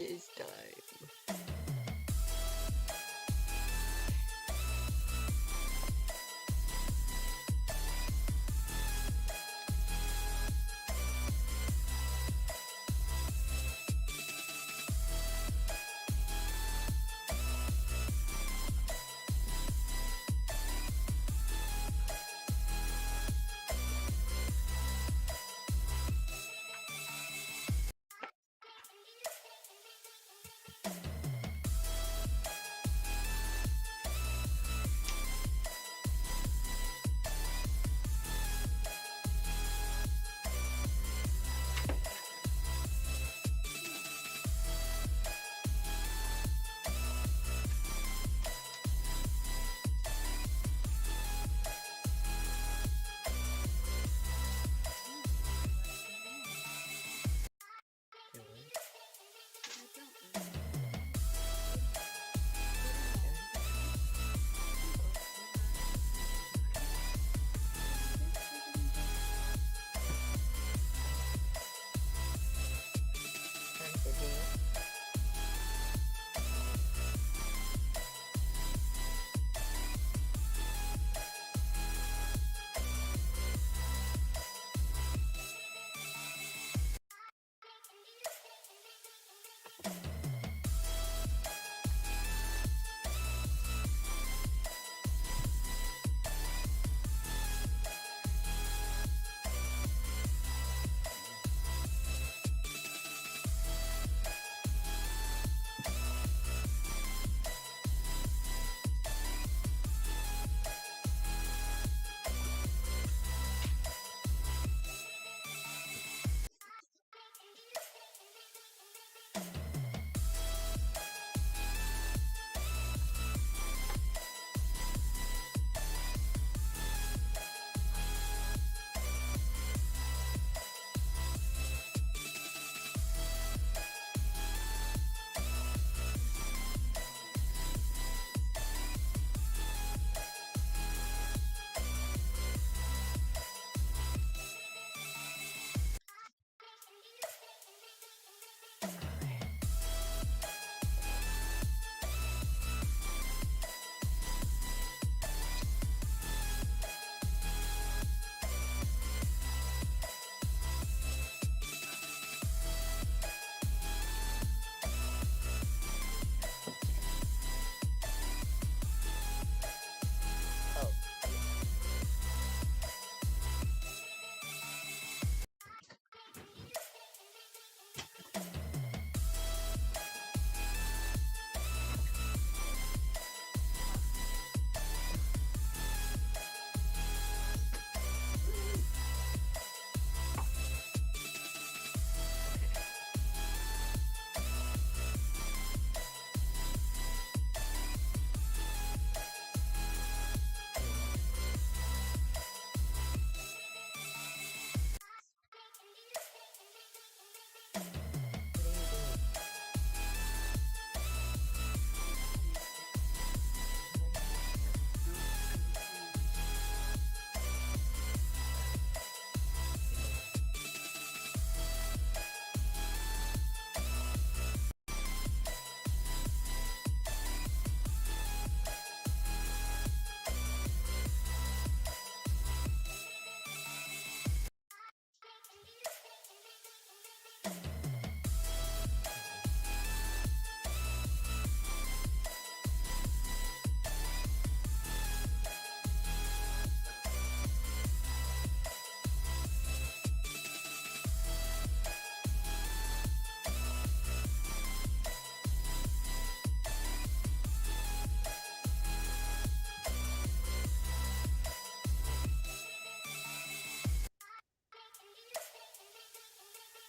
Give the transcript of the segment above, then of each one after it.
is time.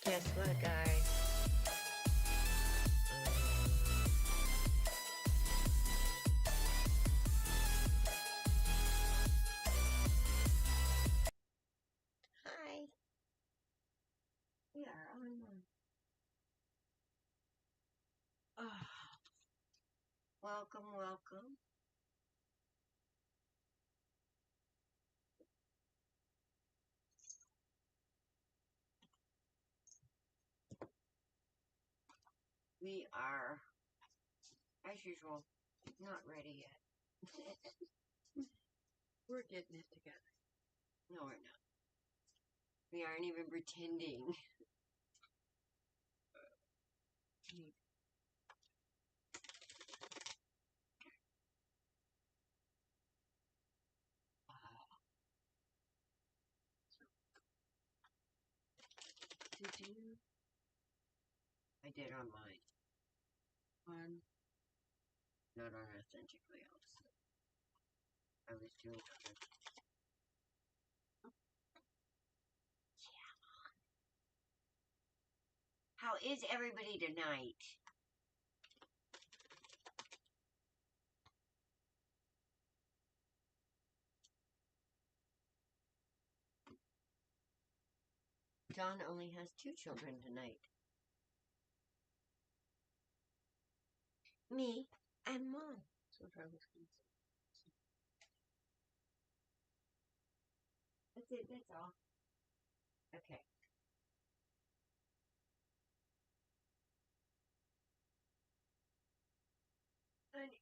Guess what, guys? Hi. We are on one. Welcome, welcome. We are, as usual, not ready yet. We're getting it together. No, we're not. We aren't even pretending. Did you? I did on mine. Not on Authentically, also. I was doing other. How is everybody tonight? John only has 2 children tonight. Me and Mom. That's what I was going to say. That's it, that's all. Okay. Honey.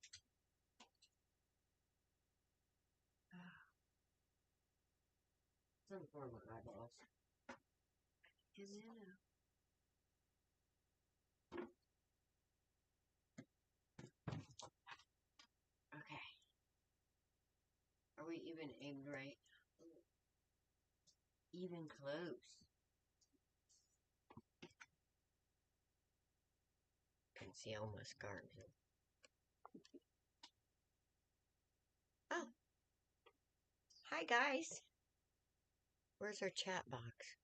Some form of eyeballs. And then, Okay. Are we even aimed right? Even close. Can see all my scars. Oh. Hi, guys. Where's our chat box?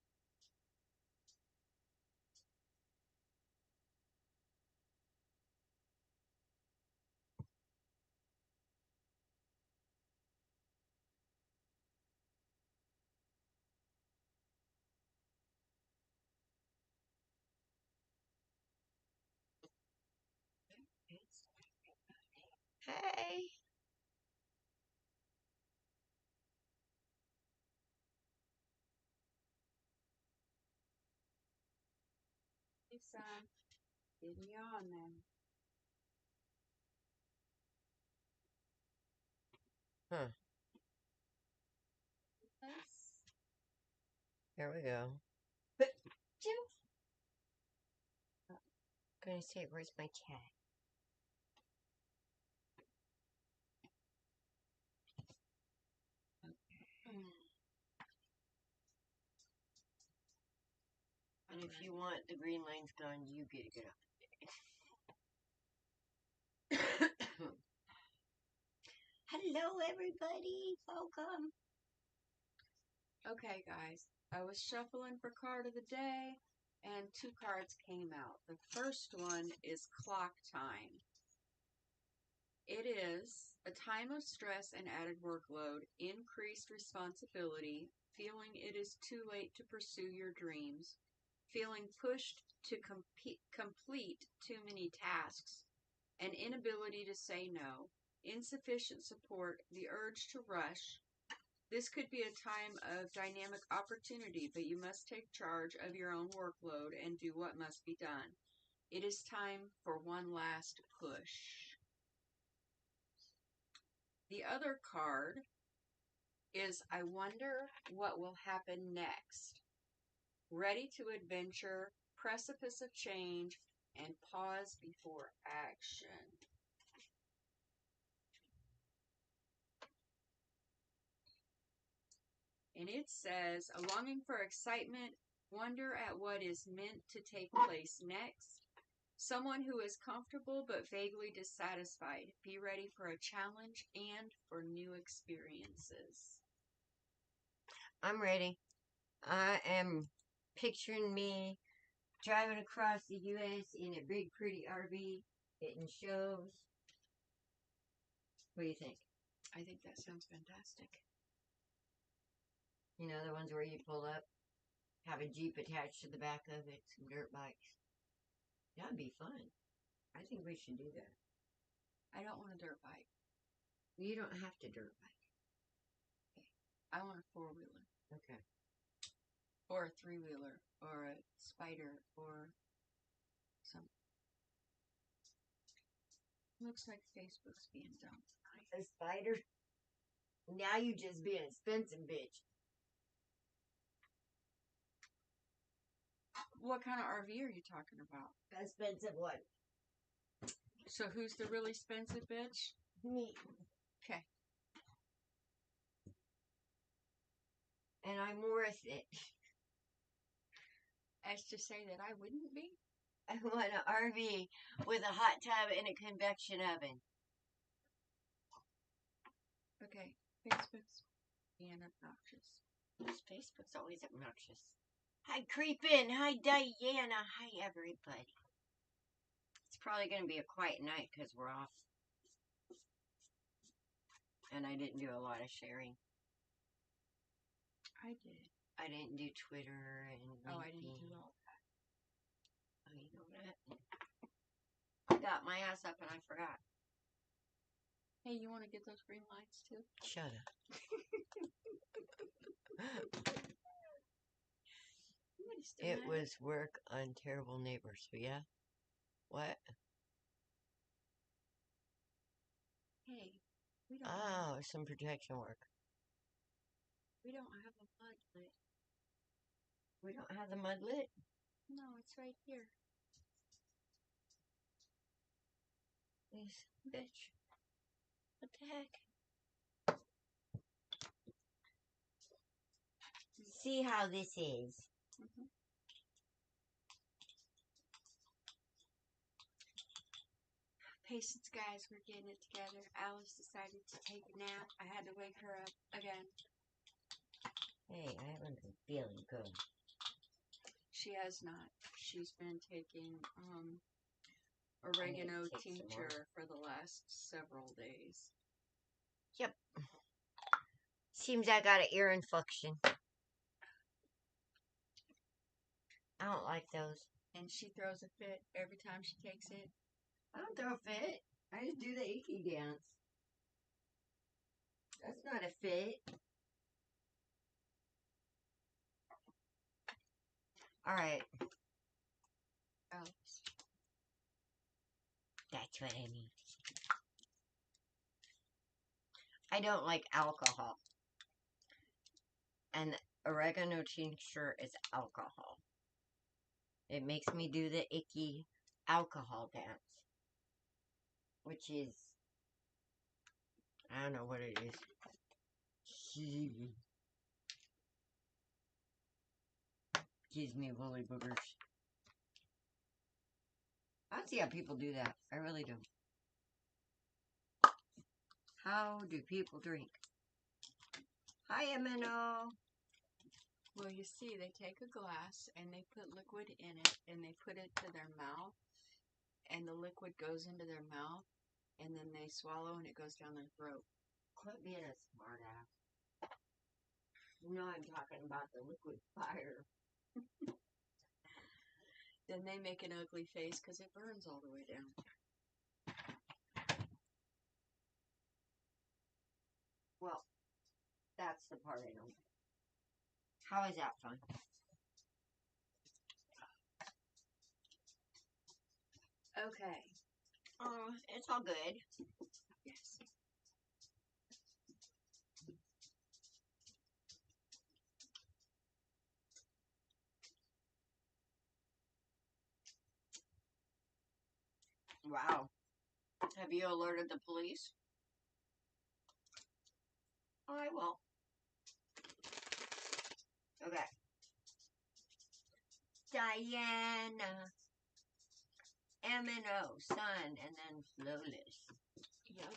Hey. hey, son, getting you on then. Huh. Yes. Here we go. But, Jim. I'm gonna say, where's my cat? And if you want the green lines gone, you get to get up. Hello, everybody. Welcome. Okay, guys. I was shuffling for card of the day, and 2 cards came out. The first one is Clock Time. It is a time of stress and added workload, increased responsibility, feeling it is too late to pursue your dreams, feeling pushed to complete too many tasks, an inability to say no, insufficient support, the urge to rush. This could be a time of dynamic opportunity, but you must take charge of your own workload and do what must be done. It is time for one last push. The other card is I wonder what will happen next. Ready to adventure, precipice of change, and pause before action. And it says, a longing for excitement, wonder at what is meant to take place next. Someone who is comfortable but vaguely dissatisfied. Be ready for a challenge and for new experiences. I'm ready. I am picturing me driving across the U.S. in a big, pretty RV, hitting shows. What do you think? I think that sounds fantastic. You know, the ones where you pull up, have a Jeep attached to the back of it, some dirt bikes. That'd be fun. I think we should do that. I don't want a dirt bike. You don't have to dirt bike. I want a 4-wheeler. Okay. Or a 3-wheeler. Or a spider. Or some. Looks like Facebook's being dumb. A spider? Now you just be an expensive bitch. What kind of RV are you talking about? Expensive one. So who's the really expensive bitch? Me. Okay. And I'm worth it. As to say that I wouldn't be? I want an RV with a hot tub and a convection oven. Okay. Facebook's being obnoxious. Facebook's always obnoxious. Hi, Creepin'. Hi, Diana. Hi, everybody. It's probably going to be a quiet night because we're off. And I didn't do a lot of sharing. I did. I didn't do Twitter and LinkedIn. Oh, I didn't do all that. Oh, you know that? Got my ass up and I forgot. Hey, you want to get those green lights too? Shut up. It was work on Terrible Neighbors. So yeah? What? Hey, we don't. Oh, some protection work. We don't have a mud lit. We don't have the mud lit? No, it's right here. This bitch. What the heck? See how this is. Mm-hmm. Patience, guys, we're getting it together. Alice decided to take a nap. I had to wake her up again. Hey, I haven't been feeling good. She has not. She's been taking oregano tincture for the last several days. Yep. Seems I got an ear infection. I don't like those. And she throws a fit every time she takes it. I don't throw a fit. I just do the icky dance. That's not a fit. Alright. Alice. That's what I mean. I don't like alcohol. And oregano tincture is alcohol. It makes me do the icky alcohol dance. Which is, I don't know what it is. Gives me woolly boogers. I don't see how people do that. I really do. How do people drink? Hi, Emino. Well, you see, they take a glass and they put liquid in it and they put it to their mouth and the liquid goes into their mouth and then they swallow and it goes down their throat. Quit being a smart ass. You know I'm talking about the liquid fire. Then they make an ugly face because it burns all the way down. Well, that's the part I don't. How is that fun? Okay. It's all good. Yes. Wow. Have you alerted the police? I will. Okay. Diana. M&O, sun, and then flawless. Yep.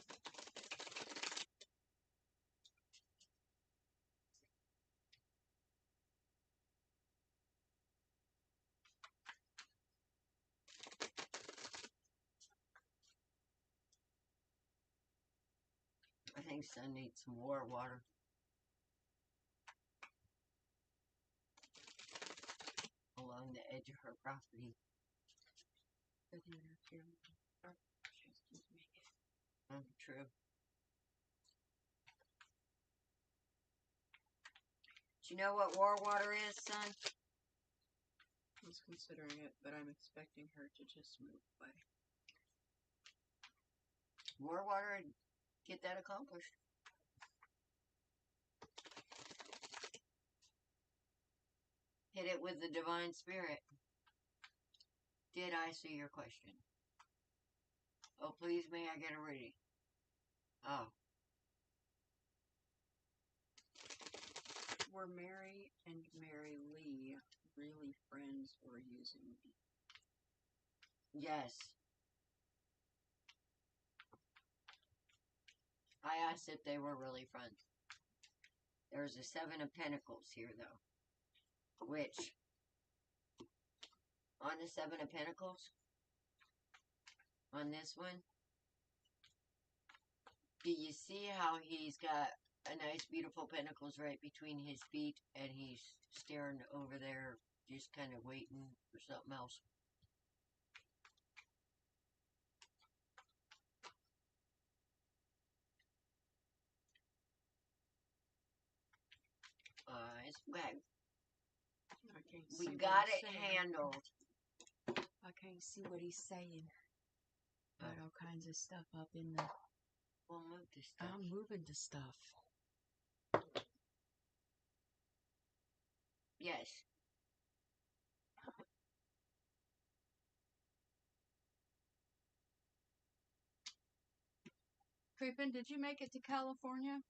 I think Sun needs some more water. Along the edge of her property. True. Do you know what war water is, son? I was considering it, but I'm expecting her to just move away. More water and get that accomplished. Hit it with the divine spirit. Did I see your question? Oh, please may I get a reading? Oh. Were Mary and Mary Lee really friends or using me? Yes. I asked if they were really friends. There's a 7 of Pentacles here, though. Which, on the 7 of Pentacles, on this one, do you see how he's got a nice, beautiful pentacles right between his feet, and he's staring over there, just kind of waiting for something else? It's okay. We got it handled. I can't see what he's saying. Got all kinds of stuff up in the... We'll move this stuff. I'm moving the stuff. Yes. Creepin', did you make it to California?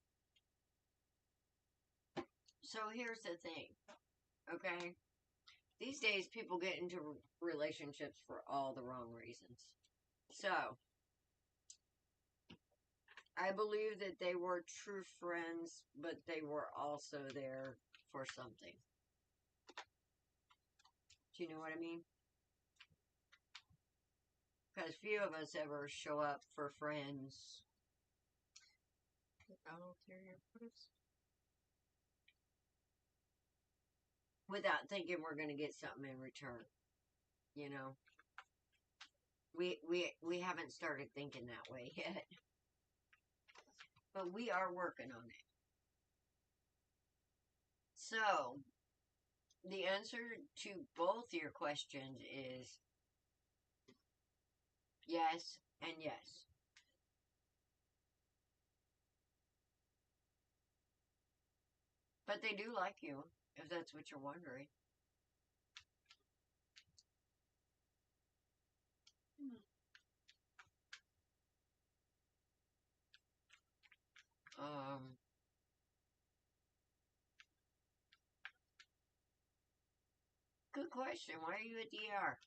So here's the thing, okay? These days, people get into relationships for all the wrong reasons. So, I believe that they were true friends, but they were also there for something. Do you know what I mean? Because few of us ever show up for friends Without ulterior motives? without thinking we're going to get something in return. You know? We haven't started thinking that way yet. But we are working on it. So, the answer to both your questions is yes and yes. But they do like you, if that's what you're wondering. Good question. Why are you at DR?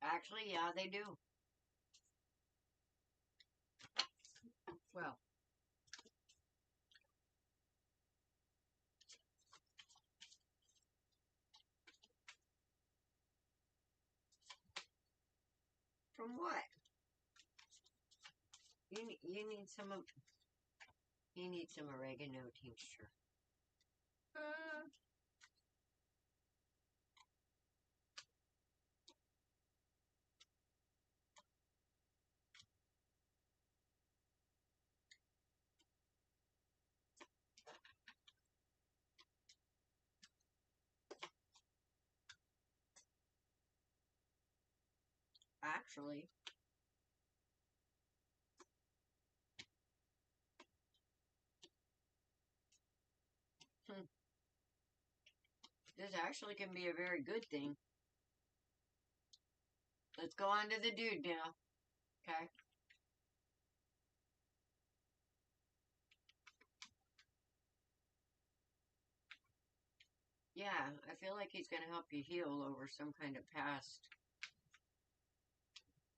Actually, yeah, they do. Well, From what? You need some oregano tincture. Actually, this actually can be a very good thing. Let's go on to the dude now. Okay? Yeah, I feel like he's going to help you heal over some kind of past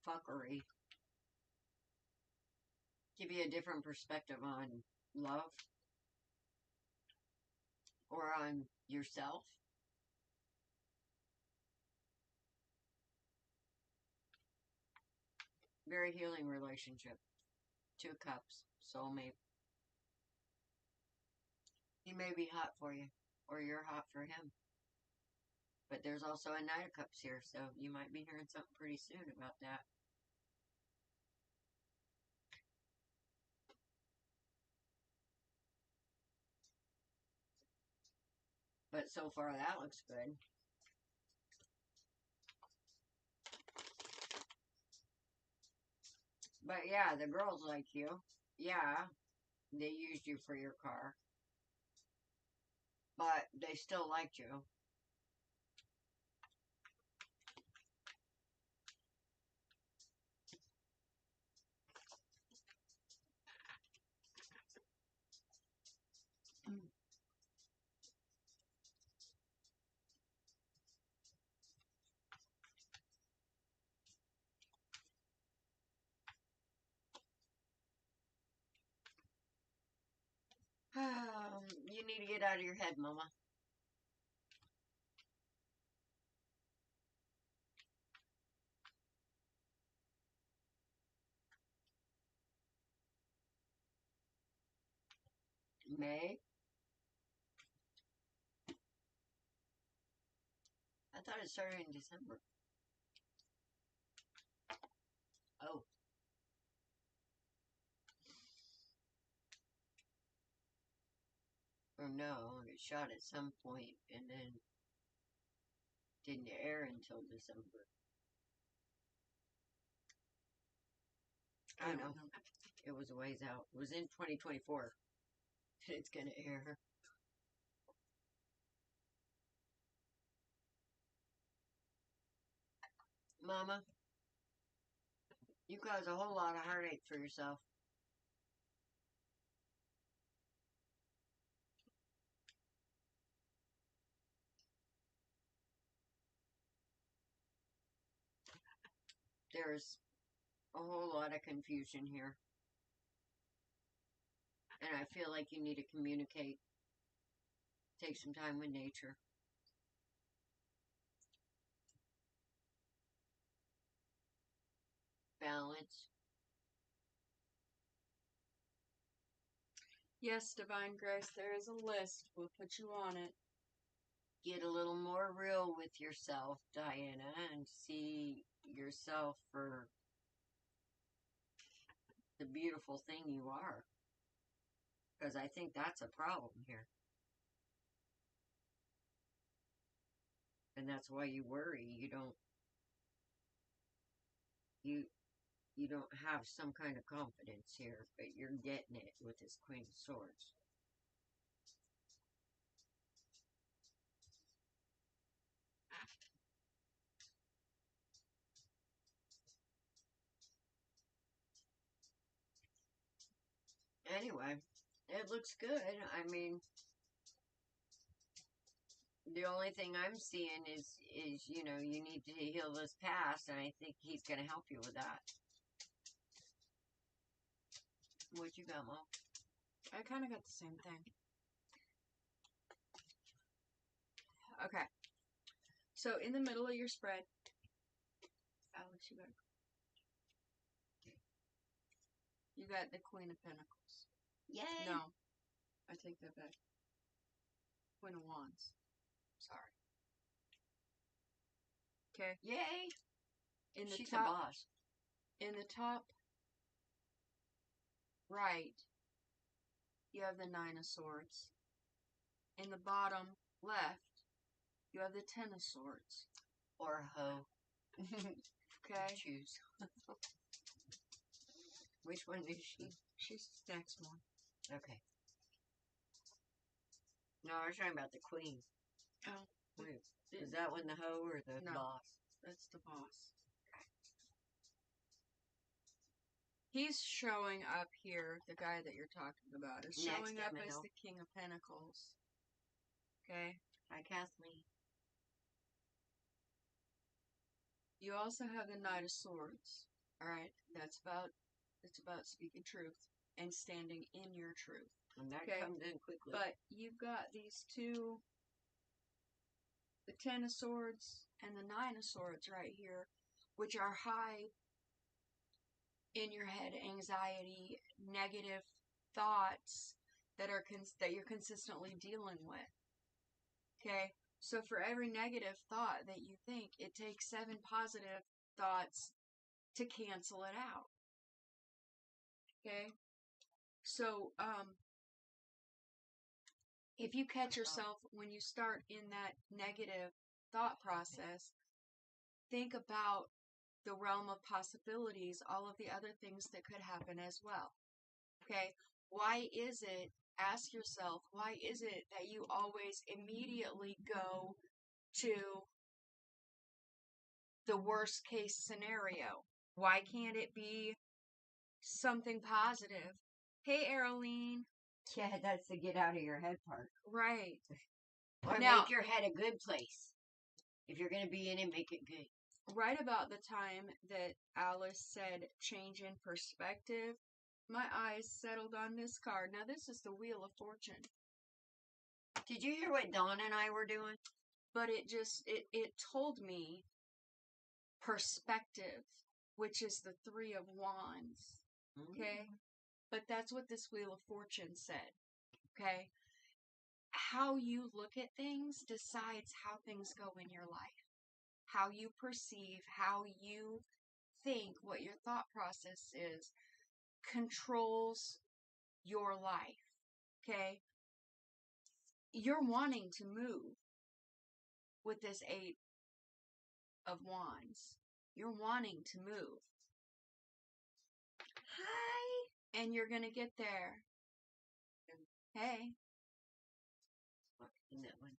fuckery. Give you a different perspective on love. Or on yourself. Very healing relationship. 2 cups. Soulmate. He may be hot for you. Or you're hot for him. But there's also a Knight of Cups here, so you might be hearing something pretty soon about that. But so far, that looks good. But yeah, the girls like you. Yeah, they used you for your car. But they still liked you. You need to get out of your head, Mama. May? I thought it started in December. Oh. Or no, it shot at some point and then didn't air until December. I don't know. It was a ways out. It was in 2024. It's gonna air. Mama, you caused a whole lot of heartache for yourself. There's a whole lot of confusion here. And I feel like you need to communicate. Take some time with nature. Balance. Yes, Divine Grace, there is a list. We'll put you on it. Get a little more real with yourself, Diana, and see yourself for the beautiful thing you are. Because I think that's a problem here. And that's why you worry. You don't have some kind of confidence here, but you're getting it with this Queen of Swords. Anyway, it looks good. I mean, the only thing I'm seeing is you know, you need to heal this past, and I think he's going to help you with that. What you got, Mom? I kind of got the same thing. Okay. So in the middle of your spread, Alex, you got the Queen of Pentacles. Yay! No, I take that back. Queen of Wands. Sorry. Okay. Yay! In the She's top, a boss. in the top right, you have the Nine of Swords. In the bottom left, you have the Ten of Swords. Or hoe. Okay. Choose. Which one is she? She's the next one. Okay. No, I was talking about the queen. Oh. Wait, is that one the hoe or the boss? That's the boss. He's showing up here, the guy that you're talking about, is showing up as the King of Pentacles. Okay? Hi, Kathleen. You also have the Knight of Swords. Alright? It's about speaking truth and standing in your truth. And that comes in quickly. But you've got these two, the Ten of Swords and the Nine of Swords right here, which are high in your head anxiety, negative thoughts that you're consistently dealing with. Okay? So for every negative thought that you think, it takes 7 positive thoughts to cancel it out. Okay? So, if you catch yourself when you start in that negative thought process, think about the realm of possibilities, all of the other things that could happen as well. Okay? Why is it, ask yourself, why is it that you always immediately go to the worst case scenario? Why can't it be something positive? Hey, Arlene. Yeah, that's the get out of your head part. Right. Or Now, make your head a good place. If you're going to be in it, make it good. Right about the time that Alice said change in perspective, my eyes settled on this card. Now, this is the Wheel of Fortune. Did you hear what Dawn and I were doing? But it told me perspective, which is the Three of Wands. Okay? But that's what this Wheel of Fortune said. Okay? How you look at things decides how things go in your life. How you perceive, how you think, what your thought process is, controls your life. Okay? You're wanting to move with this Eight of Wands. You're wanting to move. Hi! And you're going to get there. Hey. In that one.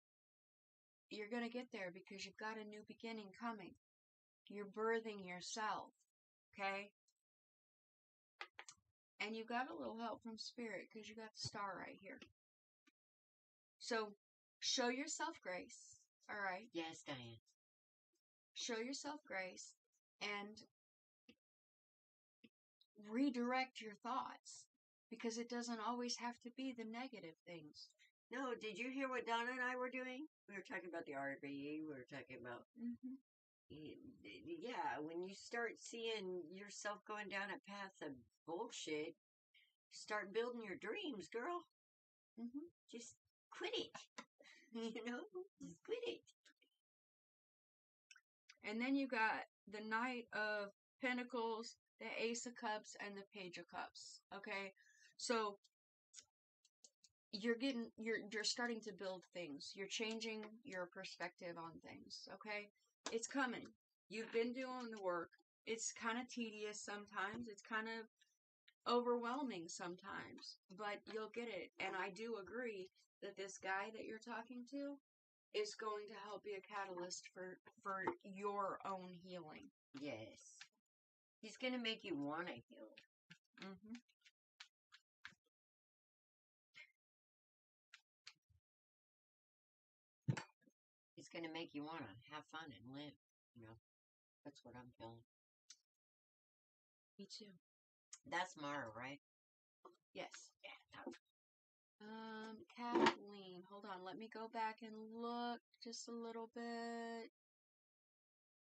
You're going to get there because you've got a new beginning coming. You're birthing yourself. Okay? And you got a little help from Spirit because you got the star right here. So, show yourself grace. All right? Yes, Diane. Show yourself grace and redirect your thoughts because it doesn't always have to be the negative things. No, did you hear what Donna and I were doing? We were talking about the RBE. We were talking about, yeah, when you start seeing yourself going down a path of bullshit, start building your dreams, girl. Just quit it. You know, just quit it. And then you got the Knight of Pentacles, the Ace of Cups, and the Page of Cups. Okay, so you're starting to build things. You're changing your perspective on things. Okay, it's coming. You've been doing the work. It's kind of tedious sometimes. It's kind of overwhelming sometimes, but you'll get it. And I do agree that this guy that you're talking to is going to help be a catalyst for your own healing. Yes. He's going to make you want to heal. He's going to make you want to have fun and live. You know, that's what I'm feeling. Me too. That's Mara, right? Yes. Yeah. Kathleen. Hold on. Let me go back and look just a little bit.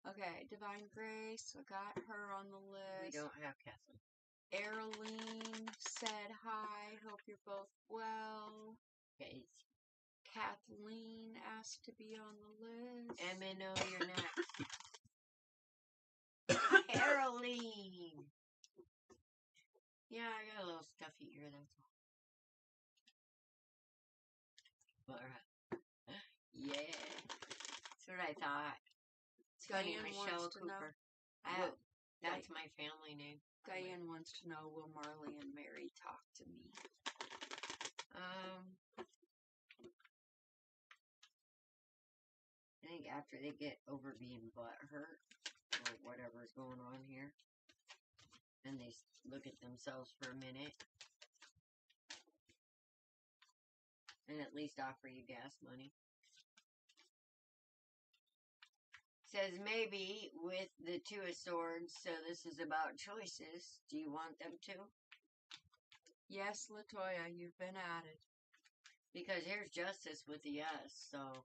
Okay. Divine Grace. I got her on the list. We don't have Kathleen. Arlene said hi. Hope you're both well. Okay. Kathleen asked to be on the list. MNO, you're next. Caroline. Yeah, I got a little stuffy ear, that's all. Alright. Yeah. That's what I thought. Funny, Michelle Cooper. That's my family name. Diane wants to know, will Marley and Mary talk to me? I think after they get over being butthurt or whatever's going on here, and they look at themselves for a minute, and at least offer you gas money. Says maybe with the Two of Swords, so this is about choices. Do you want them to? Yes, Latoya, you've been added. Because here's Justice with the yes, so.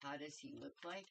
How does he look like?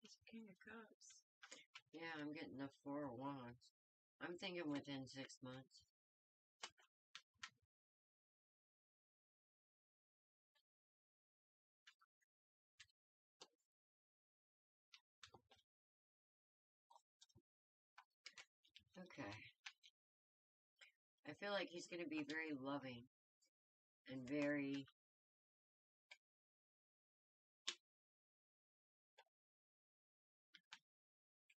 It's King of Cups. Yeah, I'm getting the 4 of Wands. I'm thinking within 6 months. Okay. I feel like he's going to be very loving and very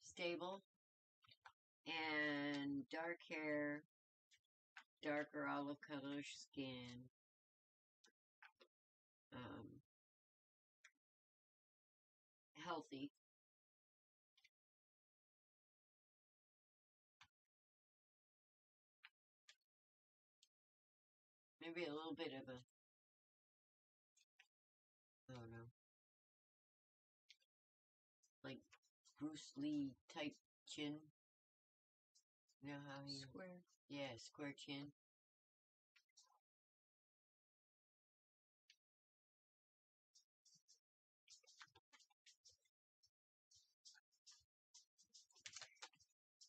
stable and dark hair, darker olive color skin. Healthy. Maybe a little bit of a, I don't know, like Bruce Lee type chin. You know how he... Square. Yeah, square chin.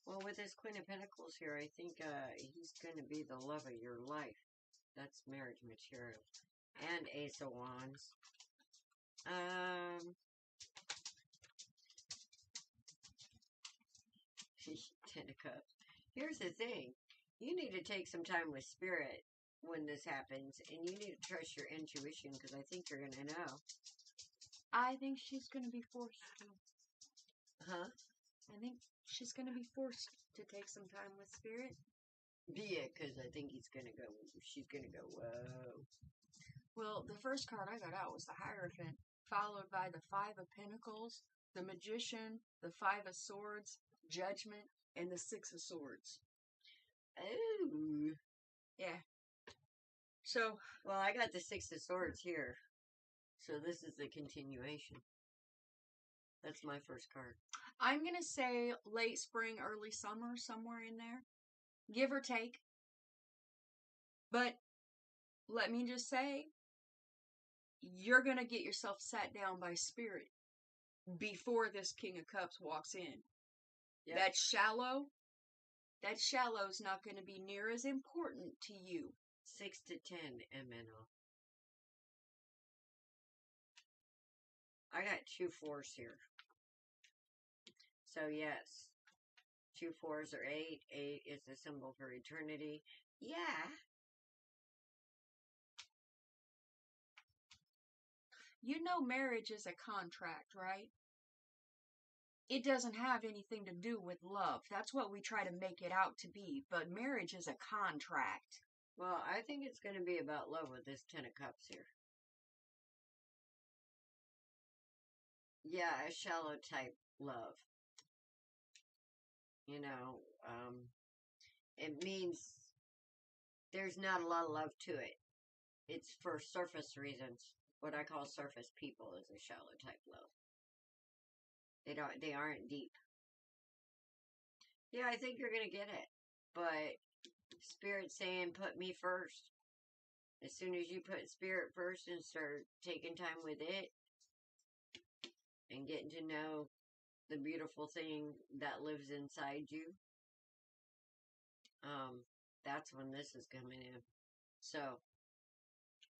Well, with this Queen of Pentacles here, I think he's going to be the love of your life. That's marriage material. And Ace of Wands. Ten of Cups. Here's the thing. You need to take some time with Spirit when this happens. And you need to trust your intuition, because I think you're going to know. I think she's going to be forced to. Huh? I think she's going to be forced to take some time with Spirit. Yeah, because I think she's going to go, whoa. Well, the first card I got out was the Hierophant, followed by the 5 of Pentacles, the Magician, the 5 of Swords, Judgment, and the 6 of Swords. Oh. Yeah. So, well, I got the 6 of Swords here. So this is the continuation. That's my first card. I'm going to say late spring, early summer, somewhere in there. Give or take. But let me just say, you're going to get yourself sat down by Spirit before this King of Cups walks in. Yep. That shallow's not going to be near as important to you. 6 to 10 MNO. I got 2 4s here. So yes, 2 4s are 8. 8 is the symbol for eternity. Yeah. You know marriage is a contract, right? It doesn't have anything to do with love. That's what we try to make it out to be. But marriage is a contract. Well, I think it's going to be about love with this 10 of Cups here. Yeah, a shallow type love. You know, it means there's not a lot of love to it. It's for surface reasons. What I call surface people is a shallow type love. They aren't deep. Yeah, I think you're going to get it. But Spirit's saying, put me first. As soon as you put Spirit first and start taking time with it and getting to know the beautiful thing that lives inside you, that's when this is coming in. So,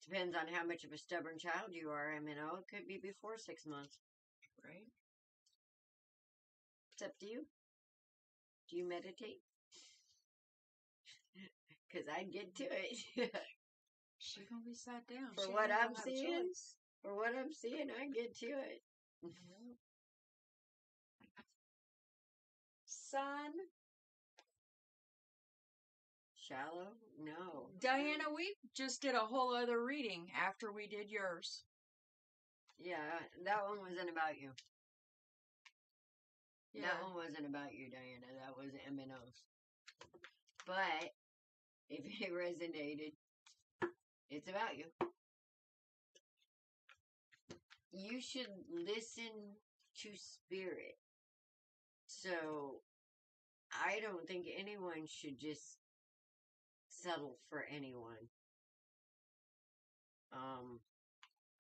depends on how much of a stubborn child you are. I mean, it could be before 6 months. Right? It's up to you. Do you meditate? Because I'd get to it. She gonna be sat down. For what I'm seeing, I get to it. Sun. Shallow? No. Diana, we just did a whole other reading after we did yours. Yeah, that one wasn't about you. Yeah. That one wasn't about you, Diana. That was MNOs. But, if it resonated, it's about you. You should listen to Spirit. So, I don't think anyone should just settle for anyone.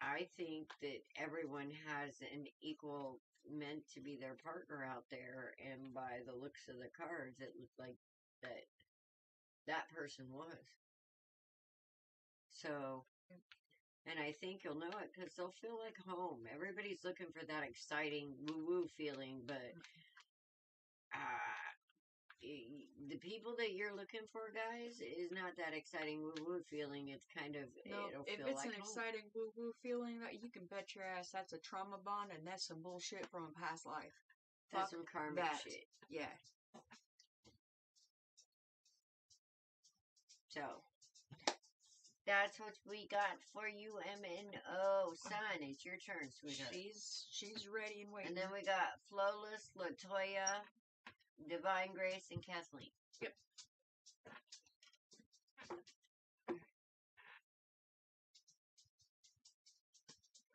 I think that everyone has an equal meant to be their partner out there, and by the looks of the cards, it looked like that person was. So, and I think you'll know it because they'll feel like home. Everybody's looking for that exciting woo-woo feeling, but the people that you're looking for, guys, is not that exciting woo-woo feeling. It's kind of, No, it'll if feel it's like an home. exciting woo-woo feeling, that you can bet your ass that's a trauma bond and that's some bullshit from a past life. That's some karmic shit. Yeah. So, that's what we got for you, M&O. Son, it's your turn, sweetheart. She's ready and waiting. And then we got Flawless, Latoya, Divine Grace, and Kathleen. Yep.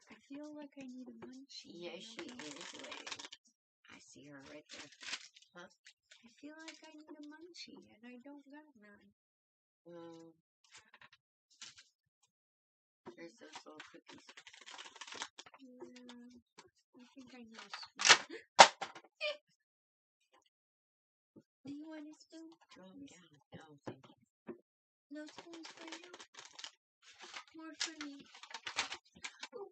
I feel like I need a munchie. Yes, she is waiting. I see her right there. Huh? I feel like I need a munchie, and I don't got none. There's those little cookies. Yeah, I think I need a spoon. Do you want a spoon? Throw them down. No, thank you. No spoons for you? More for me. Ooh.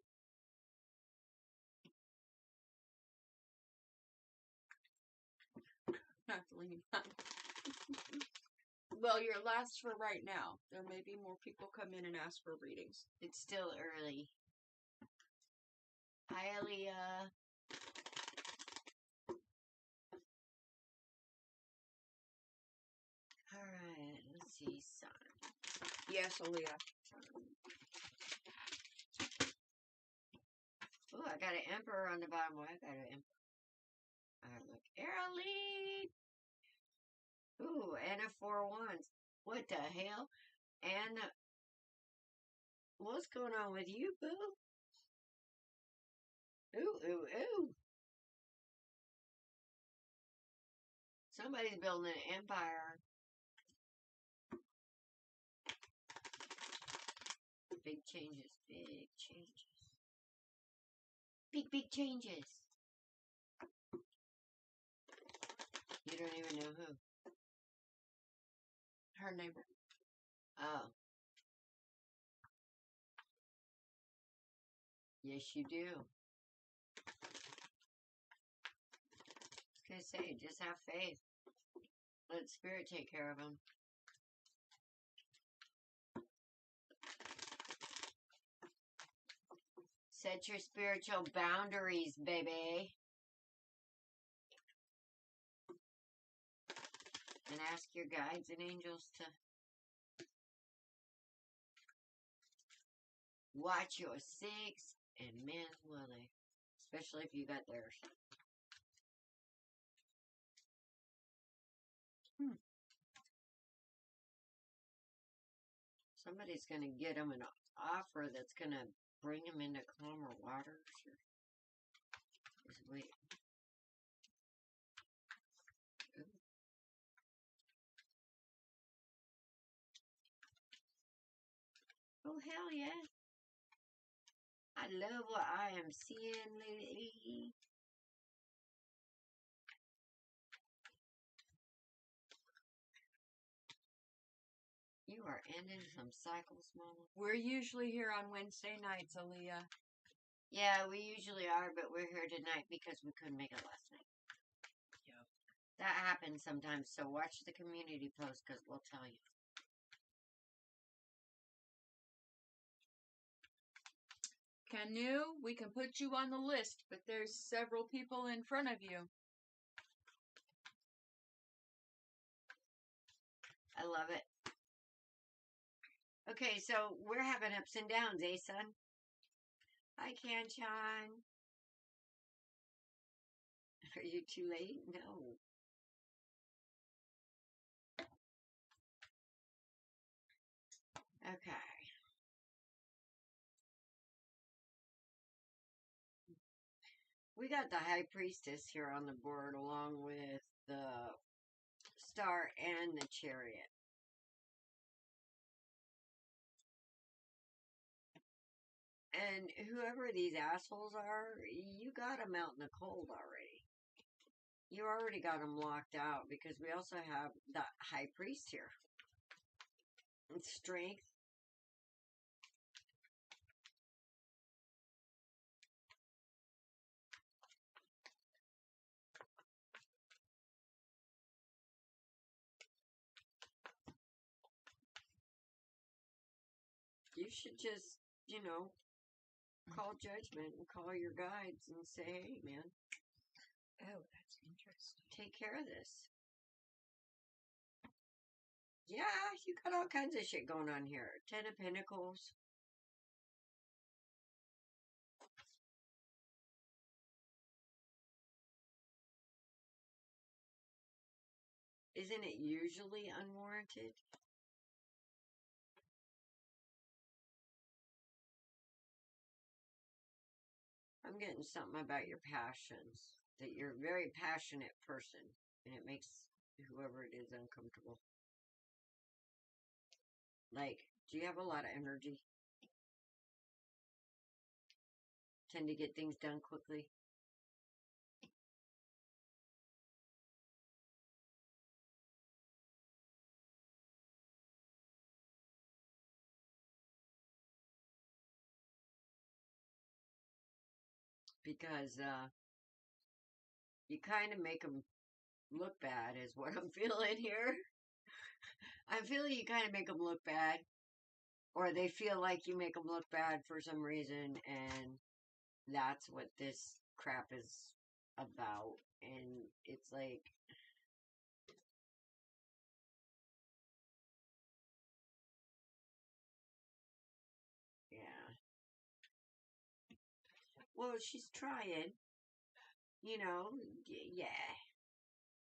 Not to leave. Well, you're last for right now. There may be more people come in and ask for readings. It's still early. Hi, Aaliyah. Alright, let's see, son. Yes, Aaliyah. Oh, I got an emperor on the bottom. Well, I got an emperor. Alright, look. Arrowlead! Ooh, and a 4 wands. What the hell? And what's going on with you, boo? Ooh, ooh, ooh. Somebody's building an empire. Big changes, big changes. Big changes. You don't even know who. Her neighbor. Oh. Yes, you do. I was gonna say, just have faith. Let Spirit take care of them. Set your spiritual boundaries, baby. And ask your guides and angels to watch your 6 and men will they. Especially if you got theirs. Somebody's going to get them an offer that's going to bring them into calmer waters. Or just wait. Oh, hell yeah. I love what I am seeing lately. You are ending some cycles, Mama. We're usually here on Wednesday nights, Aaliyah. Yeah, we usually are, but we're here tonight because we couldn't make it last night. Yep. That happens sometimes, so watch the community post because we'll tell you. Canoe, we can put you on the list, but there's several people in front of you. I love it. Okay, so we're having ups and downs, eh, son? Hi, Kanchan. Are you too late? No. Okay. We got the High Priestess here on the board along with the Star and the Chariot. And whoever these assholes are, you got them out in the cold already. You already got them locked out, because we also have the high priest here. And strength. You should just, call judgment and call your guides and say, hey, man. Oh, that's interesting. Take care of this. Yeah, you got all kinds of shit going on here. 10 of Pentacles. Isn't it usually unwarranted? I'm getting something about your passions. That you're a very passionate person. And it makes whoever it is uncomfortable. Like, do you have a lot of energy? Tend to get things done quickly? Because, you kind of make them look bad is what I'm feeling here. I'm feeling you kind of make them look bad. Or they feel like you make them look bad for some reason. And that's what this crap is about. And it's like... Yeah. Well, she's trying. Yeah.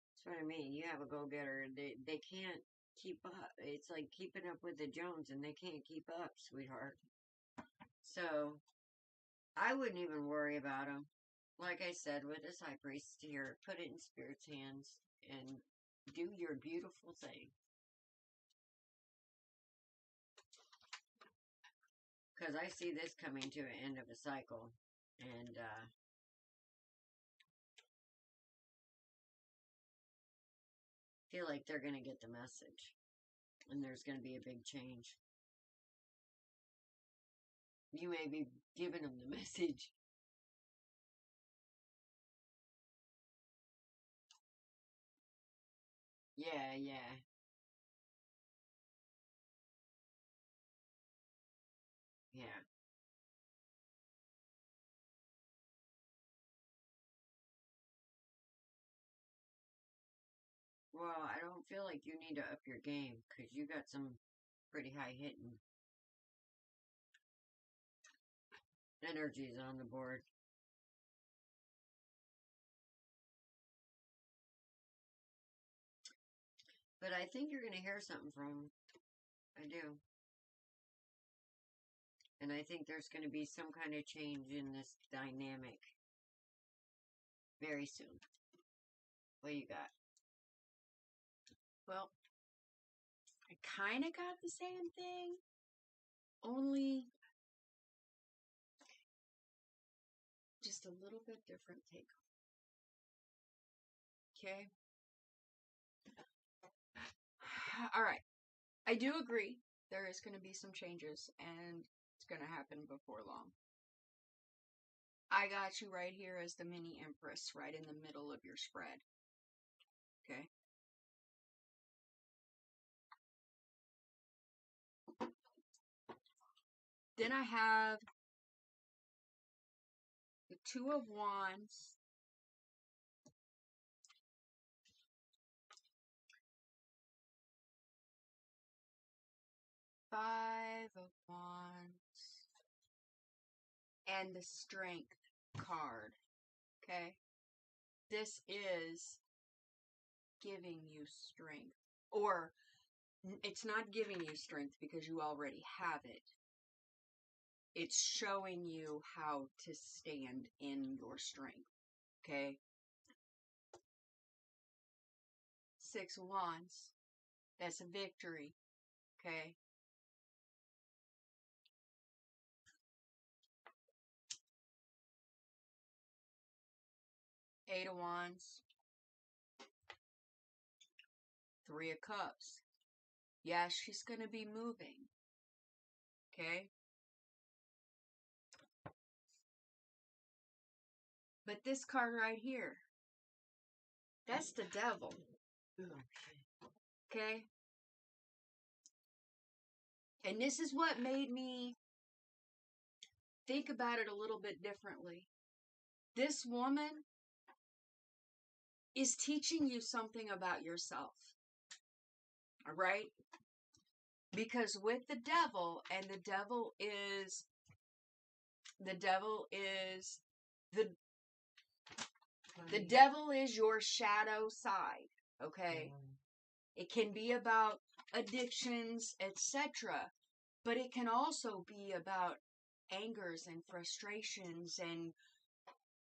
That's what I mean. You have a go-getter. They can't keep up. It's like keeping up with the Jones, and they can't keep up, sweetheart. So, I wouldn't even worry about them. Like I said, with this high priest here, put it in Spirit's hands and do your beautiful thing. Because I see this coming to an end of a cycle. And, feel like they're going to get the message. And there's going to be a big change. You may be giving them the message. Yeah, yeah. Yeah. Well, I don't feel like you need to up your game, because you got some pretty high hitting energies on the board. But I think you're going to hear something from them. I do. And I think there's going to be some kind of change in this dynamic very soon. What you got? Well, I kind of got the same thing, only just a little bit different take. Okay? All right. I do agree there is going to be some changes, and it's going to happen before long. I got you right here as the mini Empress, right in the middle of your spread. Okay? Then I have the Two of Wands, Five of Wands, and the Strength card. Okay? This is giving you strength. Or, it's not giving you strength because you already have it. It's showing you how to stand in your strength. Okay? Six of Wands. That's a victory. Okay? Eight of Wands. Three of Cups. Yeah, she's going to be moving. Okay? But this card right here, that's the devil. Okay? And this is what made me think about it a little bit differently. This woman is teaching you something about yourself. All right? Because with the devil, and the devil is the devil is your shadow side, okay? It can be about addictions, etc., but it can also be about angers and frustrations and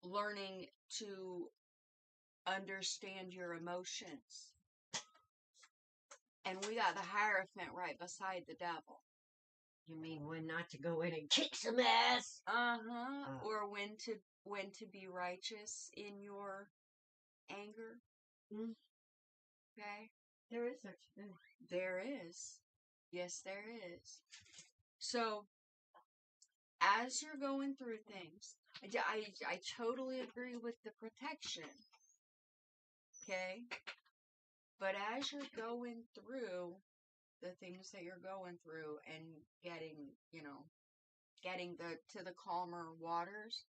learning to understand your emotions. And we got the Hierophant right beside the devil. You mean when not to go in and kick some ass? Or when to be righteous in your anger. Okay? There is such a thing. There is. Yes, there is. So, as you're going through things, I totally agree with the protection. Okay? But as you're going through the things that you're going through and getting to the calmer waters,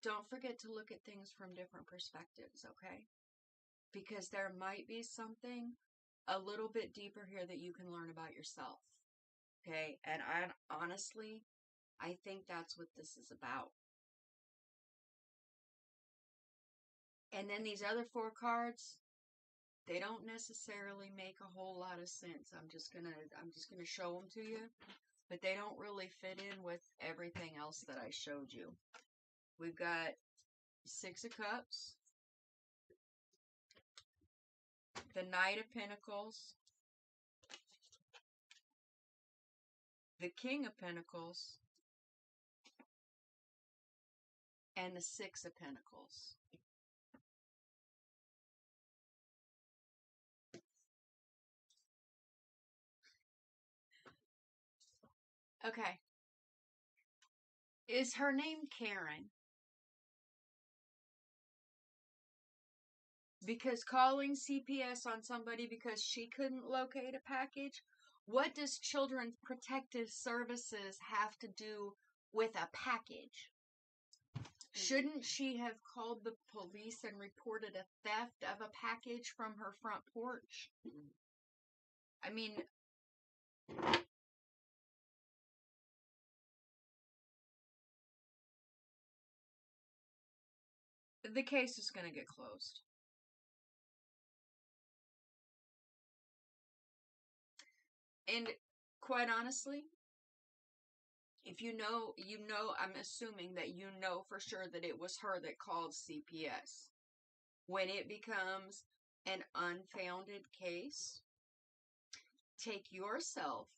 don't forget to look at things from different perspectives, okay? Because there might be something a little bit deeper here that you can learn about yourself, okay? And honestly, I think that's what this is about. And then these other four cards, they don't necessarily make a whole lot of sense. I'm just gonna show them to you, but they don't really fit in with everything else that I showed you. We've got Six of Cups, the Knight of Pentacles, the King of Pentacles, and the Six of Pentacles. Okay. Is her name Karen? Because calling CPS on somebody because she couldn't locate a package, what does Children's Protective Services have to do with a package? Shouldn't she have called the police and reported a theft of a package from her front porch? I mean, the case is going to get closed. And quite honestly, if you know, I'm assuming that you know for sure that it was her that called CPS. When it becomes an unfounded case, take yourself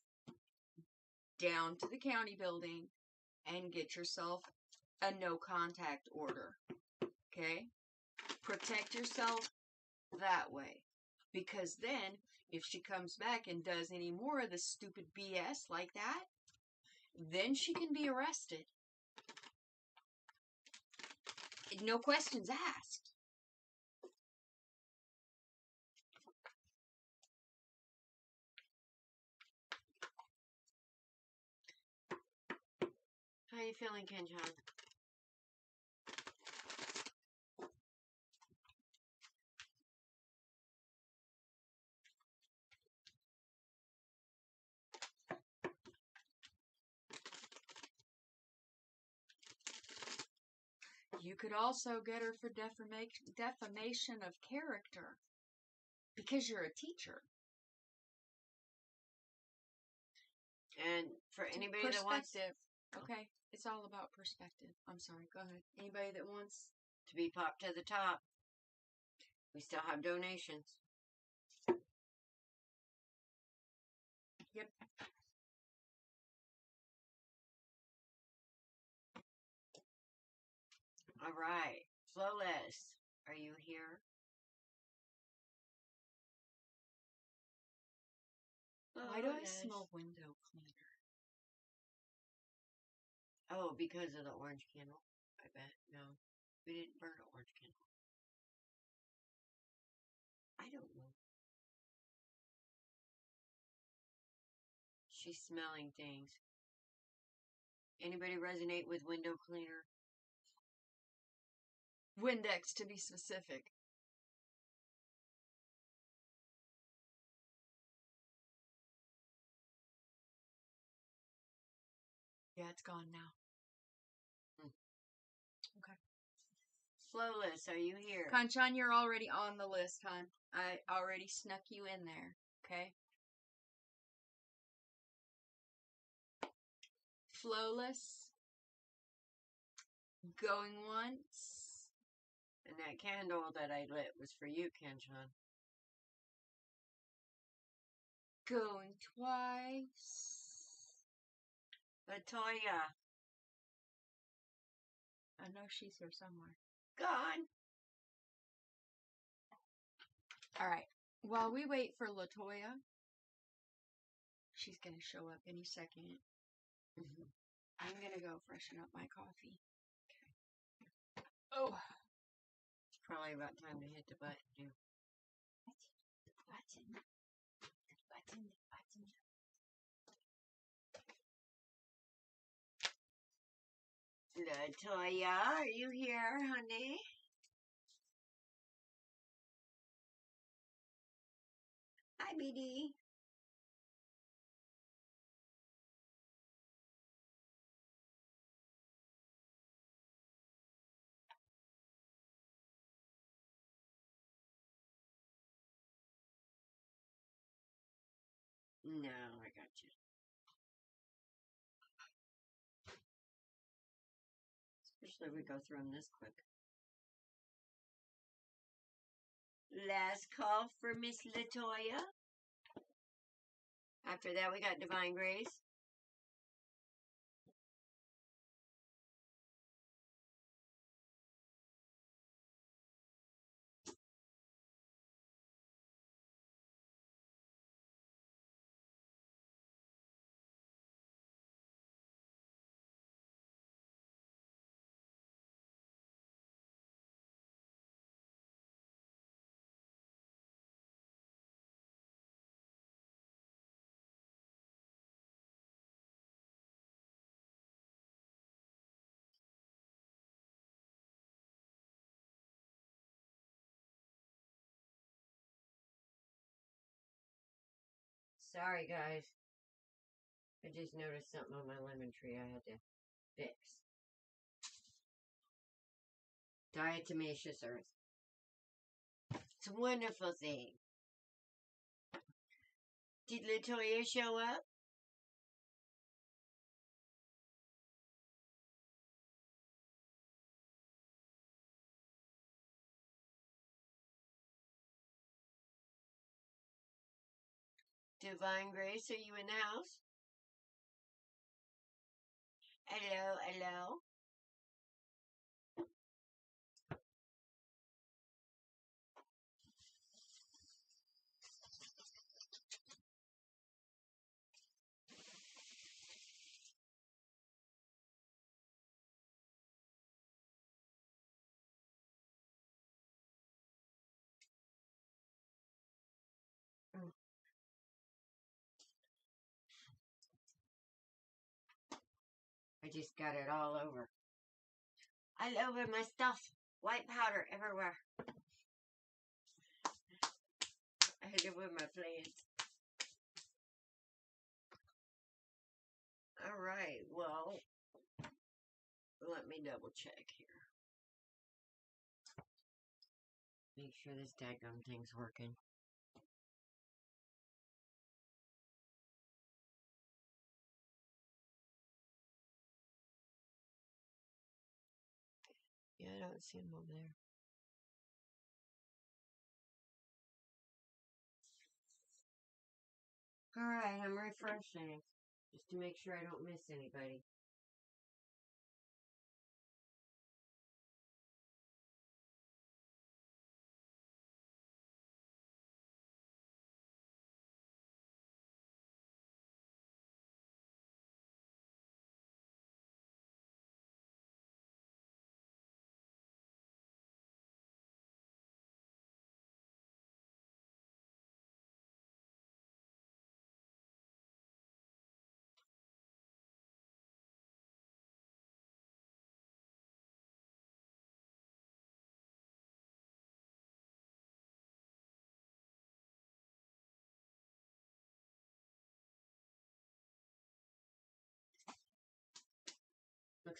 down to the county building and get yourself a no contact order. Okay? Protect yourself that way. Because then, if she comes back and does any more of this stupid BS like that, then she can be arrested. No questions asked. How you feeling, Kenjon? You could also get her for defamation of character because you're a teacher. And for anybody that wants okay, it's all about perspective. I'm sorry, go ahead. Anybody that wants to be popped to the top, we still have donations. Yep. All right. Flawless, are you here? Why do I smell window cleaner? Oh, because of the orange candle, I bet. No, we didn't burn an orange candle. I don't know. She's smelling things. Anybody resonate with window cleaner? Windex, to be specific. Yeah, it's gone now. Okay. Flawless, are you here? Kanchan, you're already on the list, hon. I already snuck you in there, okay? Flawless. Going once. And that candle that I lit was for you, Kanchan. Going twice. Latoya. I know she's here somewhere. Gone. Alright. While we wait for Latoya, she's going to show up any second. I'm going to go freshen up my coffee. Okay. Oh. It's probably about time to hit the button, too. Latoya, are you here, honey? Hi, BD. No, I got you. Especially if we go through them this quick. Last call for Miss Latoya. After that, we got Divine Grace. Sorry, guys. I just noticed something on my lemon tree I had to fix. Diatomaceous earth. It's a wonderful thing. Did Latoya show up? Divine Grace, are you in the house? Hello, hello. I just got it all over. All over my stuff. White powder everywhere. I hit it with my plants. Alright, well, let me double check here. Make sure this daggum thing's working. Yeah, I don't see him over there. Alright, I'm refreshing. Just to make sure I don't miss anybody.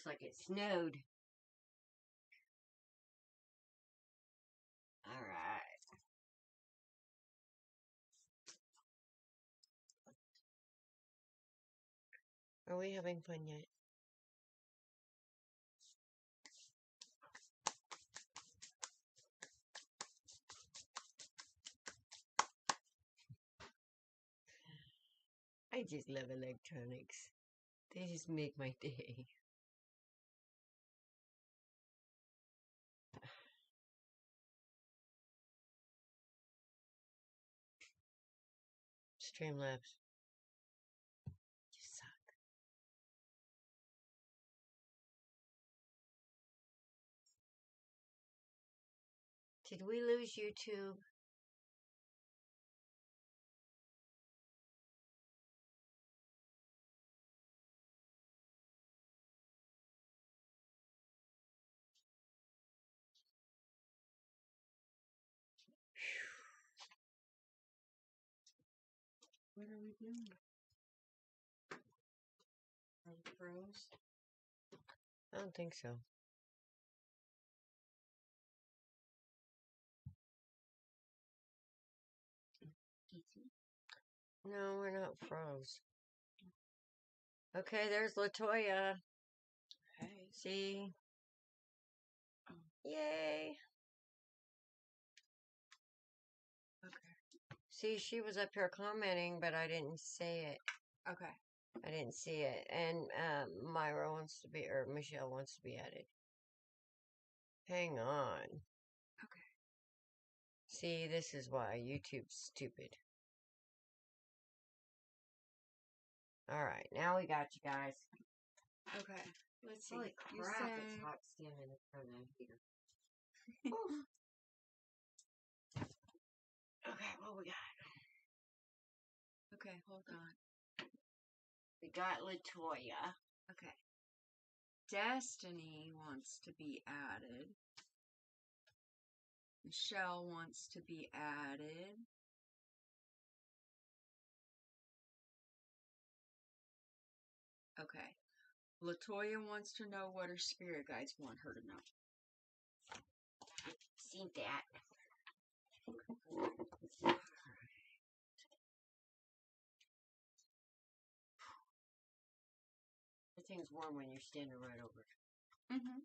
looks like it snowed. All right. Are we having fun yet? I just love electronics. They just make my day. Streamlabs. You suck. Did we lose YouTube? What are we doing? Are we froze? I don't think so. No, we're not froze. Okay, there's LaToya. Hey. See? Oh. Yay! Okay. See, she was up here commenting, but I didn't say it. Okay. I didn't see it. And Myra wants to be, or Michelle wants to be added. Hang on. Okay. See, this is why YouTube's stupid. Alright, now we got you guys. Okay. Let's see. Holy crap, it's hot standing in front of here. Okay, what we got? Okay, hold on. We got LaToya. Okay. Destiny wants to be added. Michelle wants to be added. Okay. LaToya wants to know what her spirit guides want her to know. Seen that. The thing's warm when you're standing right over it. Mm-hmm.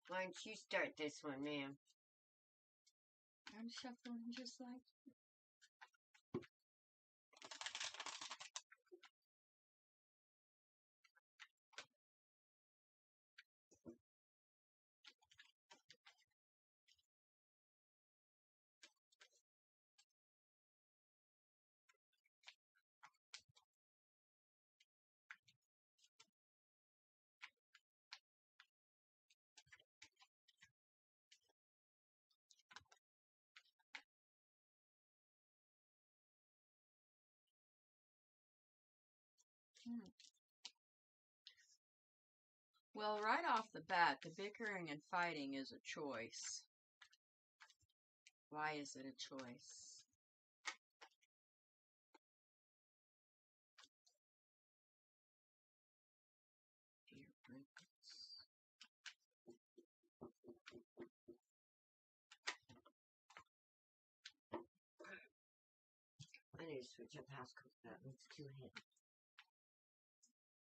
Why don't you start this one, ma'am? I'm shuffling just like... Well, right off the bat, the bickering and fighting is a choice. Why is it a choice? Dear Prince. I need to switch up house coat. That looks too heavy.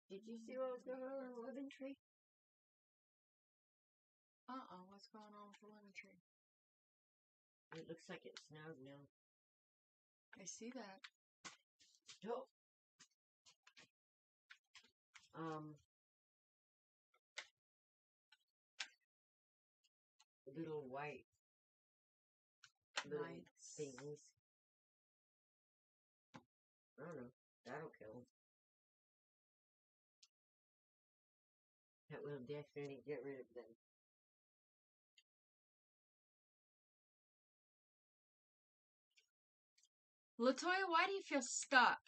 Did you see what was going on in the living tree? What's going on with the lemon tree? It looks like it snowed now. I see that. Oh. Little white things. I don't know. That'll kill them. That will definitely get rid of them. LaToya, why do you feel stuck?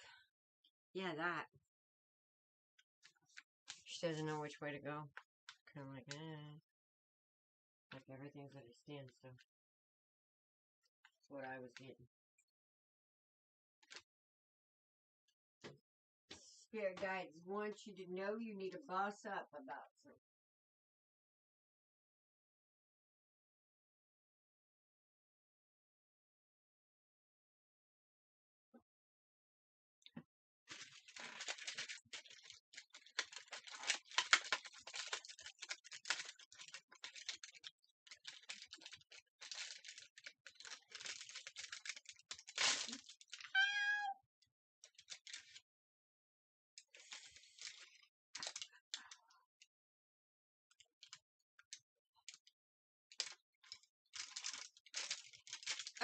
Yeah, that. She doesn't know which way to go. Kind of like, like everything's at a standstill. That's what I was getting. Spirit guides want you to know you need to boss up about something.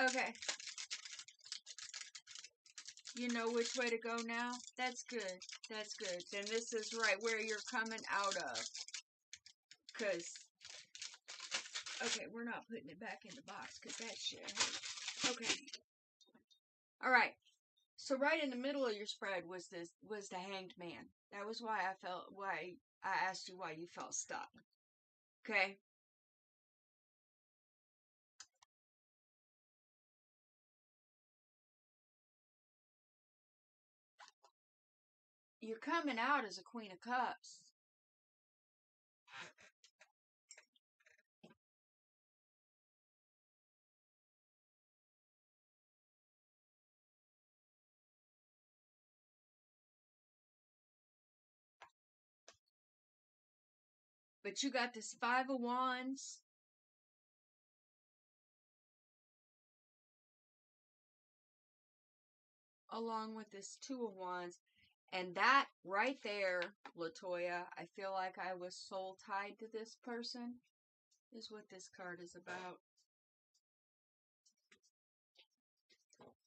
Okay. You know which way to go now? That's good. That's good. Then this is right where you're coming out of. Because, okay, we're not putting it back in the box because that shit hurts. Okay. All right. So right in the middle of your spread was the Hanged Man. That was why I asked you why you felt stuck. Okay? You're coming out as a Queen of Cups. But you got this Five of Wands. Along with this Two of Wands. And that right there, Latoya, I feel like I was soul tied to this person, is what this card is about.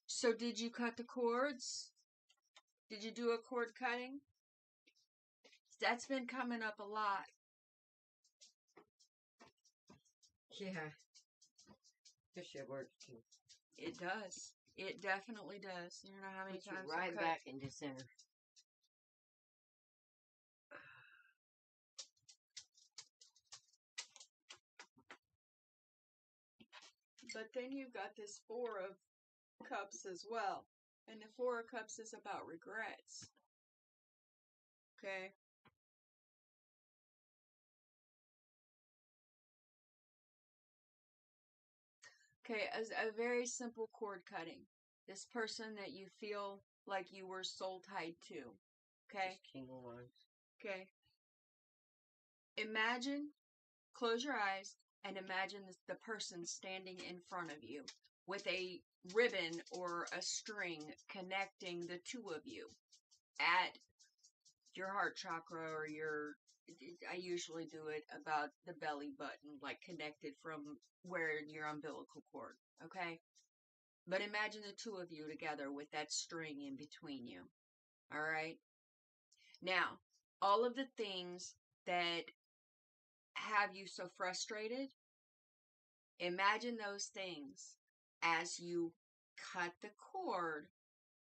So did you cut the cords? Did you do a cord cutting? That's been coming up a lot. Yeah. This shit works too. It does. It definitely does. You know how many Puts you times right back into center. But then you've got this Four of Cups as well. And the Four of Cups is about regrets. Okay? Okay, as a very simple cord cutting. This person that you feel like you were soul tied to. Okay? Just King of Wands. Okay. Imagine, close your eyes, and imagine the person standing in front of you with a ribbon or a string connecting the two of you at your heart chakra or I usually do it about the belly button, like connected from where your umbilical cord, okay? But imagine the two of you together with that string in between you, all right? Now, all of the things that have you so frustrated, imagine those things as you cut the cord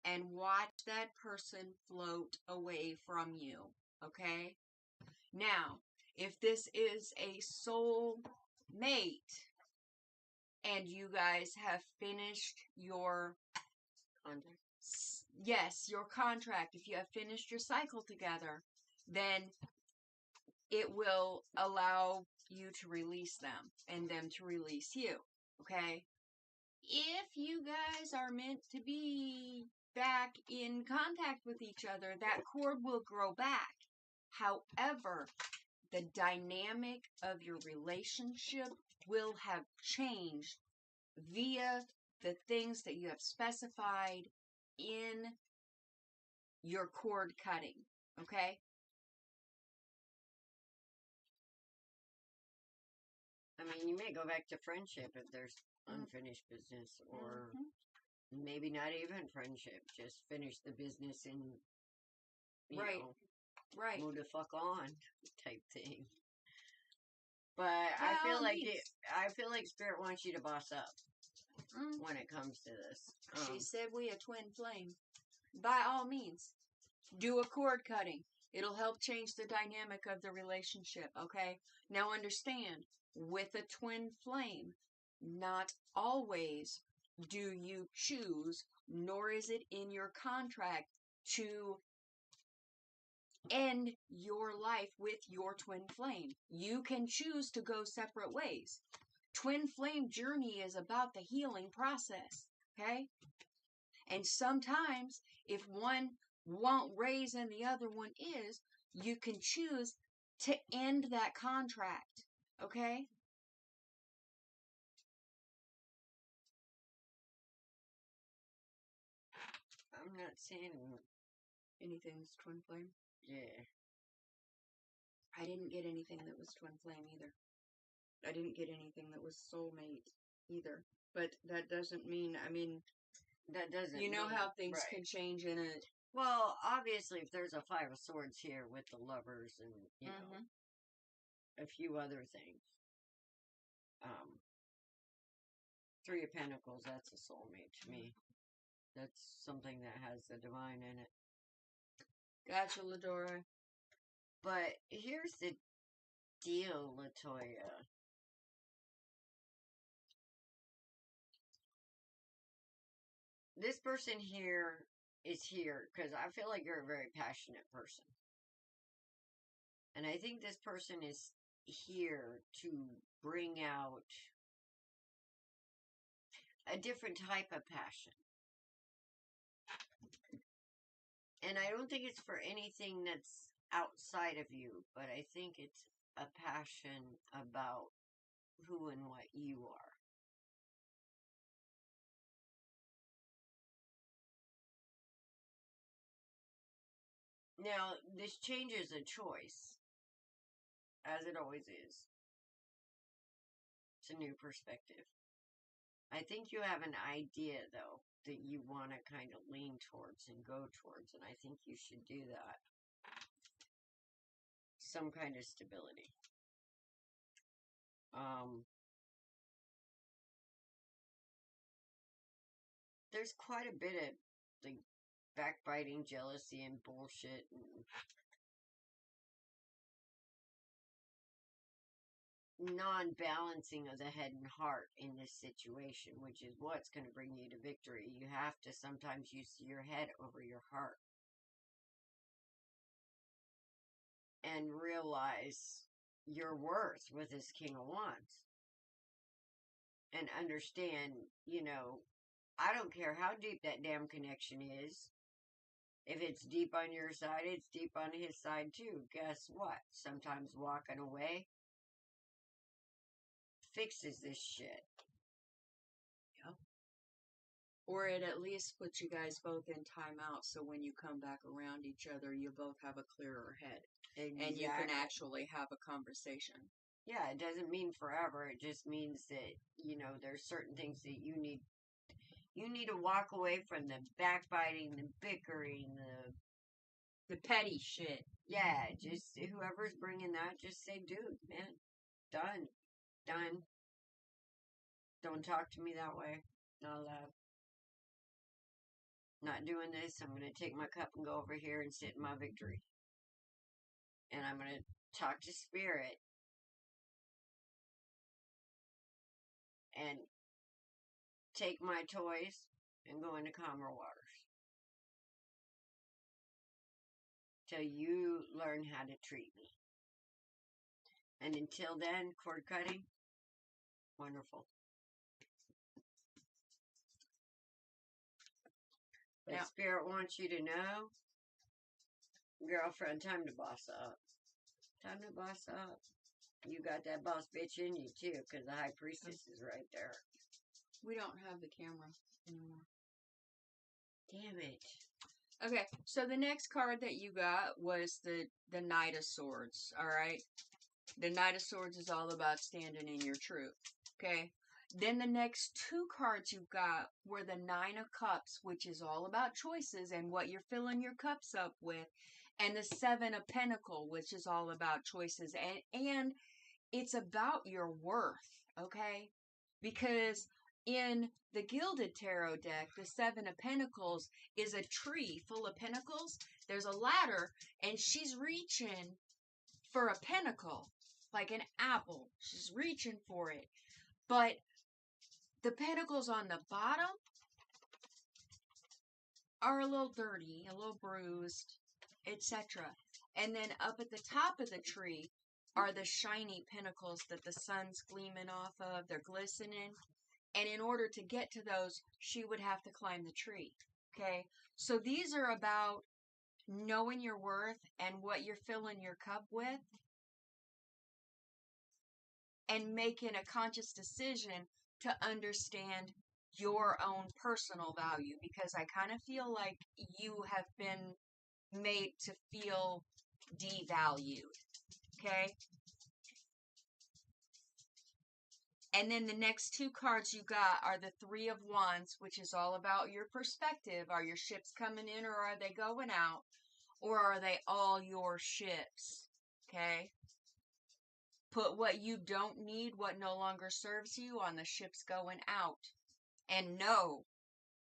and watch that person float away from you, okay? Now, if this is a soul mate and you guys have finished your contract, yes, your contract, if you have finished your cycle together, then it will allow you to release them and them to release you, okay? If you guys are meant to be back in contact with each other, that cord will grow back. However, the dynamic of your relationship will have changed via the things that you have specified in your cord cutting, okay? I mean, you may go back to friendship if there's unfinished business, or maybe not even friendship. Just finish the business and, you know, move the fuck on type thing. But I feel like Spirit wants you to boss up when it comes to this. She said we a twin flame. By all means, do a cord cutting. It'll help change the dynamic of the relationship, okay? Now understand, with a twin flame, not always do you choose, nor is it in your contract, to end your life with your twin flame. You can choose to go separate ways. Twin flame journey is about the healing process, okay? And sometimes if one won't raise and the other one is, you can choose to end that contract, okay? I'm not seeing anything's twin flame. Yeah. I didn't get anything that was twin flame either. I didn't get anything that was soulmate either. But that doesn't mean, that doesn't you know mean, how things right. can change in a... Well, obviously, if there's a 5 of Swords here with the Lovers and, you know, a few other things. 3 of Pentacles, that's a soulmate to me. That's something that has the divine in it. Gotcha, Ladora. But here's the deal, Latoya. This person here is here because I feel like you're a very passionate person. And I think this person is here to bring out a different type of passion. And I don't think it's for anything that's outside of you, but I think it's a passion about who and what you are. Now, this changes a choice, as it always is. It's a new perspective. I think you have an idea, though, that you want to kind of lean towards and go towards, and I think you should do that. Some kind of stability. There's quite a bit of like backbiting, jealousy, and bullshit, and non-balancing of the head and heart in this situation, which is what's going to bring you to victory. You have to sometimes use your head over your heart and realize your worth with this King of Wands. And understand, you know, I don't care how deep that damn connection is. If it's deep on your side, it's deep on his side too. Guess what? Sometimes walking away fixes this shit. Yeah. Or it at least puts you guys both in timeout, so when you come back around each other, you both have a clearer head. Exactly. And you can actually have a conversation. Yeah, it doesn't mean forever. It just means that, you know, there's certain things that you need to walk away from, the backbiting, the bickering, the petty shit. Yeah, just whoever's bringing that, just say, dude, man, done. Don't talk to me that way. Not allowed. Not doing this. I'm going to take my cup and go over here and sit in my victory. And I'm going to talk to Spirit and take my toys and go into calmer waters. Till you learn how to treat me. And until then, cord cutting, wonderful. But now, Spirit wants you to know, girlfriend, time to boss up. Time to boss up. You got that boss bitch in you, too, because the High Priestess is right there. We don't have the camera anymore. Damn it. Okay, so the next card that you got was the Knight of Swords, alright? The Knight of Swords is all about standing in your truth, okay? Then the next 2 cards you got were the 9 of Cups, which is all about choices and what you're filling your cups up with. And the 7 of Pentacles, which is all about choices. And it's about your worth, okay? Because in the Gilded Tarot deck, the 7 of Pentacles is a tree full of pentacles. There's a ladder, and she's reaching for a pentacle, like an apple. She's reaching for it. But the pentacles on the bottom are a little dirty, a little bruised, etc. And then up at the top of the tree are the shiny pinnacles that the sun's gleaming off of. They're glistening. And in order to get to those, she would have to climb the tree. Okay? So these are about knowing your worth and what you're filling your cup with, and making a conscious decision to understand your own personal value, because I kind of feel like you have been made to feel devalued. Okay? And then the next two cards you got are the Three of Wands, which is all about your perspective. Are your ships coming in or are they going out? Or are they all your ships? Okay? Put what you don't need, what no longer serves you, on the ships going out. And know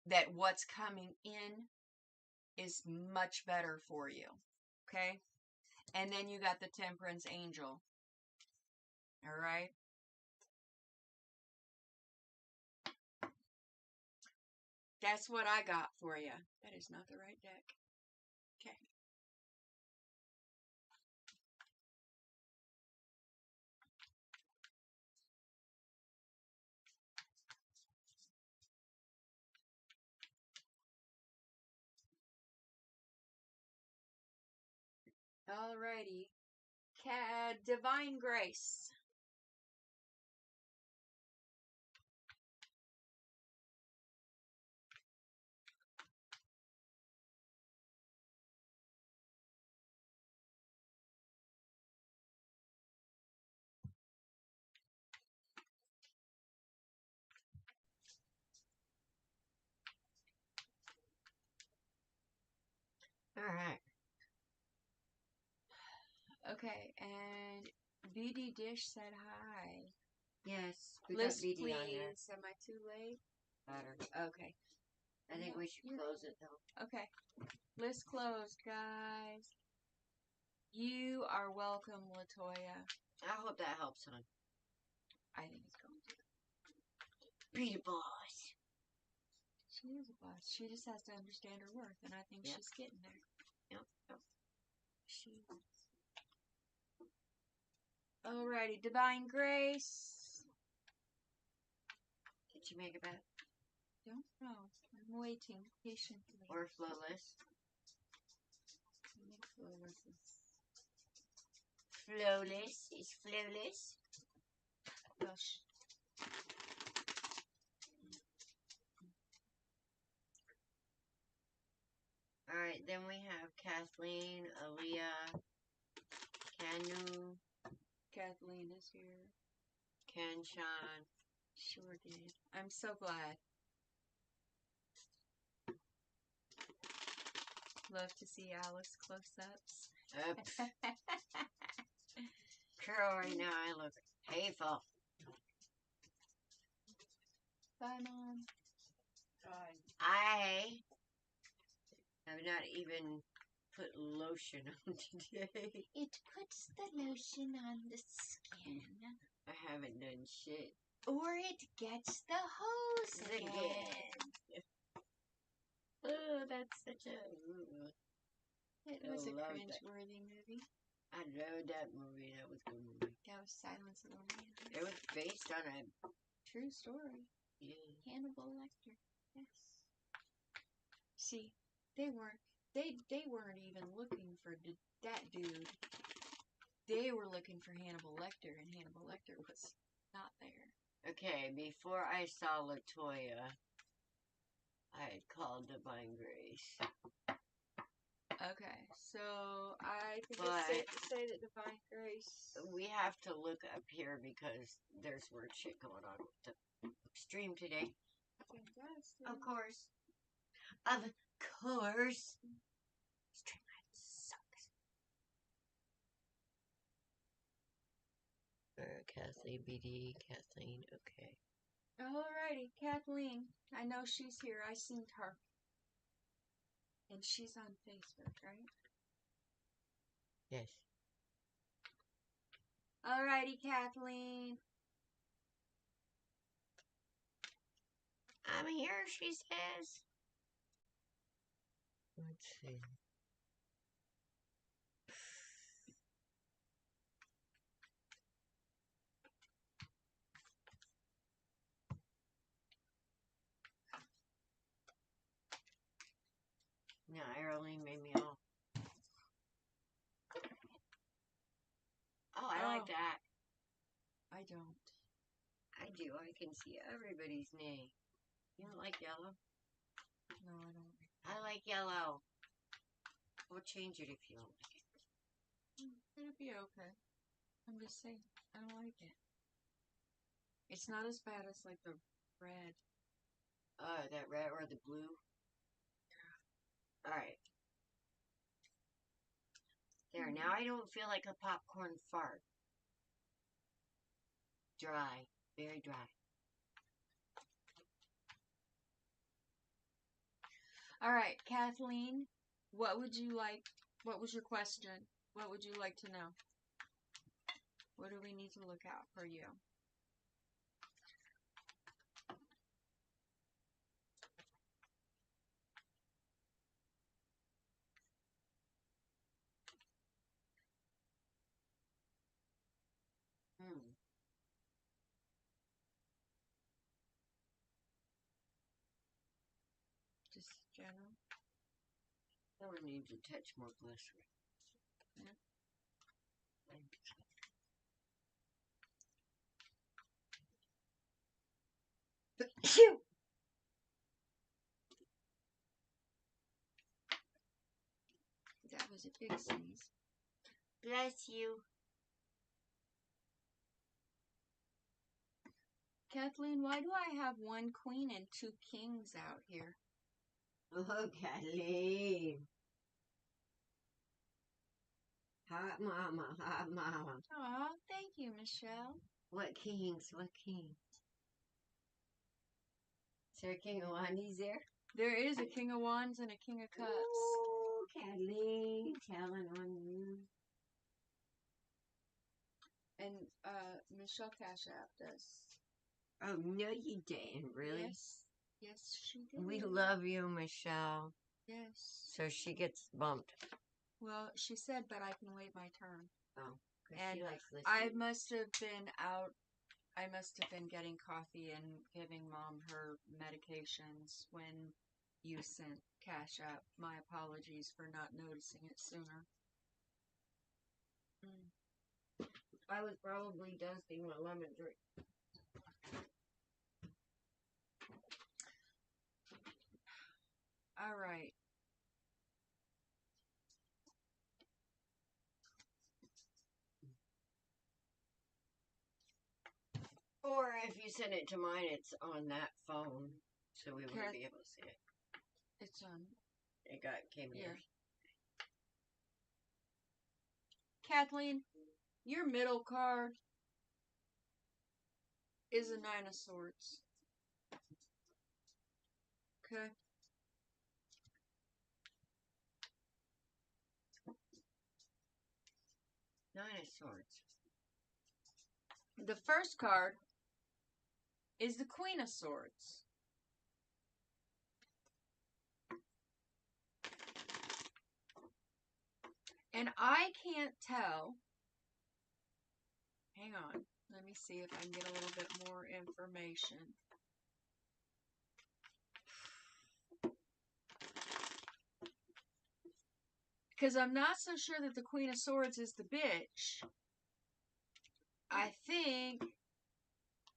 that what's coming in is much better for you. Okay? And then you got the Temperance Angel. All right? That's what I got for you. That is not the right deck. Okay. Alrighty. Divine Grace. All right. Okay, and BD Dish said hi. Yes, we List, got BD please. on there. Am I too late? Better. Okay. I think we should close it though. Okay. List closed, guys. You are welcome, Latoya. I hope that helps, hon. I think it's going to. Be the boss. She is a boss. She just has to understand her worth, and I think she's getting there. Yep. She is. Alrighty, Divine Grace. Did you make it back? Don't know. I'm waiting patiently. Or flawless? Flawless is flawless. Gosh. Alright, then we have Kathleen, Aaliyah, Kanu. Kathleen is here. Kanshan. Sure did. I'm so glad. Love to see Alice close-ups. Girl, right now I look hateful. Bye, Mom. Bye. I have not even put lotion on today. It puts the lotion on the skin. I haven't done shit. Or it gets the hose again. Oh, that's such a... It was a cringe-worthy movie. I love that movie. That was a good movie. That was Silence of the Lambs. It was based on a true story. Yeah. Hannibal Lecter. Yes. See, they weren't even looking for that dude. They were looking for Hannibal Lecter, and Hannibal Lecter was not there. Okay, before I saw Latoya, I had called Divine Grace. Okay, so I think it's safe to say that Divine Grace... We have to look up here because there's weird shit going on with the stream today. Fantastic. Of course. Of course. Streamline sucks. Kathleen, BD, Kathleen, okay. Alrighty, Kathleen. I know she's here. I seen her. And she's on Facebook, right? Yes. Alrighty, Kathleen. I'm here, she says. Let's see. Charlene made me all. Oh, I like that. I don't. I do. I can see everybody's name. You don't like yellow? No, I don't. I like yellow. We'll change it if you don't like it. It'll be okay. I'm just saying, I don't like it. It's not as bad as like the red. That red or the blue? Yeah. Alright. There, now I don't feel like a popcorn fart. Dry. Very dry. Alright, Kathleen, what would you like? What was your question? What would you like to know? What do we need to look out for you? Just general? I would need to touch more glycerin. Yeah. That was a big sneeze. Bless you. Kathleen, why do I have one queen and two kings out here? Oh, Kathleen. Hot mama, hot mama. Aw, thank you, Michelle. What kings? What kings? Is there a king of wandies there? There is a king of wands and a king of cups. Oh, Kathleen, telling on you. And Michelle Cash App us. Oh, no you didn't, really? Yes. Yes, she did. We love you, Michelle. Yes. So she gets bumped. Well, she said, but I can wait my turn. Oh, and she likes listening. I must have been out. I must have been getting coffee and giving Mom her medications when you sent Cash App. My apologies for not noticing it sooner. I was probably dusting my lemon drink. All right. Or if you send it to mine, it's on that phone, so we wouldn't be able to see it. It's on. It came here. Kathleen, your middle card is a 9 of Swords. Okay. Nine of Swords. The first card is the Queen of Swords. And I can't tell. Hang on. Let me see if I can get a little bit more information. Because I'm not so sure that the Queen of Swords is the bitch. I think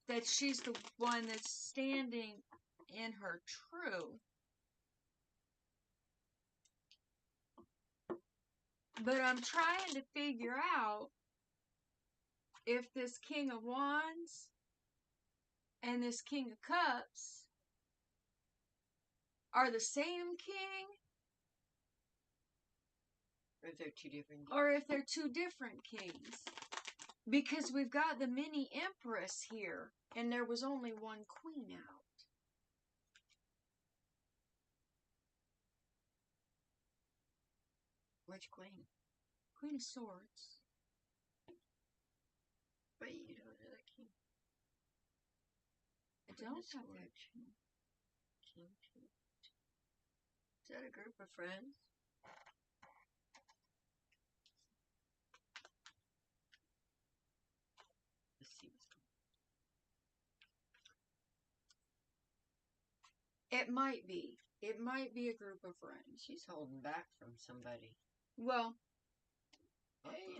that she's the one that's standing in her truth. But I'm trying to figure out if this King of Wands and this King of Cups are the same king. Or if they're two different. Or if they're two different kings. Because we've got the mini empress here, and there was only one queen out. Which queen? Queen of Swords. But you don't have that king. I don't have that king. Is that a group of friends? Let's see what's going on. It might be. It might be a group of friends. She's holding back from somebody. Well,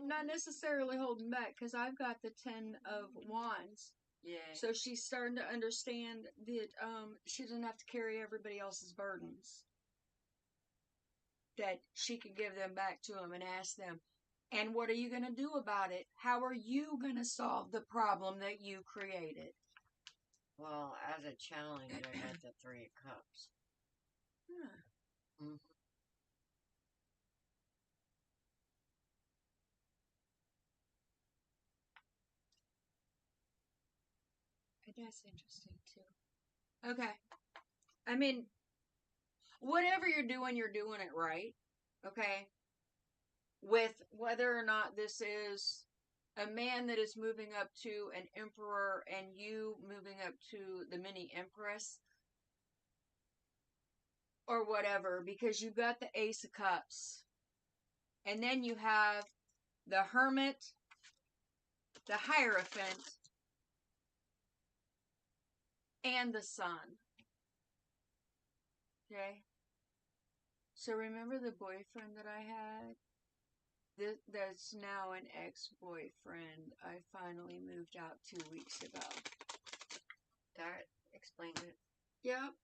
not necessarily holding back, because I've got the 10 of Wands. Yeah. So she's starting to understand that she doesn't have to carry everybody else's burdens. That she can give them back to them and ask them, and what are you going to do about it? How are you going to solve the problem that you created? Well, as a challenge, I got the 3 of Cups. Huh. Mm-hmm. That's interesting, too. Okay. I mean, whatever you're doing it right. Okay? With whether or not this is a man that is moving up to an emperor and you moving up to the mini empress or whatever, because you got the Ace of Cups and then you have the Hermit, the Hierophant, and the Sun. Okay? So remember the boyfriend that I had? That's now an ex-boyfriend. I finally moved out 2 weeks ago. That explains it. Yep.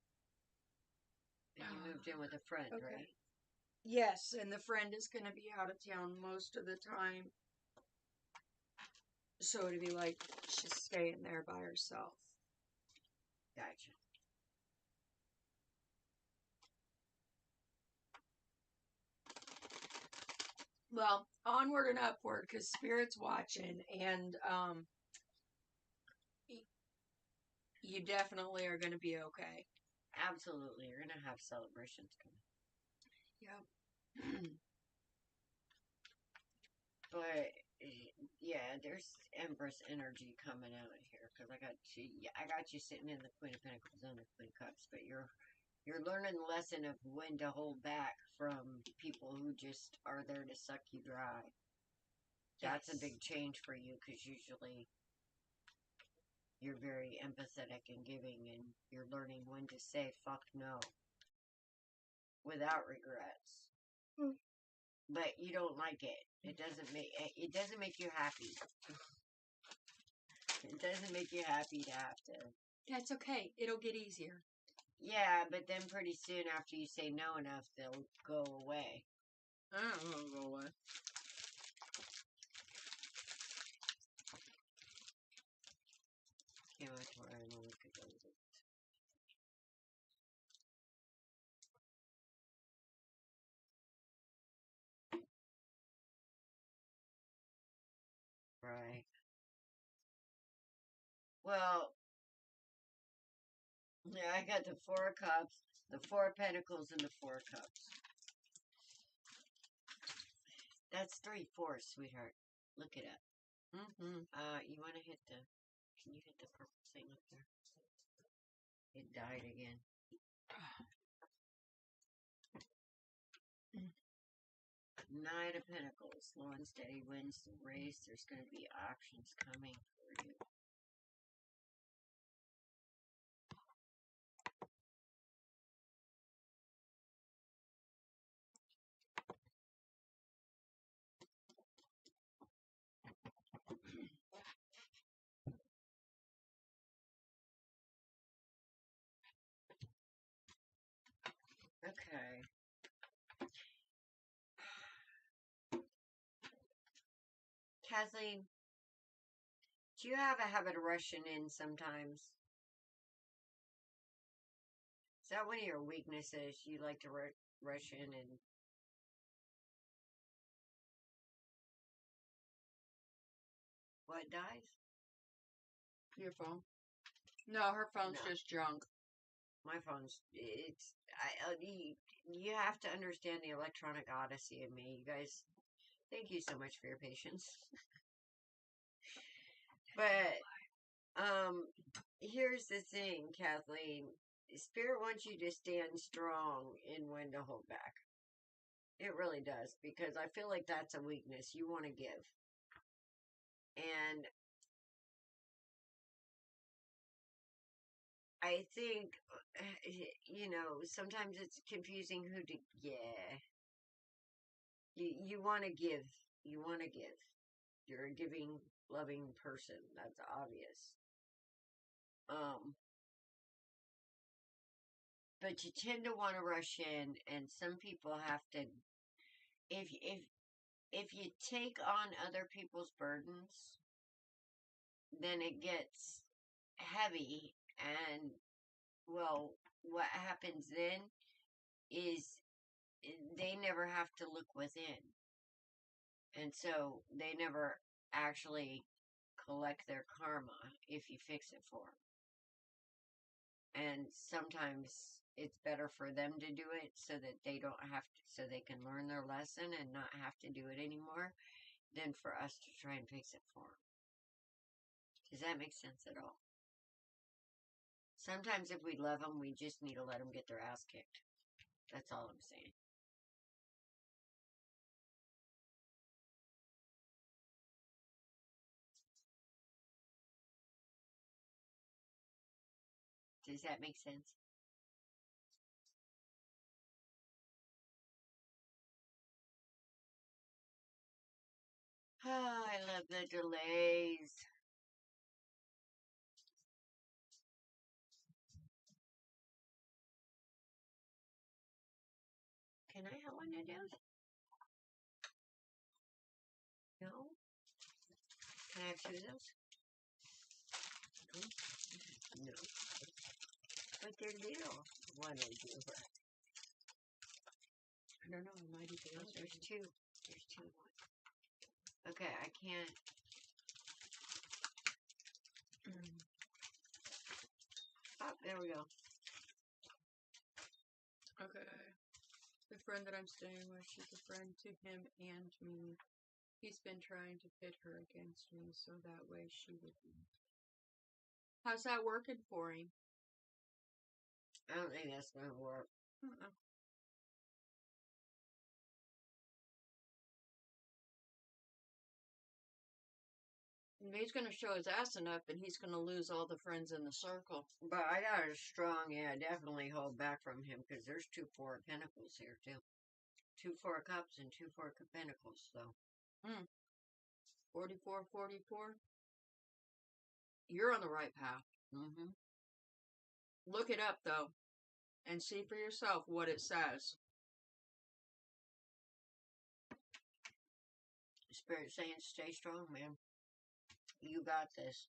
And you moved in with a friend, okay, right? Yes, and the friend is going to be out of town most of the time. So it'd be like she's staying there by herself. Gotcha. Well, onward and upward, because Spirit's watching, and you definitely are going to be okay. Absolutely. You're going to have celebrations coming. Yep. But, yeah, there's Empress energy coming out here, because I got you sitting in the Queen of Pentacles and the Queen of Cups, but you're learning the lesson of when to hold back from people who just are there to suck you dry. That's a big change for you, because usually you're very empathetic and giving, and you're learning when to say fuck no without regrets. But you don't like it. It doesn't make you happy. It doesn't make you happy to have to. That's okay. It'll get easier. Yeah, but then pretty soon after you say no enough, they'll go away. I don't know, go away. Can't wait to where I know we could go with it. Right. Well, yeah, I got the 4 of Cups, the 4 of Pentacles, and the 4 of Cups. That's 3/4, sweetheart. Look it up. Mm-hmm. You want to hit the... Can you hit the purple thing up there? It died again. Nine of Pentacles. Slow and steady wins the race. There's going to be options coming for you. Okay. Kathleen, do you have a habit of rushing in sometimes? Is that one of your weaknesses? You like to rush in and... What dies? Your phone? No, her phone's just junk. My phone's... You have to understand the electronic odyssey of me. You guys, thank you so much for your patience. But, here's the thing, Kathleen. Spirit wants you to stand strong in when to hold back. It really does, because I feel like that's a weakness. You want to give. And I think, sometimes it's confusing who to, yeah. You want to give. You want to give. You're a giving, loving person. That's obvious. But you tend to want to rush in, and some people have to. If you take on other people's burdens, then it gets heavy, and well, what happens then is they never have to look within, and so they never actually collect their karma if you fix it for them. And sometimes it's better for them to do it so that they don't have to, so they can learn their lesson and not have to do it anymore, than for us to try and fix it for them. Does that make sense at all? Sometimes if we love them, we just need to let them get their ass kicked. That's all I'm saying. Does that make sense? Oh, I love the delays. Can I have one of those? No? Can I have two of those? No. But they're little. One or two. I don't know. It might be Oh, there's two. There's two. Okay, I can't. Oh, there we go. Okay. The friend that I'm staying with, she's a friend to him and me. He's been trying to pit her against me so that way she would be. How's that working for him? I don't think that's going to work. He's going to show his ass enough and he's going to lose all the friends in the circle. But I got a strong, definitely hold back from him, because there's 2 4 of Pentacles here, too. 2 4 of Cups and 2 4 of Pentacles, so. 44, 44. You're on the right path. Mm-hmm. Look it up, though, and see for yourself what it says. Spirit saying stay strong, man. You got this.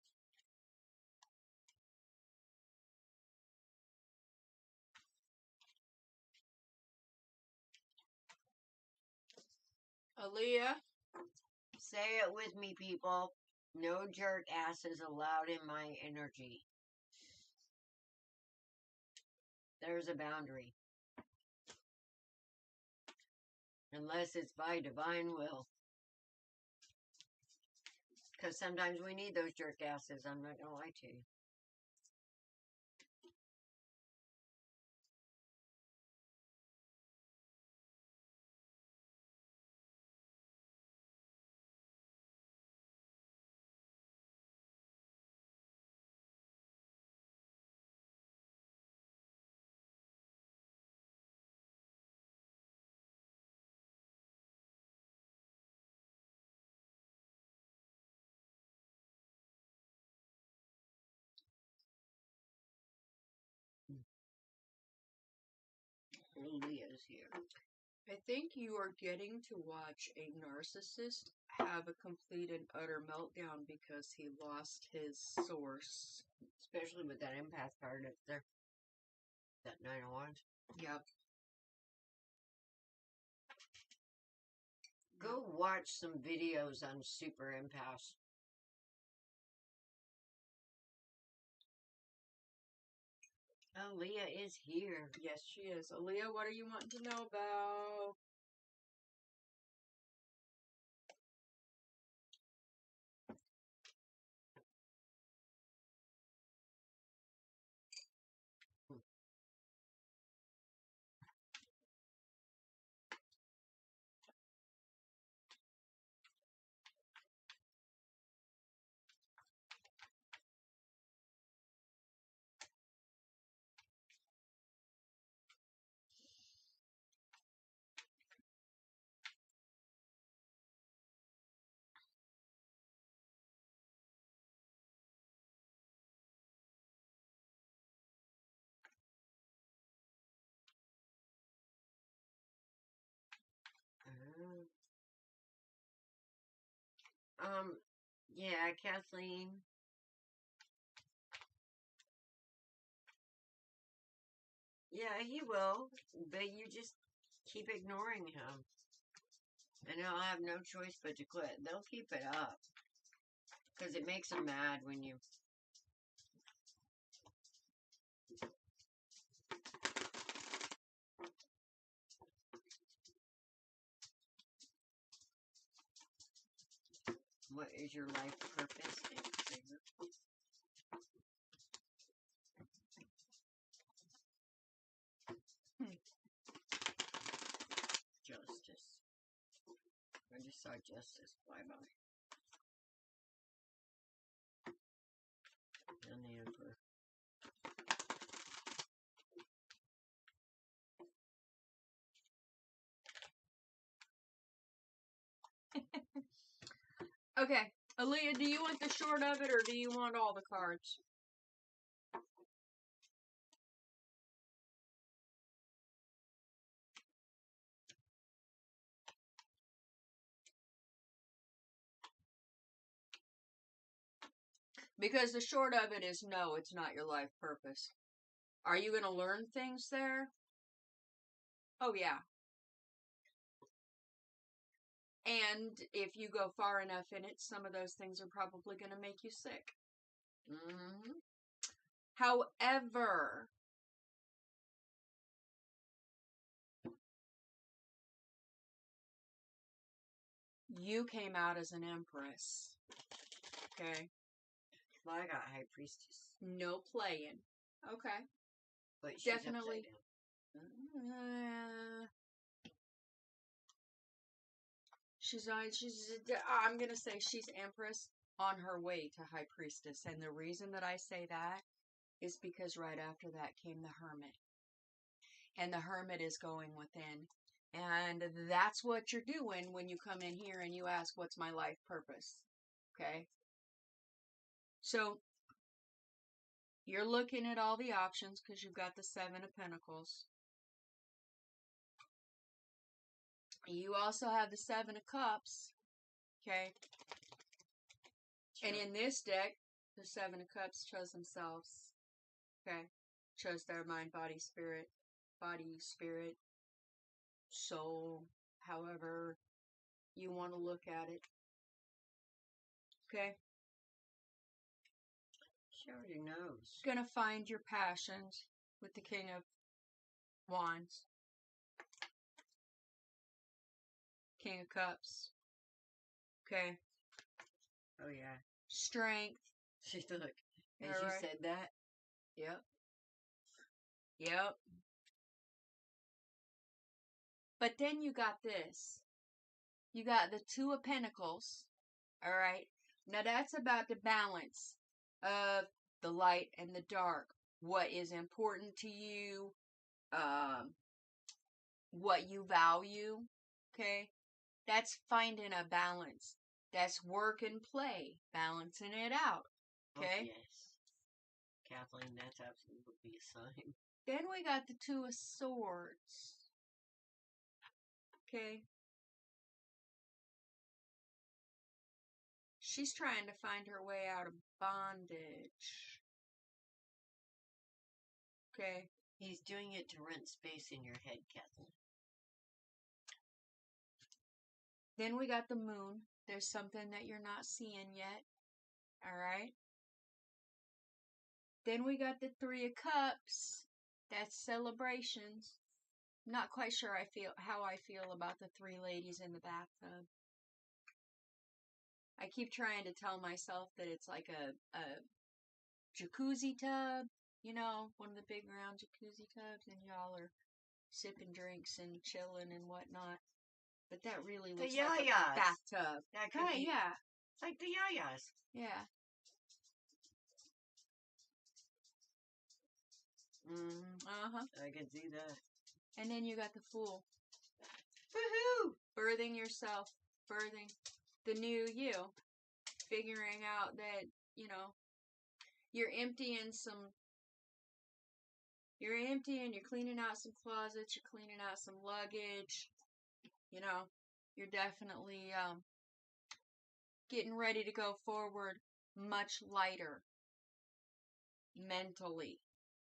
Aaliyah. Say it with me, people. No jerk asses allowed in my energy. There's a boundary. Unless it's by divine will. Because sometimes we need those jerk asses, I'm not going to lie to you. Leah's here. I think you are getting to watch a narcissist have a complete and utter meltdown because he lost his source. Especially with that empath card up there. That 9 of Wands. Yep. Go watch some videos on super empaths. Oh, Leah is here. Yes, she is. Aaliyah, what are you wanting to know about? Yeah, Kathleen. Yeah, he will, but you just keep ignoring him. And he'll have no choice but to quit. They'll keep it up. Because it makes them mad when you... What is your life purpose? Justice. I just saw justice fly by. And the Emperor. Okay, Aaliyah, do you want the short of it or do you want all the cards? Because the short of it is no, it's not your life purpose. Are you going to learn things there? Oh, yeah. And if you go far enough in it, some of those things are probably going to make you sick. Mm-hmm. However, you came out as an empress. Okay? Well, I got High Priestess. No playing. Okay. But she's Definitely. I'm going to say she's empress on her way to High Priestess. And the reason that I say that is because right after that came the Hermit. And the Hermit is going within. And that's what you're doing when you come in here and you ask, what's my life purpose? Okay? So, you're looking at all the options because you've got the Seven of Pentacles. You also have the Seven of Cups. Okay? Sure. And in this deck, the Seven of Cups chose themselves. Okay? Chose their mind, body, spirit, soul, however you want to look at it. Okay? She already knows. Gonna find your passions with the King of Wands. King of Cups. Okay? Oh, yeah. Strength. She look. As you said that. Yep. Yep. But then you got this. You got the Two of Pentacles. Alright? Now that's about the balance of the light and the dark. What is important to you. What you value. Okay? That's finding a balance. That's work and play. Balancing it out. Okay? Oh, yes. Kathleen, that's absolutely a sign. Then we got the Two of Swords. Okay? She's trying to find her way out of bondage. Okay? He's doing it to rent space in your head, Kathleen. Then we got the Moon. There's something that you're not seeing yet. Alright? Then we got the Three of Cups. That's celebrations. Not quite sure how I feel about the three ladies in the bathtub. I keep trying to tell myself that it's like a jacuzzi tub. You know, one of the big round jacuzzi tubs. And y'all are sipping drinks and chilling and whatnot. But that really looks like a bathtub. That could be, yeah. It's like the yayas. Yeah. Mm-hmm. I can see that. And then you got the Fool. Woohoo! Birthing yourself. Birthing the new you. Figuring out that, you know, you're emptying, you're cleaning out some closets, you're cleaning out some luggage. You know, you're definitely getting ready to go forward much lighter mentally.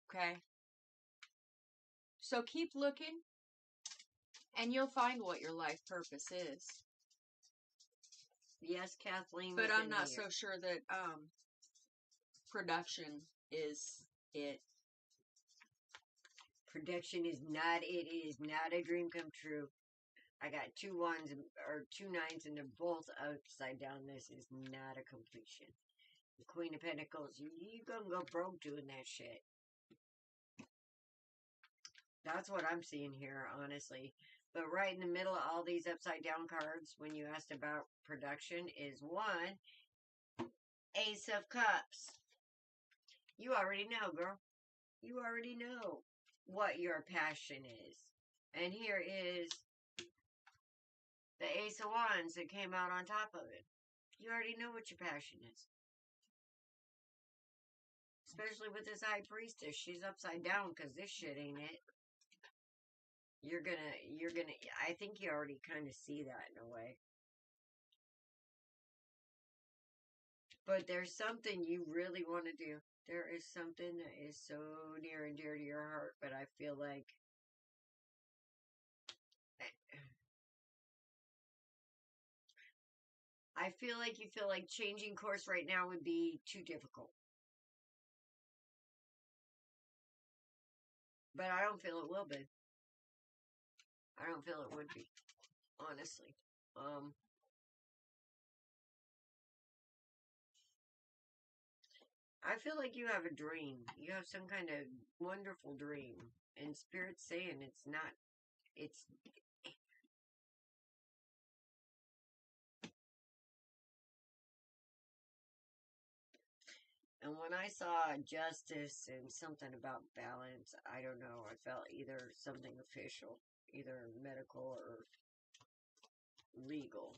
Okay? So keep looking, and you'll find what your life purpose is. Yes, Kathleen. But I'm not so sure that production is it. Production is not it. It is not a dream come true. I got 2 1s or 2 9s, and they're both upside down. This is not a completion. The Queen of Pentacles, you gonna go broke doing that shit. That's what I'm seeing here, honestly. But right in the middle of all these upside down cards, when you asked about production, is 1, Ace of Cups. You already know, girl. You already know what your passion is. And here is the Ace of Wands that came out on top of it. You already know what your passion is. Especially with this High Priestess. She's upside down because this shit ain't it. You're gonna, I think you already kind of see that in a way. But there's something you really want to do. There is something that is so near and dear to your heart, but I feel like you feel like changing course right now would be too difficult. But I don't feel it will be. I don't feel it would be, honestly. I feel like you have a dream. You have some kind of wonderful dream. And Spirit's saying it's not, it's... And when I saw justice and something about balance, I don't know, I felt either something official, either medical or legal.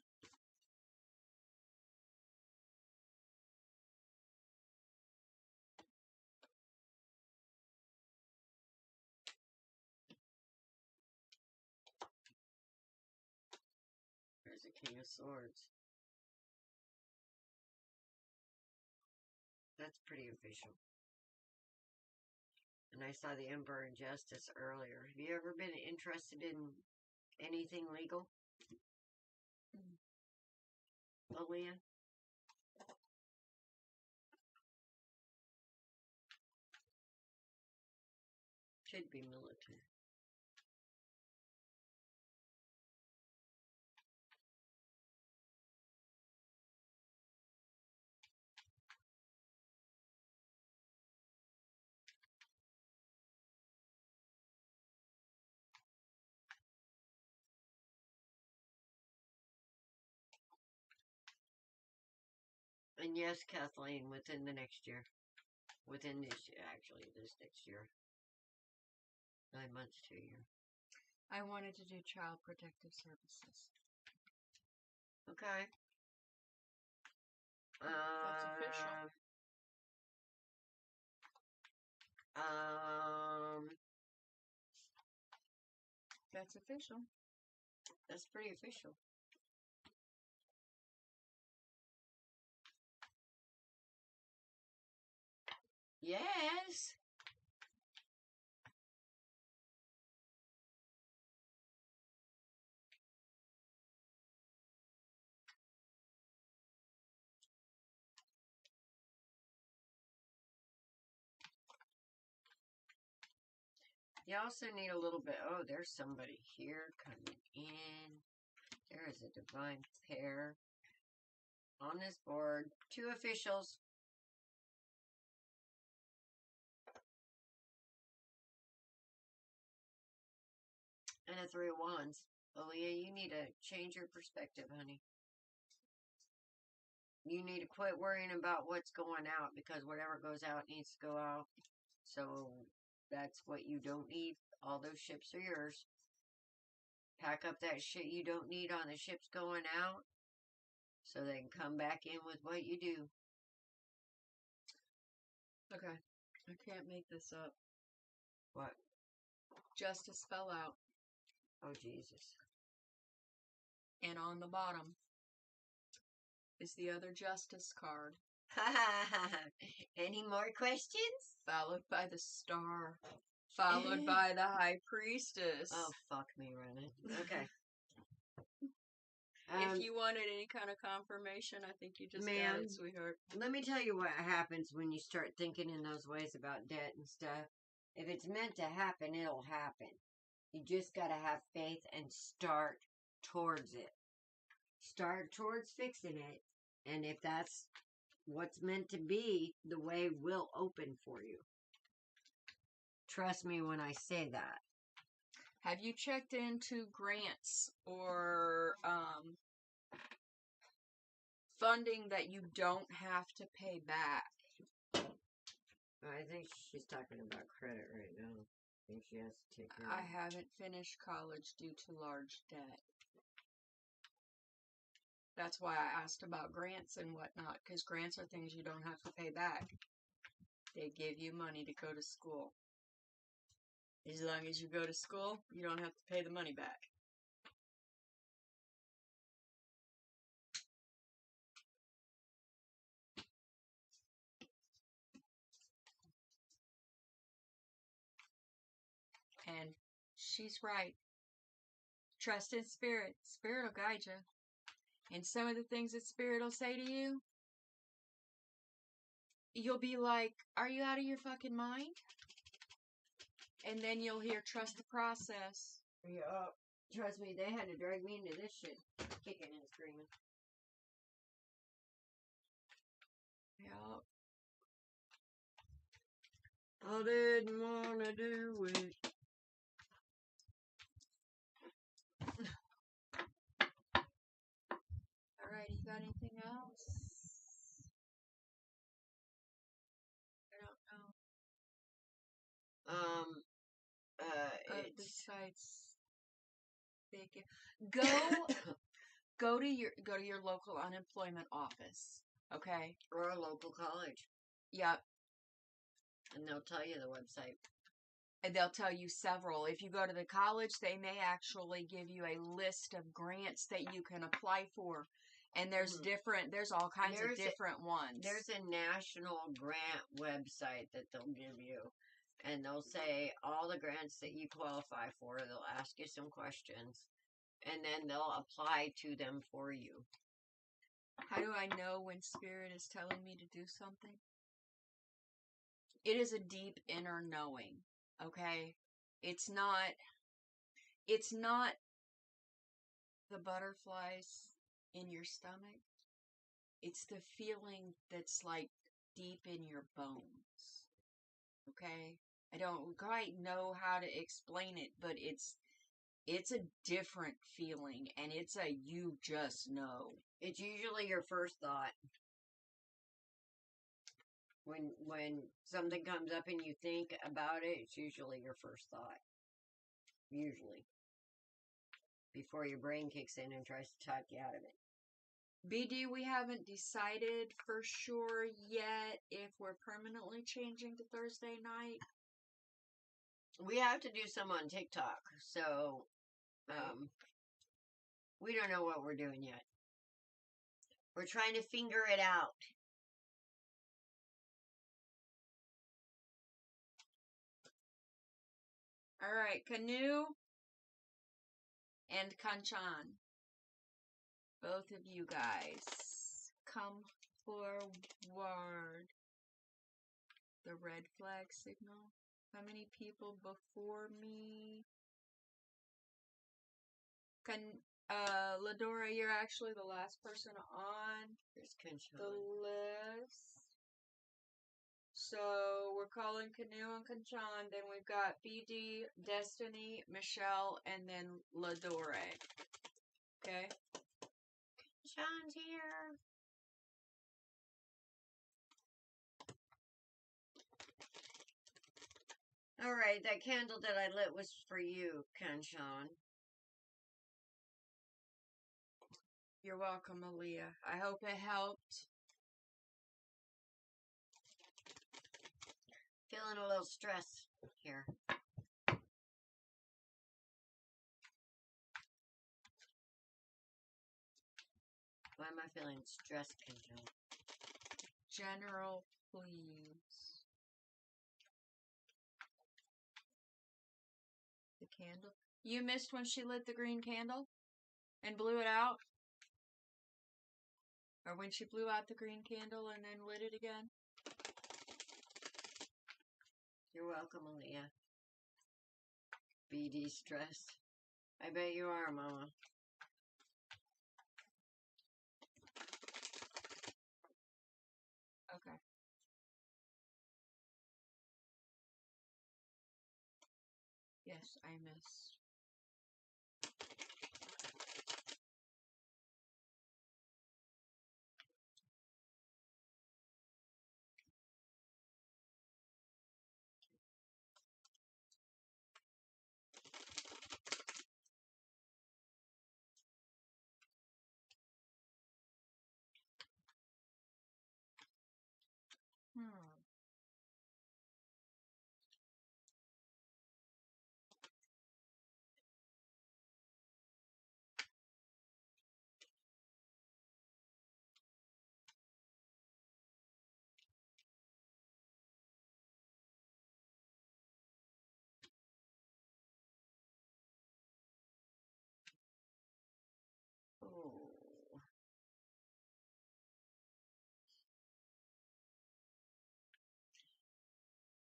There's a King of Swords. That's pretty official. And I saw the Emperor and Justice earlier. Have you ever been interested in anything legal? Aaliyah? Should be military. And yes, Kathleen, within the next year. Within this year, actually, this next year. 9 months to a year. I wanted to do Child Protective Services. Okay. That's official. That's official. That's pretty official. Yes. You also need a little bit. Oh, there's somebody here coming in. There is a divine pair on this board. 2 officials. And a 3 of Wands. Aaliyah, you need to change your perspective, honey. You need to quit worrying about what's going out, because whatever goes out needs to go out. So that's what you don't need. All those ships are yours. Pack up that shit you don't need on the ships going out, so they can come back in with what you do. Okay. I can't make this up. What? Justice fell out. Oh, Jesus. And on the bottom, is the other justice card. Any more questions? Followed by the star. Followed by the high priestess. Oh, fuck me running. Okay. If you wanted any kind of confirmation, I think you just got it, sweetheart. Let me tell you what happens when you start thinking in those ways about debt and stuff. If it's meant to happen, it'll happen. You just gotta have faith and start towards it. Start towards fixing it. And if that's what's meant to be, the way will open for you. Trust me when I say that. Have you checked into grants or funding that you don't have to pay back? I think she's talking about credit right now. I think she has to take care I of it. haven't finished college due to large debt. That's why I asked about grants and whatnot, because grants are things you don't have to pay back. They give you money to go to school. As long as you go to school, you don't have to pay the money back. And she's right. Trust in Spirit. Spirit will guide you. And some of the things that Spirit will say to you, you'll be like, are you out of your fucking mind? And then you'll hear, trust the process. Yeah. Trust me, they had to drag me into this shit. Kicking and screaming. Yeah. I didn't want to do it. Alright, you got anything else? I don't know. Besides bacon. Go to your local unemployment office, okay? Or a local college. Yep. And they'll tell you the website. And they'll tell you several. If you go to the college, they may actually give you a list of grants that you can apply for. And there's there's all kinds of different ones. There's a national grant website that they'll give you. And they'll say all the grants that you qualify for. They'll ask you some questions. And then they'll apply to them for you. How do I know when Spirit is telling me to do something? It is a deep inner knowing, okay? It's not the butterflies in your stomach. It's the feeling that's like deep in your bones, okay? I don't quite know how to explain it, but it's a different feeling, and it's a you just know. It's usually your first thought. When something comes up and you think about it, it's usually your first thought. Usually. Before your brain kicks in and tries to talk you out of it. BD, we haven't decided for sure yet if we're permanently changing to Thursday night. We have to do some on TikTok, so we don't know what we're doing yet. We're trying to figure it out. All right, Canoe and Kanchan. Both of you guys, come forward. The red flag signal. How many people before me? Ladora, you're actually the last person on the list. So we're calling Canoe and Kanchan. Then we've got BD, Destiny, Michelle, and then Ladore. Okay? Kanchan's here. Alright, that candle that I lit was for you, Kanchan. You're welcome, Aaliyah. I hope it helped. Feeling a little stress here. Why am I feeling stress control. General, please. The candle. You missed when she lit the green candle and blew it out? Or when she blew out the green candle and then lit it again? You're welcome, Aaliyah. Be de-stressed. I bet you are, Mama. Okay. Yes, I missed. Oh.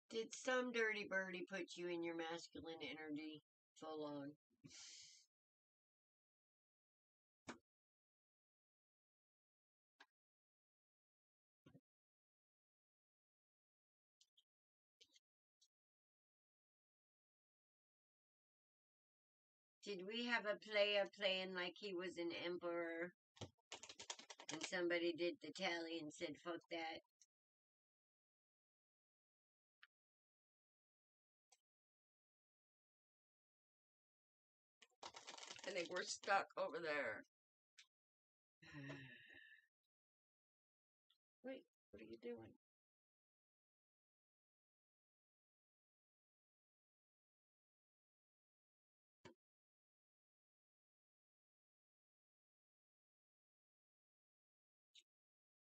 Did some dirty birdie put you in your masculine energy full on? Did we have a player playing like he was an emperor? And somebody did the tally and said, fuck that? I think we're stuck over there. Wait, what are you doing?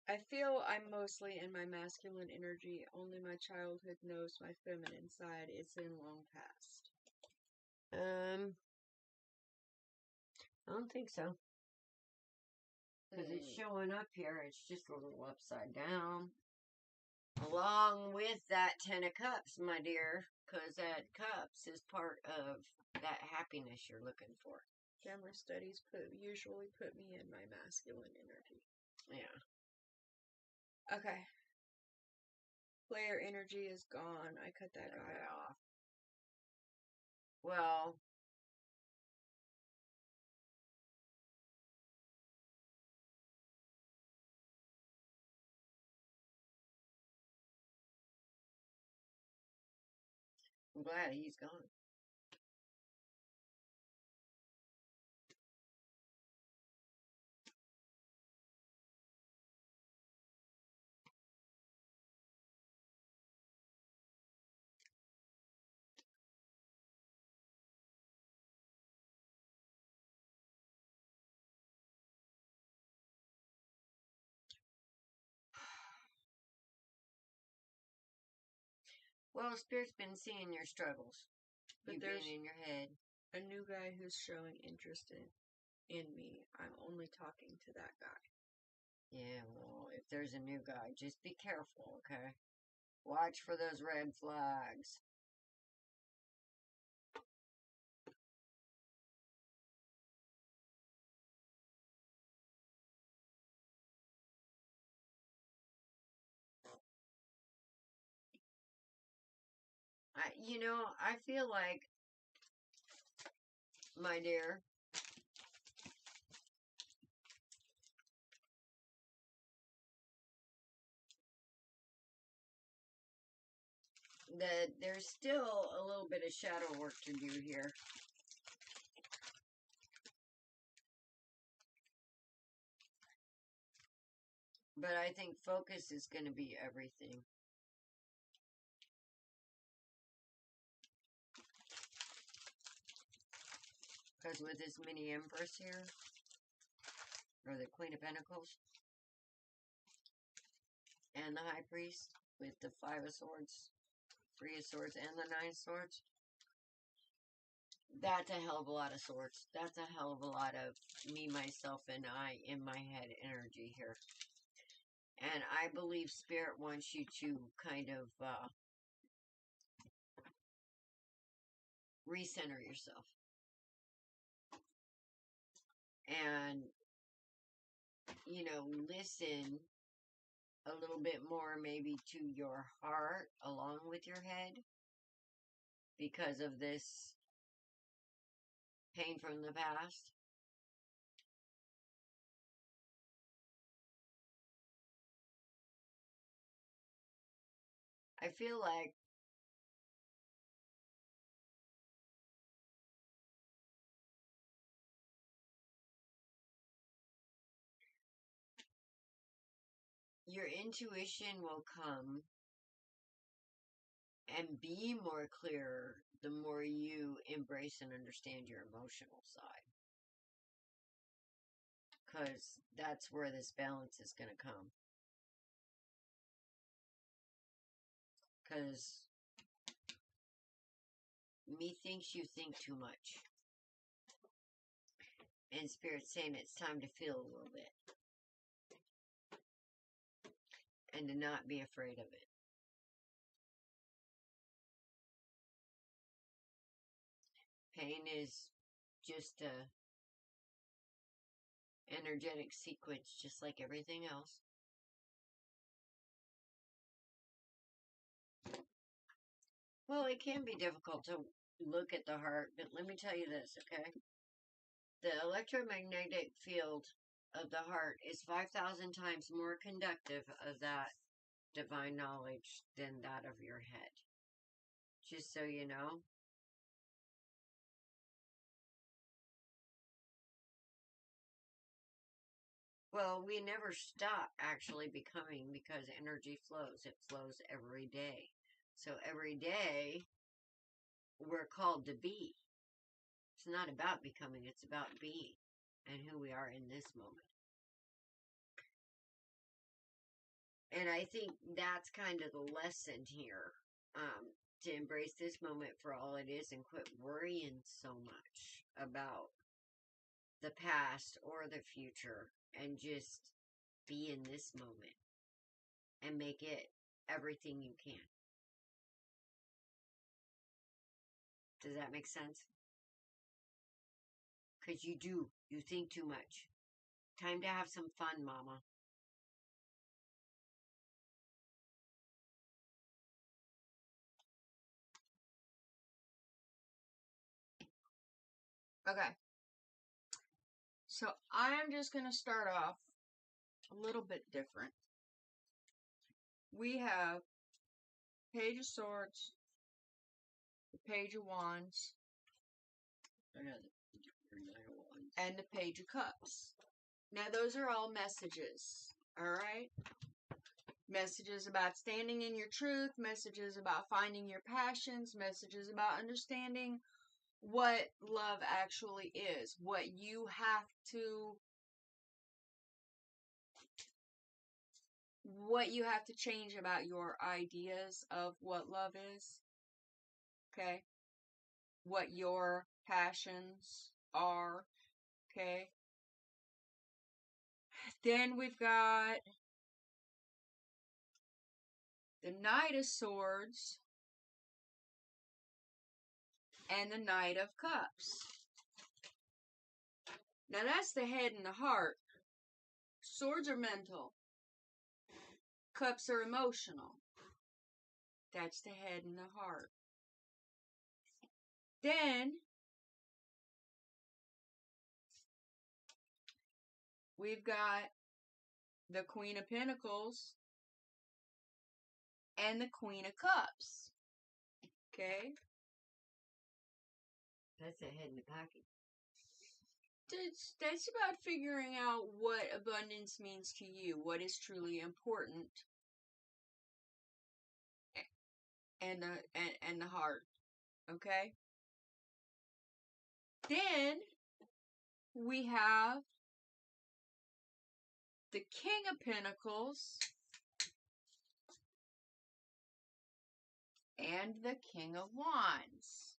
I feel I'm mostly in my masculine energy. Only my childhood knows my feminine side. It's in long past. I don't think so. Because it's showing up here. It's just a little upside down. Along with that 10 of cups, my dear. Because that cups is part of that happiness you're looking for. Family studies usually put me in my masculine energy. Yeah. Okay. Player energy is gone. I cut that guy off. Well, I'm glad he's gone. Well, Spirit's been seeing your struggles. But you've been in your head. A new guy who's showing interest in me. I'm only talking to that guy. Yeah, well, if there's a new guy, just be careful, okay? Watch for those red flags. I feel like, my dear, that there's still a little bit of shadow work to do here. But I think focus is going to be everything. Because with this mini Empress here, or the Queen of Pentacles, and the High Priest with the 5 of Swords, 3 of Swords, and the 9 of Swords. That's a hell of a lot of swords. That's a hell of a lot of me, myself, and I in my head energy here. And I believe Spirit wants you to kind of recenter yourself. And, you know, listen a little bit more maybe to your heart along with your head because of this pain from the past. I feel like your intuition will come and be more clear the more you embrace and understand your emotional side. Because that's where this balance is going to come. Because methinks you think too much. And Spirit's saying it's time to feel a little bit. And to not be afraid of it. Pain is just a energetic sequence, just like everything else. Well, it can be difficult to look at the heart, but let me tell you this, okay? The electromagnetic field of the heart is 5,000 times more conductive of that divine knowledge than that of your head. Just so you know. Well, we never stop actually becoming because energy flows. It flows every day. So every day, we're called to be. It's not about becoming, it's about being and who we are in this moment. And I think that's kind of the lesson here. To embrace this moment for all it is and quit worrying so much about the past or the future and just be in this moment and make it everything you can. Does that make sense? Because you do. You think too much. Time to have some fun, Mama. Okay. So I'm just going to start off a little bit different. We have Page of Swords, the Page of Wands, and the Page of Cups. Now those are all messages, alright? Messages about standing in your truth, messages about finding your passions, messages about understanding what love actually is, what you have to change about your ideas of what love is. Okay? What your passions are. Okay? Then we've got the Knight of Swords and the Knight of Cups. Now that's the head and the heart. Swords are mental. Cups are emotional. That's the head and the heart. Then we've got the Queen of Pentacles and the Queen of Cups. Okay? That's a head in the pocket. That's about figuring out what abundance means to you, what is truly important, and the heart. Okay? Then we have the King of Pentacles and the King of Wands.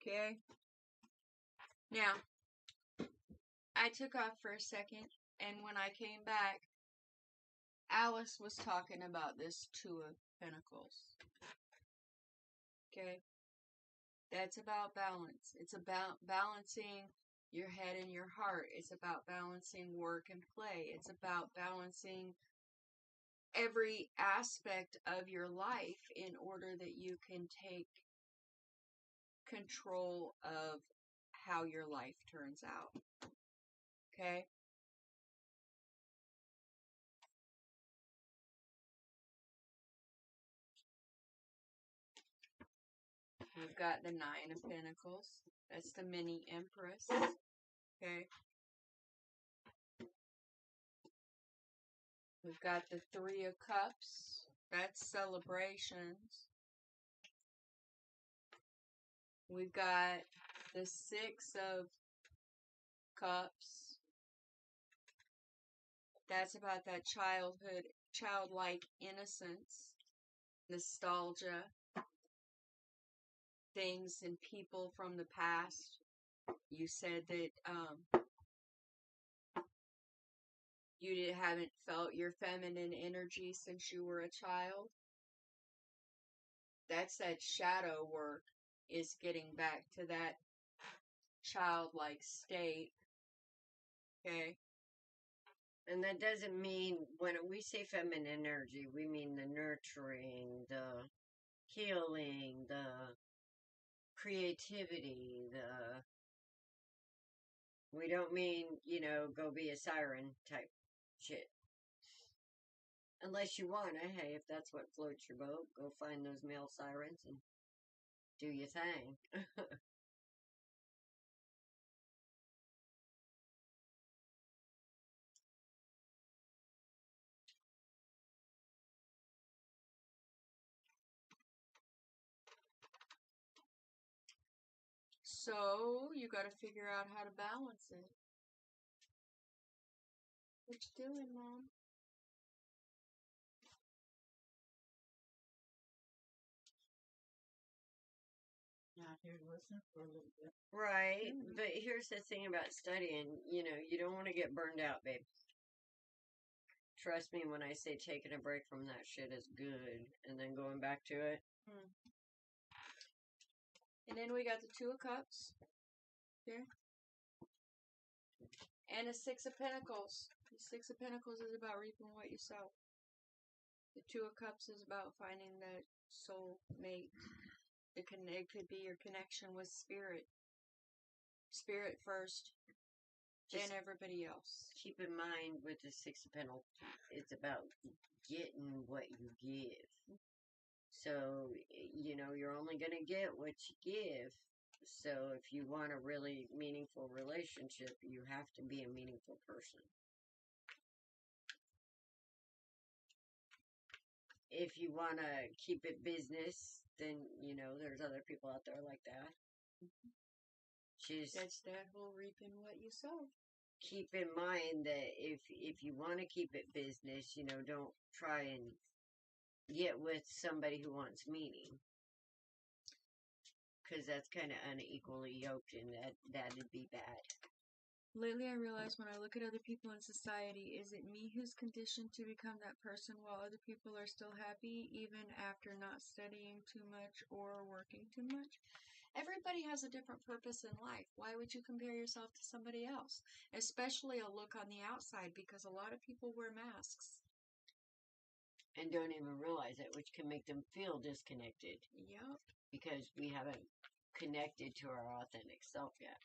Okay. Now, I took off for a second, and when I came back, Alice was talking about this Two of Pentacles. Okay? That's about balance. It's about balancing your head and your heart. It's about balancing work and play. It's about balancing every aspect of your life in order that you can take control of how your life turns out. Okay? We've got the Nine of Pentacles. That's the mini Empress. Okay? We've got the Three of Cups. That's celebrations. We've got the Six of Cups. That's about that childhood, childlike innocence, nostalgia, things and people from the past. You said that you haven't felt your feminine energy since you were a child. That's that shadow work, is getting back to that childlike state. Okay? And that doesn't mean, when we say feminine energy, we mean the nurturing, the healing, the creativity, we don't mean, go be a siren type shit. Unless you wanna, hey, if that's what floats your boat, go find those male sirens and do your thing. So, you gotta figure out how to balance it. What you doing, Mom? Not here to listen for a little bit. Right, but here's the thing about studying, you don't want to get burned out, babe. Trust me when I say taking a break from that shit is good, and then going back to it. And then we got the Two of Cups. Here. And the Six of Pentacles. The Six of Pentacles is about reaping what you sow. The Two of Cups is about finding that soul mate. It could be your connection with spirit. Spirit first, then everybody else. Keep in mind with the Six of Pentacles, it's about getting what you give. So, you're only going to get what you give. So, if you want a really meaningful relationship, you have to be a meaningful person. If you want to keep it business, then, there's other people out there like that. That's that whole reaping what you sow. Keep in mind that if you want to keep it business, don't try and get with somebody who wants meaning. Because that's kind of unequally yoked, and that'd be bad. Lately, I realize when I look at other people in society, is it me who's conditioned to become that person while other people are still happy, even after not studying too much or working too much? Everybody has a different purpose in life. Why would you compare yourself to somebody else? Especially a look on the outside, because a lot of people wear masks. And don't even realize it, which can make them feel disconnected. Yep. Because we haven't connected to our authentic self yet.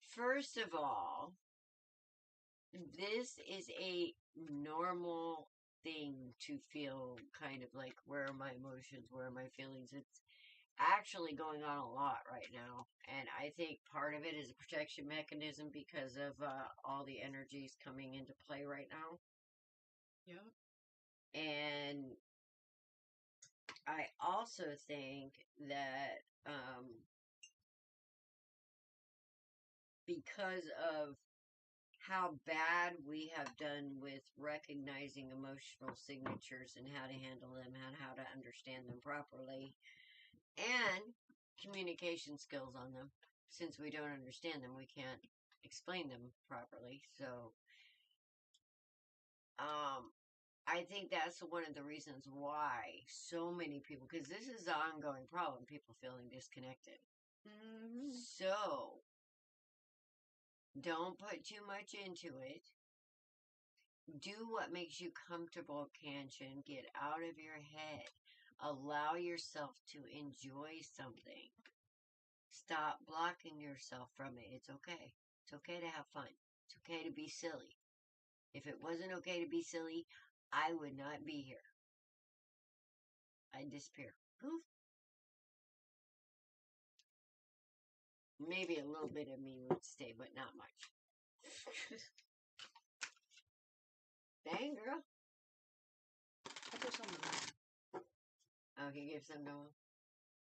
First of all, this is a normal thing to feel kind of like, where are my emotions, where are my feelings? It's actually going on a lot right now. And I think part of it is a protection mechanism because of all the energies coming into play right now. Yep. And I also think that because of how bad we have done with recognizing emotional signatures and how to handle them and how to understand them properly, and communication skills on them. Since we don't understand them, we can't explain them properly. So, I think that's one of the reasons why so many people, because this is an ongoing problem, people feeling disconnected. Mm-hmm. So, don't put too much into it. Do what makes you comfortable, Kanchan. Get out of your head. Allow yourself to enjoy something. Stop blocking yourself from it. It's okay. It's okay to have fun. It's okay to be silly. If it wasn't okay to be silly, I would not be here. I'd disappear. Poof. Maybe a little bit of me would stay, but not much. Dang, girl. I gave some to Mom. Oh, he gave some to him?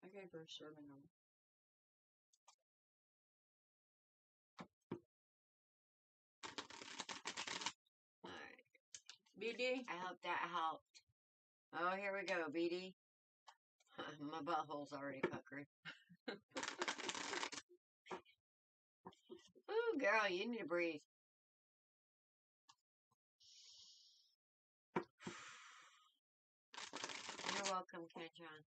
I gave her a serving of them. Alright. BD? I hope that helped. Oh, here we go, BD. My butthole's already puckering. Ooh, girl, you need to breathe. You're welcome, Kanchan.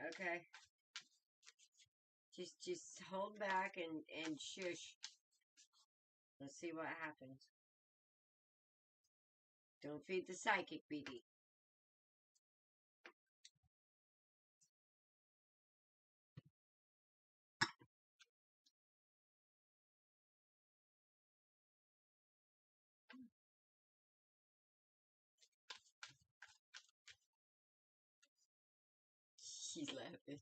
Okay. Just hold back and shush. Let's see what happens. Don't feed the psychic, BD. She's laughing.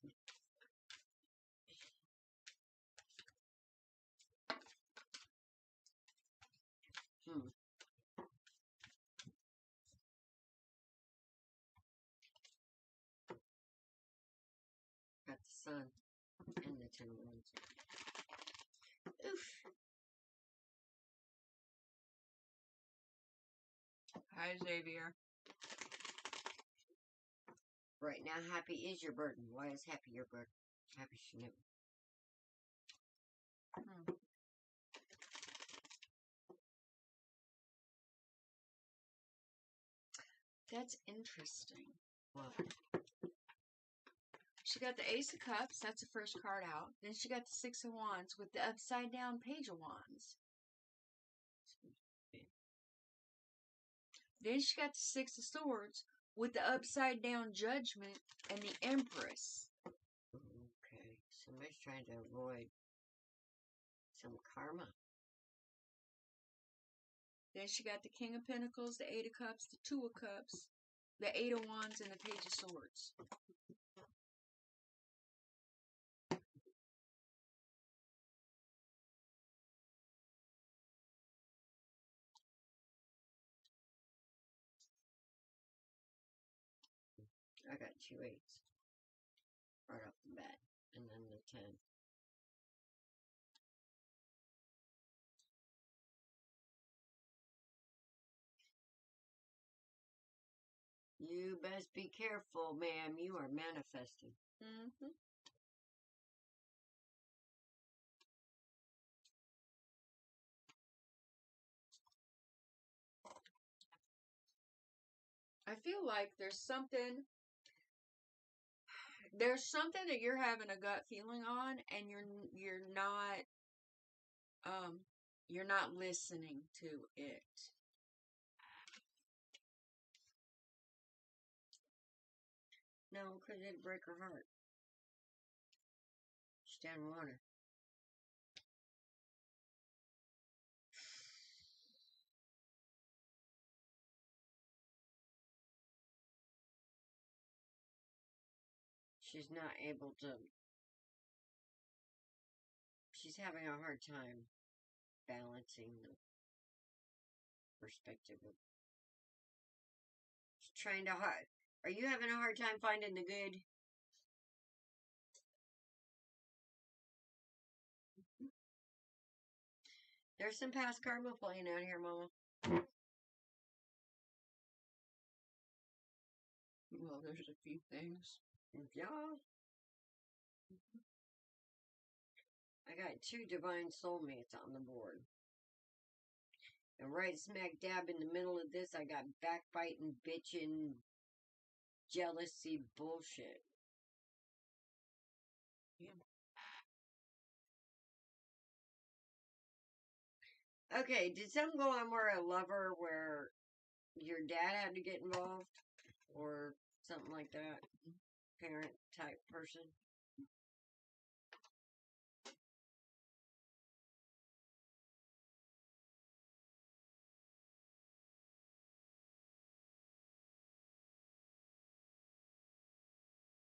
Got the sun and the 10 of Wands. Oof. Hi, Xavier. Right now, happy is your burden. Why is happy your burden? Happy should never. That's interesting. What? She got the Ace of Cups. That's the first card out. Then she got the Six of Wands with the upside down Page of Wands. Then she got the Six of Swords with the upside down Judgment and the Empress. Okay. Somebody's trying to avoid some karma. Then she got the King of Pentacles, the Eight of Cups, the Two of Cups, the Eight of Wands, and the Page of Swords. I got 2 8s. Right off the bat. And then the 10. You best be careful, ma'am. You are manifesting. Mm-hmm. I feel like there's something that you're having a gut feeling on, and you're not listening to it. No, because it'd break her heart. She doesn't want her. She's not able to. She's having a hard time balancing the perspective of just trying to hard. Are you having a hard time finding the good? There's some past karma playing out here, Mama. Well, there's a few things. Yeah. I got 2 divine soulmates on the board. And right smack dab in the middle of this, I got backbiting, bitching, jealousy bullshit. Yeah. Okay, did something go on where a lover where your dad had to get involved? Or something like that? Parent type person?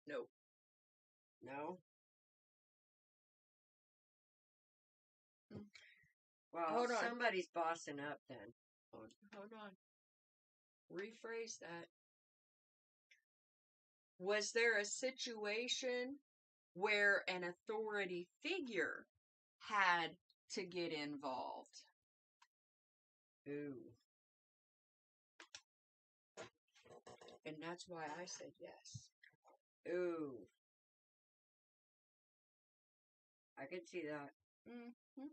Nope. No? Mm. Well, Hold on. somebody's bossing up then. Hold on. Rephrase that. Was there a situation where an authority figure had to get involved? Ooh. And that's why I said yes. Ooh. I could see that. Mm-hmm.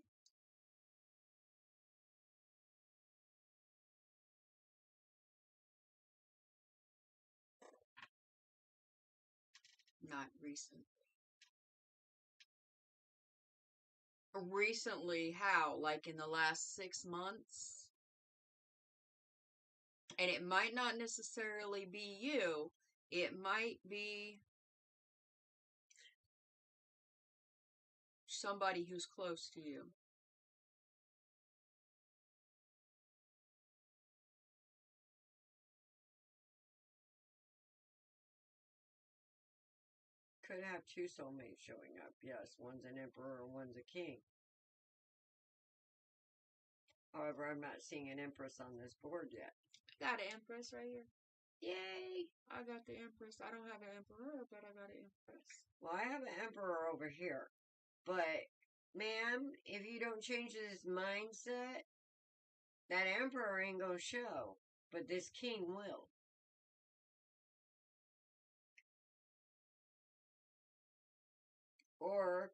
Not recently. Recently, how? Like in the last 6 months? And it might not necessarily be you. It might be somebody who's close to you. Could have 2 soulmates showing up. Yes, one's an emperor and one's a king. However, I'm not seeing an empress on this board yet. Got an empress right here. Yay! I got the empress. I don't have an emperor, but I got an empress. Well, I have an emperor over here. But, ma'am, if you don't change this mindset, that emperor ain't gonna show. But this king will. Or,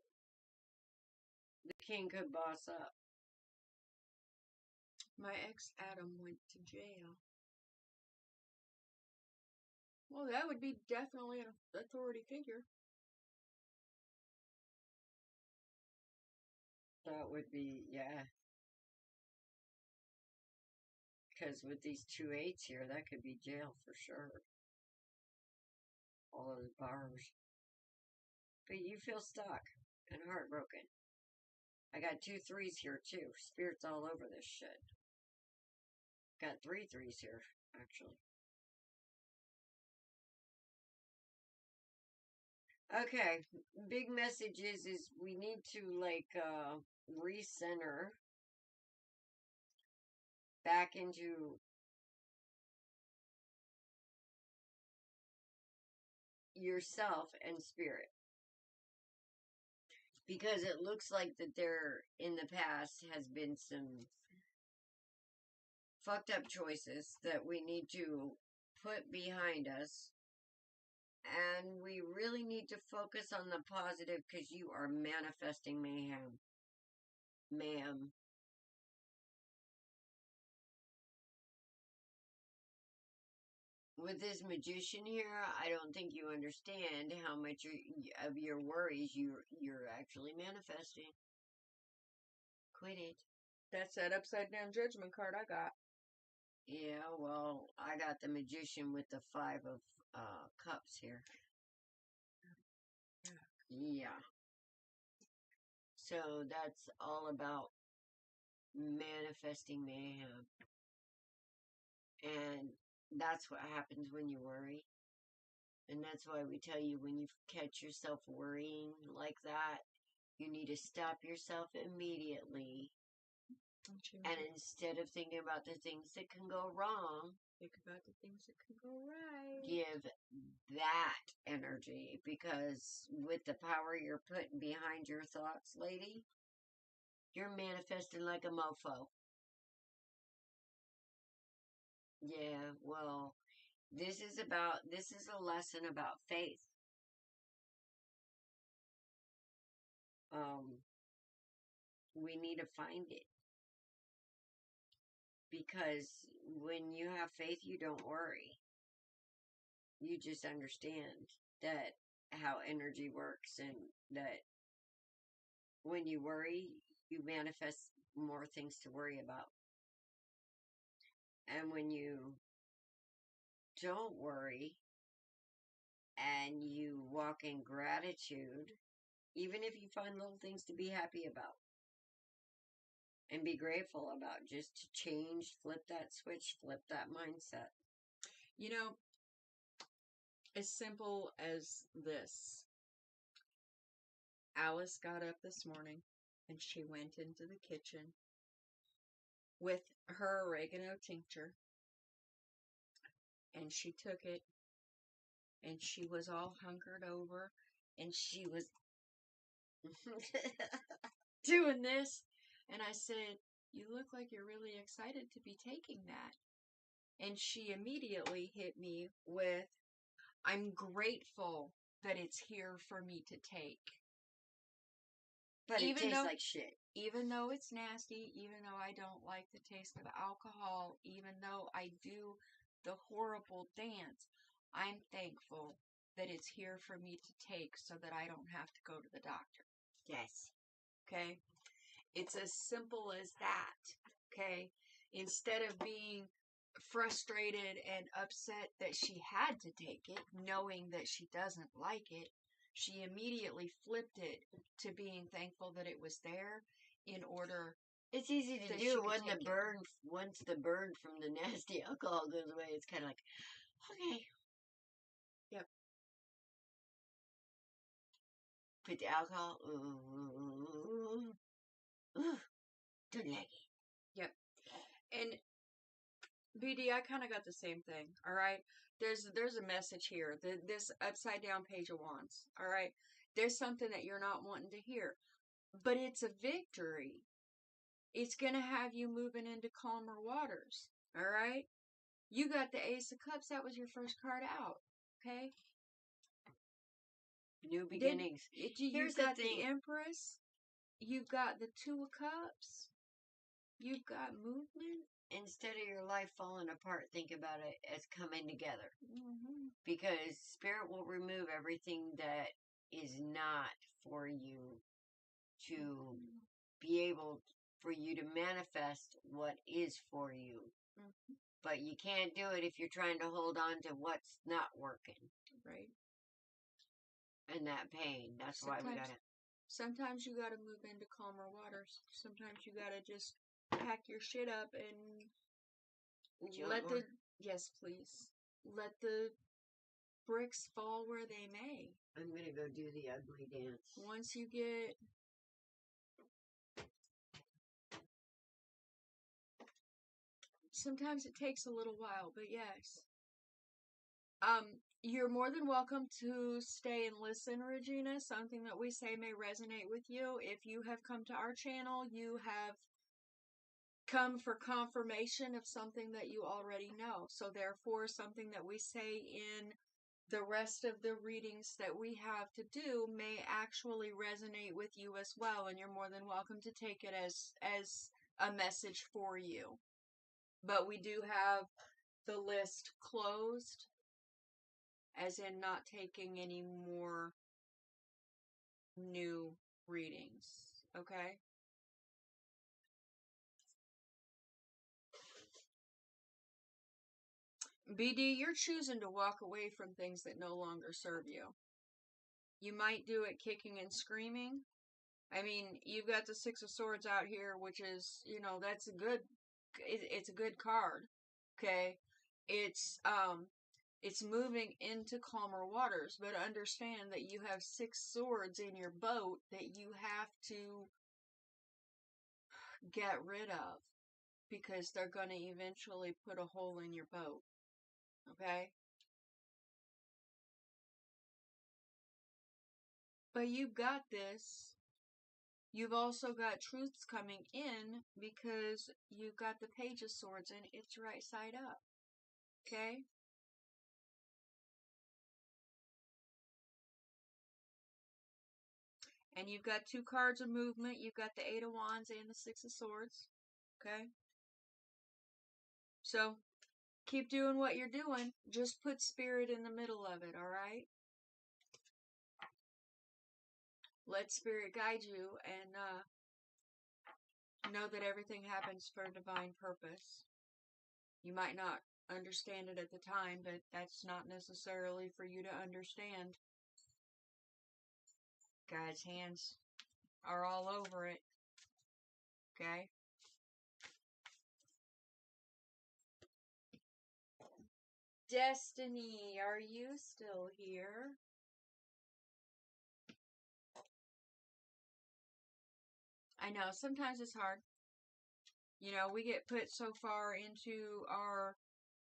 the king could boss up. My ex Adam went to jail. Well, that would be definitely an authority figure. That would be, yeah. Because with these 2 8s here, that could be jail for sure. All those bars. But you feel stuck and heartbroken. I got 2 3s here too. Spirit's all over this shit. Got 3 3s here, actually. Okay, big message is we need to recenter back into yourself and spirit. Because it looks like that there, in the past, has been some fucked up choices that we need to put behind us. And we really need to focus on the positive because you are manifesting mayhem. Ma'am. With this magician here, I don't think you understand how much of your worries you're actually manifesting. Quit it. That's that upside down judgment card I got. Yeah, well, I got the magician with the 5 of cups here. Yeah. So that's all about manifesting mayhem. And that's what happens when you worry. And that's why we tell you when you catch yourself worrying like that, you need to stop yourself immediately And instead of thinking about the things that can go wrong, think about the things that can go right. give that energy, because with the power you're putting behind your thoughts, lady, you're manifesting like a mofo. Yeah, well, this is a lesson about faith. We need to find it. Because when you have faith, you don't worry. You just understand that how energy works, and that when you worry, you manifest more things to worry about. And when you don't worry and you walk in gratitude, even if you find little things to be happy about and be grateful about, just to change, flip that switch, flip that mindset. You know, as simple as this. Alice got up this morning and she went into the kitchen with her oregano tincture, and she took it and she was all hunkered over and she was doing this, and I said, "You look like you're really excited to be taking that." And she immediately hit me with, "I'm grateful that it's here for me to take." But it tastes like shit. Even though it's nasty, even though I don't like the taste of alcohol, even though I do the horrible dance, I'm thankful that it's here for me to take so that I don't have to go to the doctor. Yes. Okay? It's as simple as that. Okay? Instead of being frustrated and upset that she had to take it, knowing that she doesn't like it, she immediately flipped it to being thankful that it was there in order. It's easy to do once the burn from the nasty alcohol goes away. It's kind of like, okay. Yep. Put the alcohol. Don't like it. Yep. And BD, I kind of got the same thing. All right. There's a message here. This upside down page of wands. All right. There's something that you're not wanting to hear, but it's a victory. It's going to have you moving into calmer waters. All right. You got the Ace of Cups. That was your first card out. Okay. New beginnings. You've got the Empress. You've got the Two of Cups. You've got movement. Instead of your life falling apart, think about it as coming together. Mm-hmm. Because Spirit will remove everything that is not for you to be able for you to manifest what is for you. Mm-hmm. But you can't do it if you're trying to hold on to what's not working. Right. And that pain. That's why we gotta. Sometimes you gotta move into calmer waters. Sometimes you gotta just pack your shit up and yes, please. Let the bricks fall where they may. I'm gonna go do the ugly dance. Once you get sometimes it takes a little while, but yes. You're more than welcome to stay and listen, Regina. Something that we say may resonate with you. If you have come to our channel, you have come for confirmation of something that you already know. So therefore, something that we say in the rest of the readings that we have to do may actually resonate with you as well. And you're more than welcome to take it as a message for you. But we do have the list closed, as in not taking any more new readings. Okay? BD, you're choosing to walk away from things that no longer serve you. You might do it kicking and screaming. I mean, you've got the Six of Swords out here, which is, that's it's a good card. Okay? It's moving into calmer waters, but understand that you have 6 swords in your boat that you have to get rid of. because they're going to eventually put a hole in your boat. Okay? But you've got this. You've also got truths coming in because you've got the Page of Swords and it's right side up. Okay? And you've got 2 cards of movement. You've got the 8 of Wands and the 6 of Swords. Okay? So, keep doing what you're doing. Just put spirit in the middle of it, alright? Let spirit guide you and know that everything happens for a divine purpose. You might not understand it at the time, but that's not necessarily for you to understand. God's hands are all over it. Okay? Destiny, are you still here? I know, sometimes it's hard. You know, we get put so far into our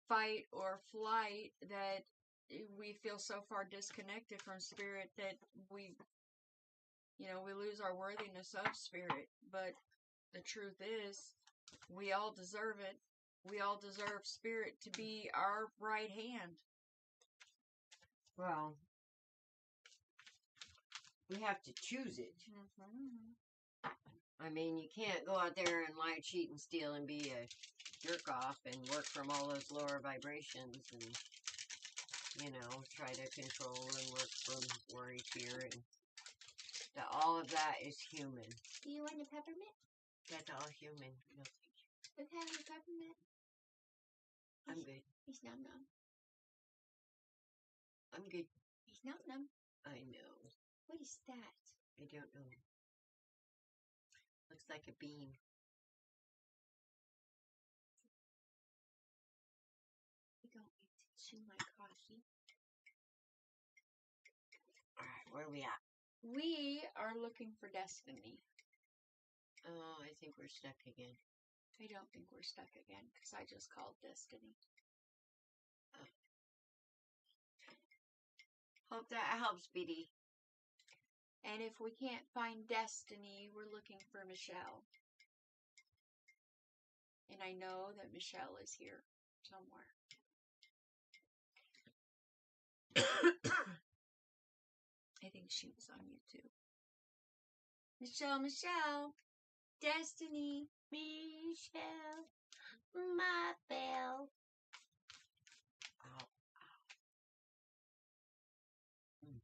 fight or flight that we feel so far disconnected from spirit that we lose our worthiness of spirit. But the truth is, we all deserve it. We all deserve spirit to be our right hand. Well, we have to choose it. Mm-hmm. I mean, you can't go out there and lie, cheat, and steal and be a jerk off and work from all those lower vibrations and, try to control and work from worry, fear, and all of that is human. Do you want a peppermint? That's all human. No, thank you. Let's have a peppermint. I'm good. He's num num. I'm good. He's num num. I know. What is that? I don't know. Looks like a bean. I don't need to chew my coffee. Alright, where are we at? We are looking for destiny. Oh, I think we're stuck again. I don't think we're stuck again because I just called destiny. Oh. Hope that helps, BD. And if we can't find destiny, we're looking for Michelle. And I know that Michelle is here somewhere. I think she was on YouTube. Michelle, destiny. Michelle, my belle. Ow. Mm.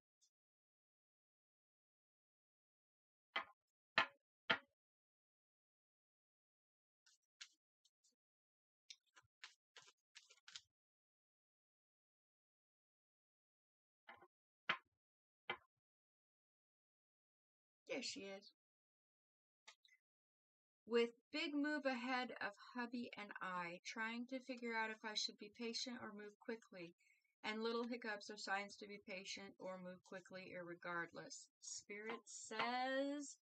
There she is. With big move ahead of hubby and I, trying to figure out if I should be patient or move quickly. And little hiccups are signs to be patient or move quickly irregardless. Spirit says...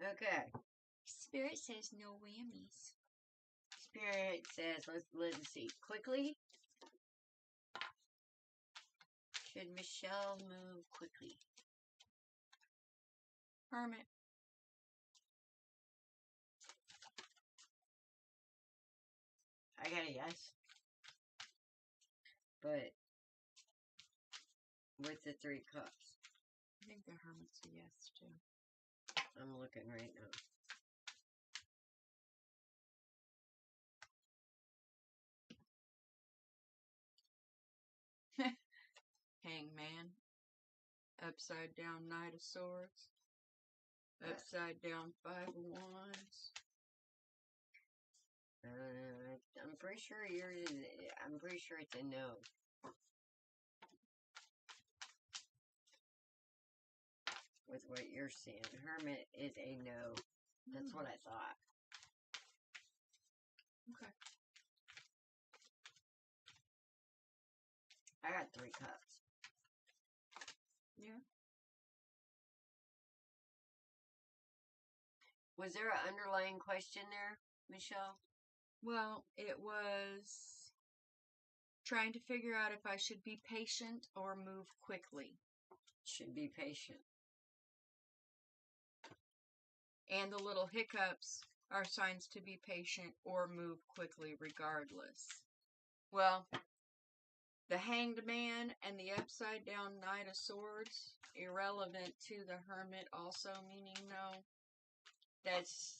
Okay. Spirit says no whammies. Spirit says, let's see. Quickly? Should Michelle move quickly? Hermit. I got a yes. But with the 3 cups. I think the Hermit's a yes, too. I'm looking right now. Hangman. Upside down Knight of Swords. Upside down 5 of Wands. I'm pretty sure it's a no. With what you're seeing. Hermit is a no. That's what I thought. Okay. I got 3 cups. Yeah. Was there an underlying question there? Michelle? Well, it was trying to figure out if I should be patient or move quickly. Should be patient. And the little hiccups are signs to be patient or move quickly regardless. Well, the Hanged Man and the Upside Down Knight of Swords, irrelevant to the Hermit, also meaning no. That's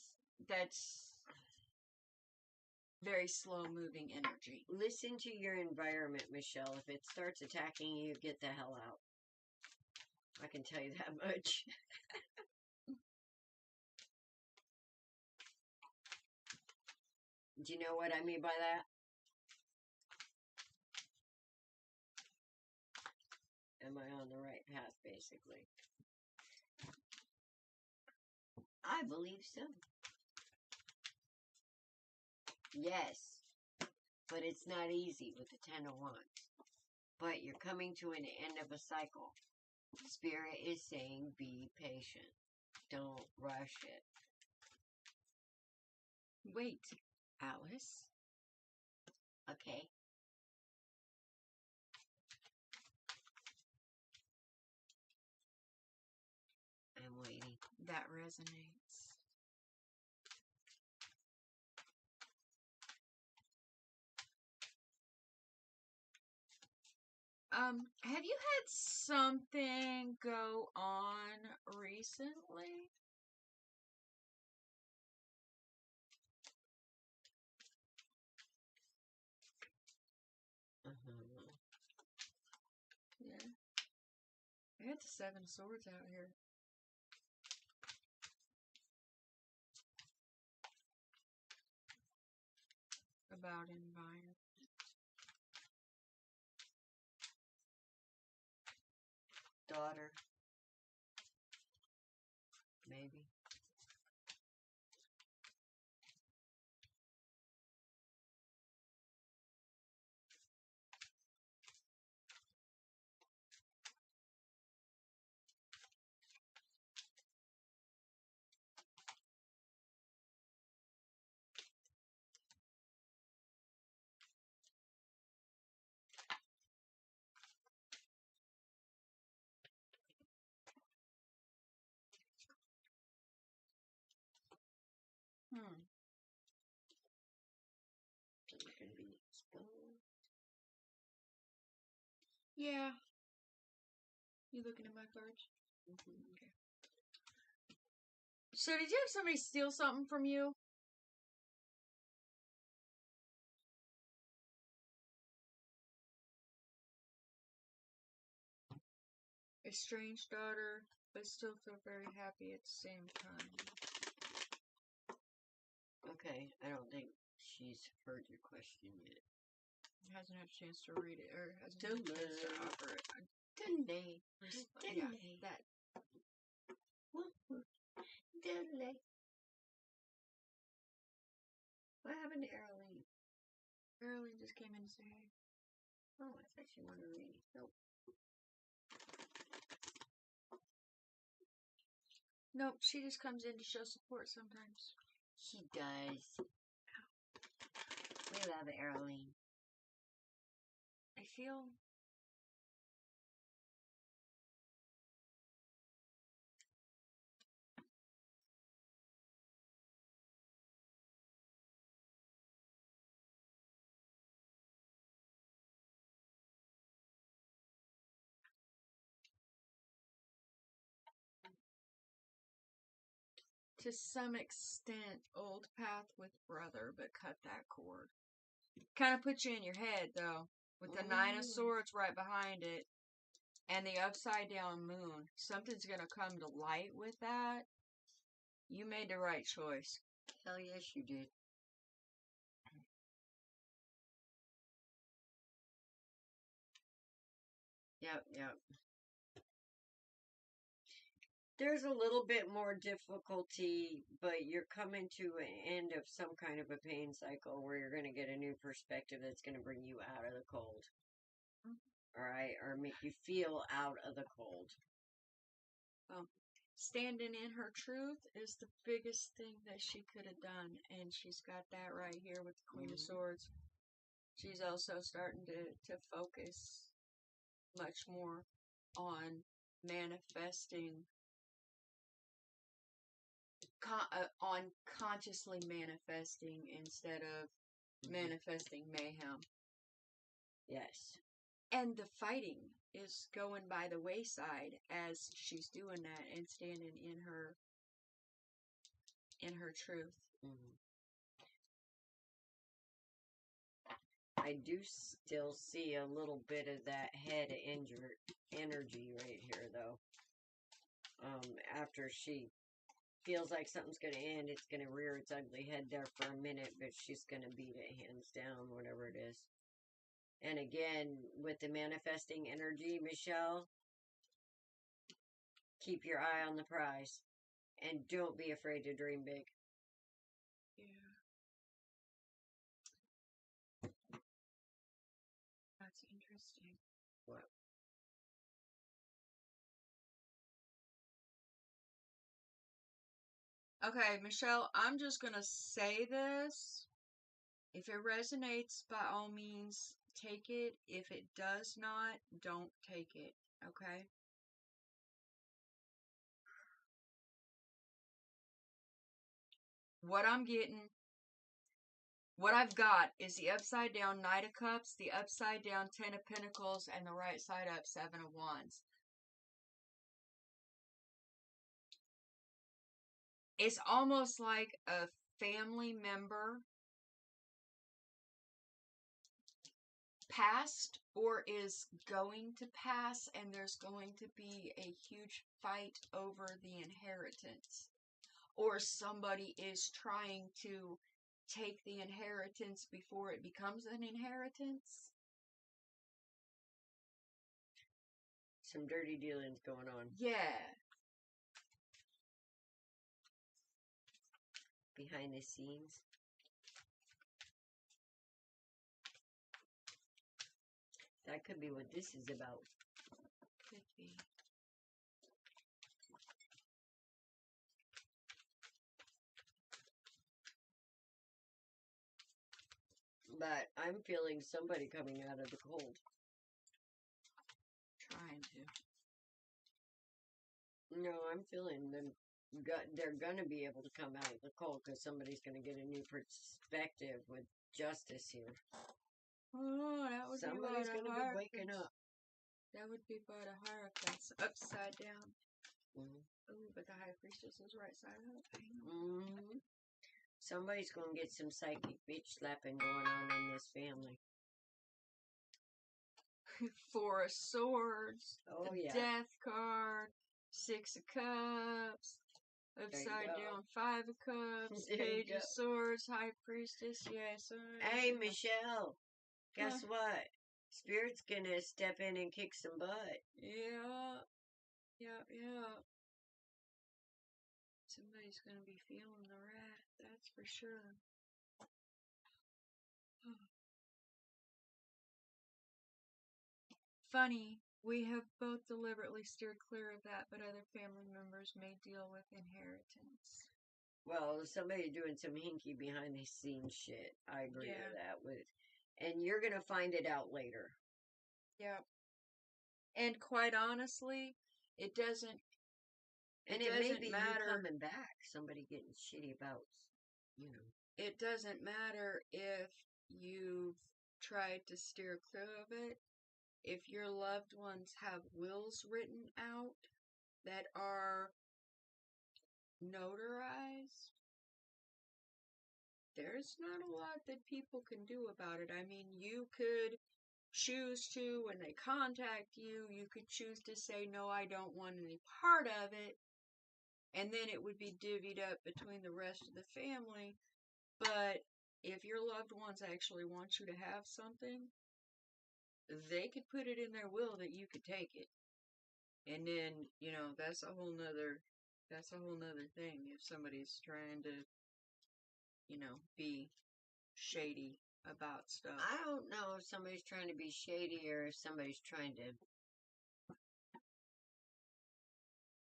very slow moving energy. Listen to your environment, Michelle. If it starts attacking you, get the hell out. I can tell you that much. Do you know what I mean by that? Am I on the right path, basically? I believe so. Yes, but it's not easy with the Ten of Wands. But you're coming to an end of a cycle. Spirit is saying be patient. Don't rush it. Wait, Alice. Okay? I'm waiting. That resonates. Have you had something go on recently? Yeah. I had the Seven of Swords out here. About environment. Daughter. Maybe. Is it going to be exposed? Yeah. You looking at my cards? Mm-hmm. Okay. So did you have somebody steal something from you? Estranged daughter, but still feel very happy at the same time. Okay, I don't think she's heard your question yet. Hasn't had a chance to read it, or hasn't had a chance to offer it. Delay. Yeah, that. Delay. What happened to Arlene? Arlene just came in to say hey. Oh, I thought she wanted to read. Nope. Nope, she just comes in to show support sometimes. She does. We love Arlene. I feel to some extent old path with brother, but cut that cord. Kind of puts you in your head though, with the Nine of Swords right behind it, and the upside down moon. Something's gonna come to light with that. You made the right choice. Hell yes, you did. Yep. There's a little bit more difficulty, but you're coming to an end of some kind of a pain cycle where you're going to get a new perspective that's going to bring you out of the cold. All right? Or make you feel out of the cold. Oh, standing in her truth is the biggest thing that she could have done. And she's got that right here with the Queen of Swords. She's also starting to focus much more on manifesting, on consciously manifesting instead of manifesting mayhem. Yes. And the fighting is going by the wayside as she's doing that and standing in her truth. Mm-hmm. I do still see a little bit of that head energy right here, though. After she feels like something's going to end, it's going to rear its ugly head there for a minute, but she's going to beat it hands down, whatever it is. And again, with the manifesting energy, Michelle, keep your eye on the prize. And don't be afraid to dream big. Yeah. That's interesting. What? Okay, Michelle, I'm just going to say this. If it resonates, by all means, take it. If it does not, don't take it. Okay? What I've got is the upside down Knight of Cups, the upside down Ten of Pentacles, and the right side up Seven of Wands. It's almost like a family member passed or is going to pass, and there's going to be a huge fight over the inheritance. Or somebody is trying to take the inheritance before it becomes an inheritance. Some dirty dealings going on. Yeah. Behind the scenes. That could be what this is about. Could be. But I'm feeling somebody coming out of the cold. Trying to. No, I'm feeling them. They're going to be able to come out of the cold because somebody's going to get a new perspective with justice here. Oh, that would Somebody's be going to be waking up. That would be about a Hierophant upside down. Mm-hmm. Ooh, but the High Priestess is right side up. Mm-hmm. Somebody's going to get some psychic bitch slapping going on in this family. Four of Swords. Oh, the yeah. Death card. Six of Cups. Upside down Five of Cups. Page of Swords. High Priestess. Yes. Hey, Michelle. Guess what? Spirit's going to step in and kick some butt. Yeah. Yeah. Somebody's going to be feeling the wrath. That's for sure. Funny, we have both deliberately steered clear of that, but other family members may deal with inheritance. Well, somebody doing some hinky behind the scenes shit. I agree with that. And you're going to find it out later. Yep. And quite honestly, it doesn't may be matter. You coming back. Somebody getting shitty about, It doesn't matter if you've tried to steer clear of it. If your loved ones have wills written out that are notarized, there's not a lot that people can do about it. I mean, you could choose to, when they contact you, you could choose to say, no, I don't want any part of it. And then it would be divvied up between the rest of the family. But if your loved ones actually want you to have something, they could put it in their will that you could take it. And then, that's a whole nother thing. If somebody's trying to, be shady about stuff. I don't know if somebody's trying to be shady or if somebody's trying to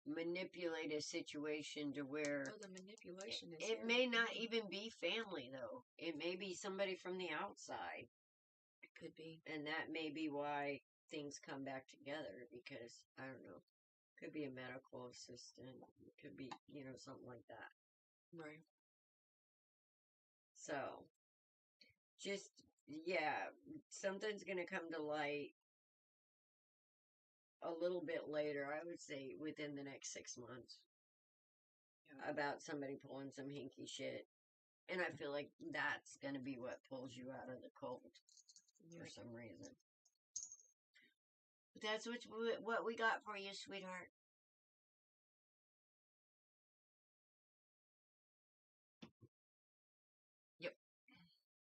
manipulate a situation to where Oh, the manipulation is it here. may not even be family, though. It may be somebody from the outside. It could be. And that may be why things come back together, because, I don't know, could be a medical assistant, it could be, something like that. Right. So, just, yeah, something's going to come to light a little bit later, I would say within the next 6 months, about somebody pulling some hinky shit. And I feel like that's going to be what pulls you out of the cold for some reason. But that's what we got for you, sweetheart. Yep.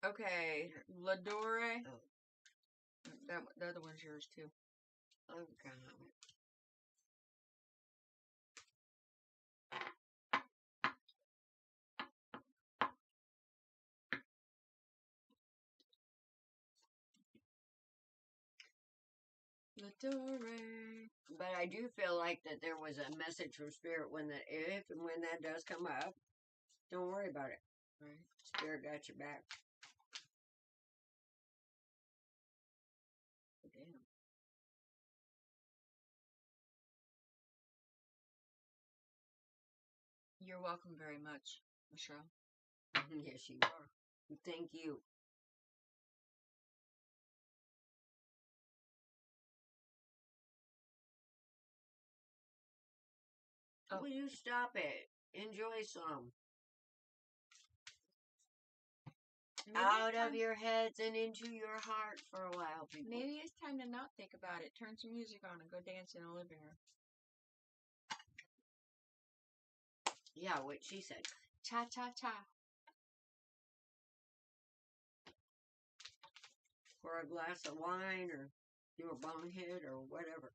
Okay, Ladore. Oh. The other one's yours too. Oh, God. Ladore. But I do feel like that there was a message from Spirit if and when that does come up, don't worry about it. Right. Spirit got your back. Damn. You're welcome very much, Michelle. Yes, you are. Thank you. Oh. Will you stop it? Enjoy some. Maybe Out of your heads and into your heart for a while, people. Maybe it's time to not think about it. Turn some music on and go dance in the living room. Yeah, what she said. Cha cha cha. For a glass of wine or do a bong hit or whatever.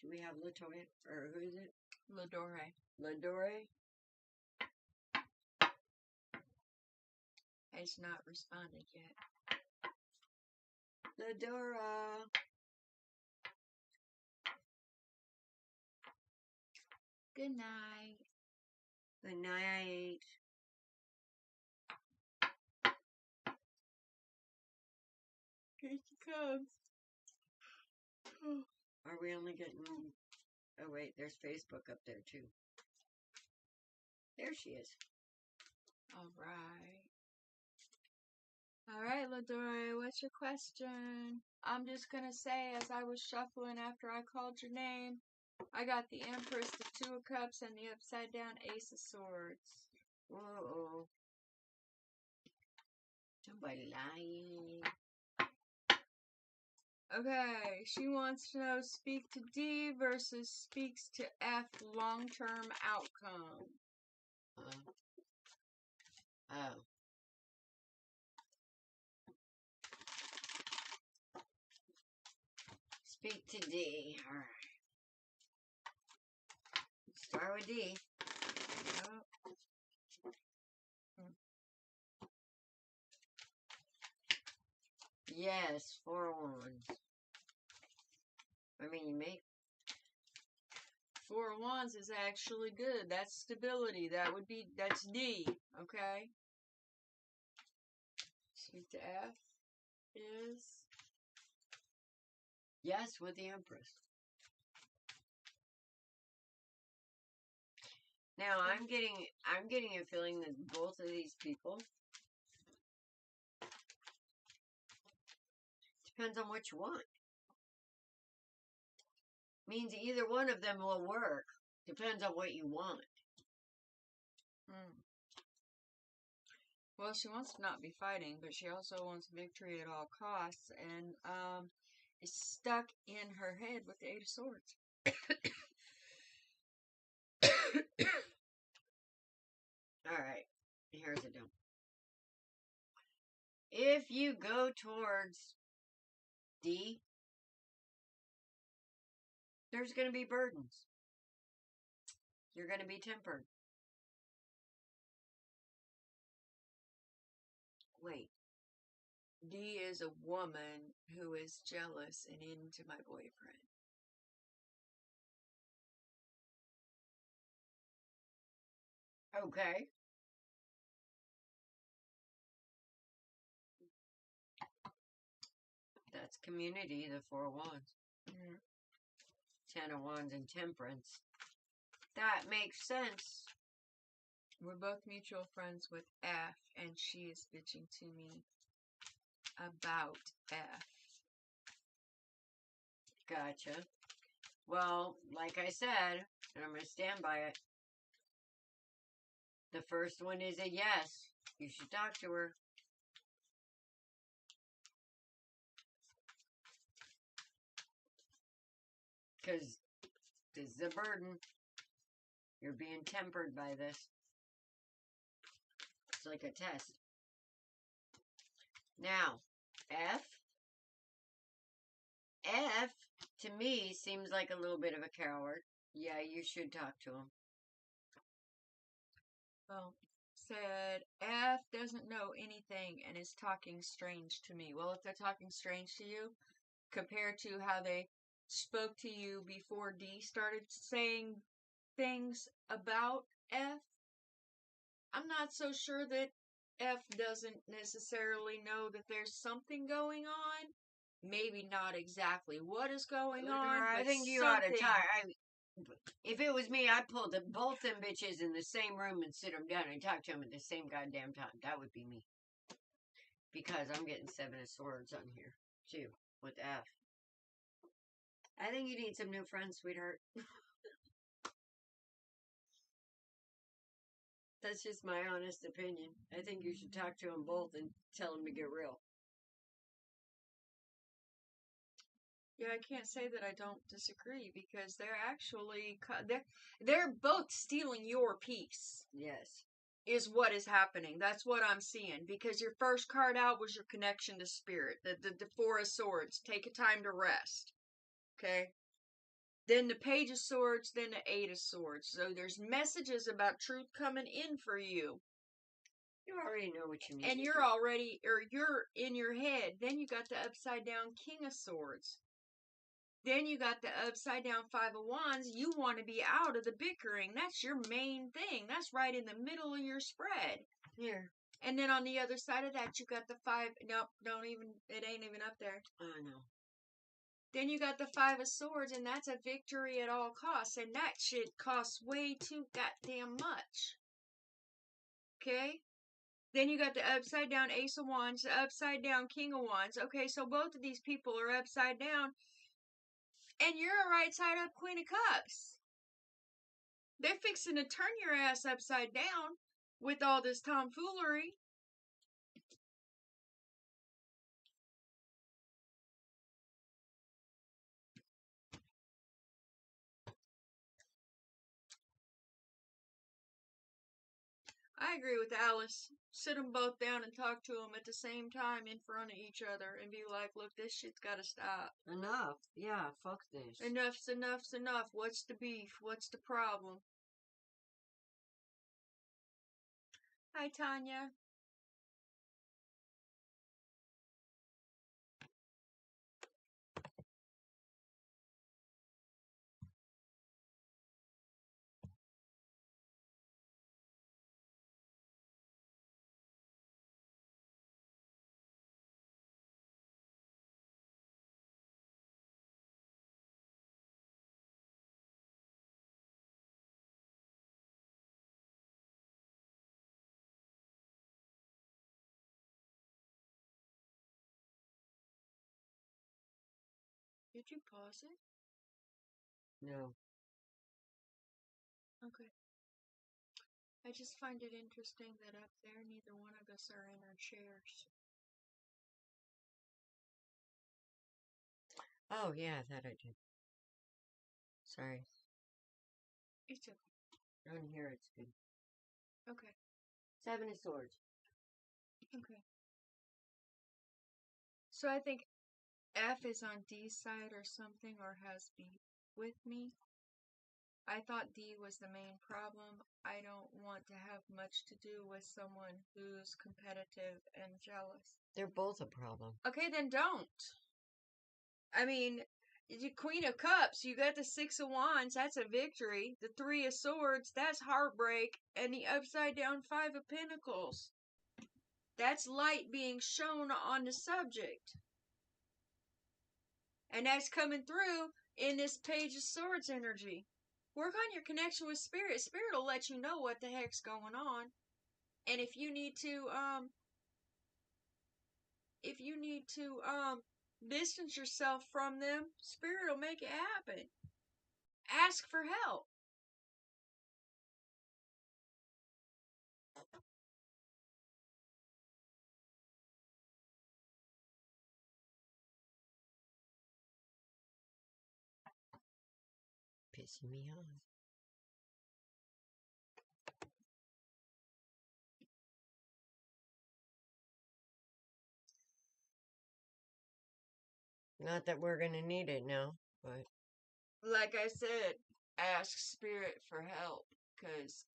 Do we have Latoya? Or who is it? Ladore. Ladore? Has not responded yet. Ladora. Good night. Good night. Here she comes. Are we only getting... Oh, wait, there's Facebook up there, too. There she is. All right. All right, Ladore, what's your question? I'm just going to say, as I was shuffling after I called your name, I got the Empress, the Two of Cups, and the upside down Ace of Swords. Uh-oh. Somebody lying. Okay, she wants to know speak to D versus speaks to F long-term outcome. Oh. Speak to D. All right. Start with D. Yes, 4 wands. I mean, you make 4 of Wands is actually good. That's stability. That's D. Okay. Speak to F is yes with the Empress. Now I'm getting a feeling that both of these people, depends on what you want. Means either one of them will work. Depends on what you want. Well, she wants to not be fighting, but she also wants victory at all costs, and is stuck in her head with the 8 of Swords. Alright, here's a dump. If you go towards D, there's going to be burdens. You're going to be tempered. Wait. D is a woman who is jealous and into my boyfriend. Okay. That's community, the 4 of Wands. Mm-hmm. 10 of Wands and Temperance. That makes sense. We're both mutual friends with F, and she is bitching to me about F. Gotcha. Well, like I said, and I'm going to stand by it, the first one is a yes. You should talk to her. Because this is a burden. You're being tempered by this. It's like a test. Now, F. F, to me, seems like a little bit of a coward. Yeah, you should talk to him. Well, said F doesn't know anything and is talking strange to me. Well, if they're talking strange to you, compared to how they spoke to you before D started saying things about F, I'm not so sure that F doesn't necessarily know that there's something going on. Maybe not exactly what is going on, I but think you ought to something. talk. If it was me, I'd pull both them bitches in the same room and sit them down and talk to them at the same goddamn time. That would be me. Because I'm getting 7 of Swords on here, too, with F. I think you need some new friends, sweetheart. That's just my honest opinion. I think you should talk to them both and tell them to get real. Yeah, I can't say that I don't disagree because they're actually they're both stealing your peace. Yes. Is what is happening. That's what I'm seeing because your first card out was your connection to spirit. The 4 of Swords. Take a time to rest. Okay? Then the Page of Swords, then the 8 of Swords. So there's messages about truth coming in for you. You already know what you need. And you're already, or you're in your head. Then you got the upside down King of Swords. Then you got the upside down 5 of Wands. You want to be out of the bickering. That's your main thing. That's right in the middle of your spread. Here. And then on the other side of that, you got the 5. Nope, it ain't even up there. I know. Then you got the 5 of Swords, and that's a victory at all costs. And that shit costs way too goddamn much. Okay? Then you got the upside down Ace of Wands, the upside down King of Wands. Okay, so both of these people are upside down. And you're a right side up Queen of Cups. They're fixing to turn your ass upside down with all this tomfoolery. I agree with Alice. Sit them both down and talk to them at the same time in front of each other and be like, look, this shit's gotta stop. Enough. Yeah, fuck this. Enough's enough. What's the beef? What's the problem? Hi, Tanya. Did you pause it? No. Okay. I just find it interesting that up there, neither one of us are in our chairs. Oh, yeah, that I did. Sorry. It's okay. On here, it's good. Okay. 7 of Swords. Okay. So I think F is on D's side or something, or has beef with me. I thought D was the main problem. I don't want to have much to do with someone who's competitive and jealous. They're both a problem. Okay, then don't. I mean, the Queen of Cups, you got the Six of Wands, that's a victory. The Three of Swords, that's heartbreak. And the upside down Five of Pentacles, that's light being shown on the subject. And that's coming through in this Page of Swords energy. Work on your connection with Spirit. Spirit will let you know what the heck's going on. And if you need to, distance yourself from them, Spirit will make it happen. Ask for help. Pissing me off. Not that we're gonna need it now, but Like I said, ask Spirit for help. Cause,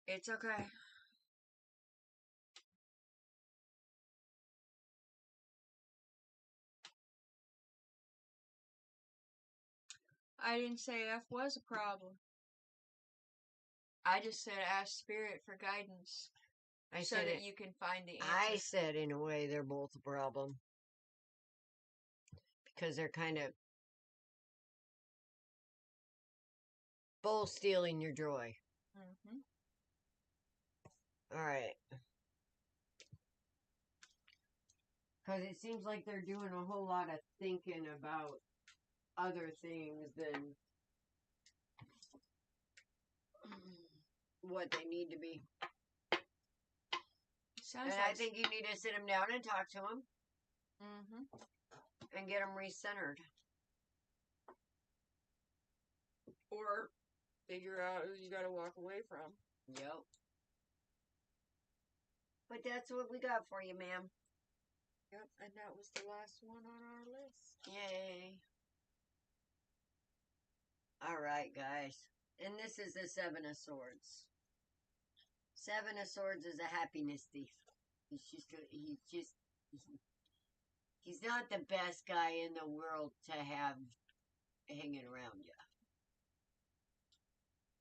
it's okay. I didn't say F was a problem. I just said ask Spirit for guidance. I so said that it. you can find the answer. I said in a way they're both a problem because they're kind of both stealing your joy. Mm-hmm. All right. Because it seems like they're doing a whole lot of thinking about other things than what they need to be. Sounds And like I think you need to sit them down and talk to them and get them recentered. Or figure out who you gotta walk away from. Yep. But that's what we got for you, ma'am. Yep, and that was the last one on our list. Yay. All right, guys. And this is the Seven of Swords. Seven of Swords is a happiness thief. He's not the best guy in the world to have hanging around you.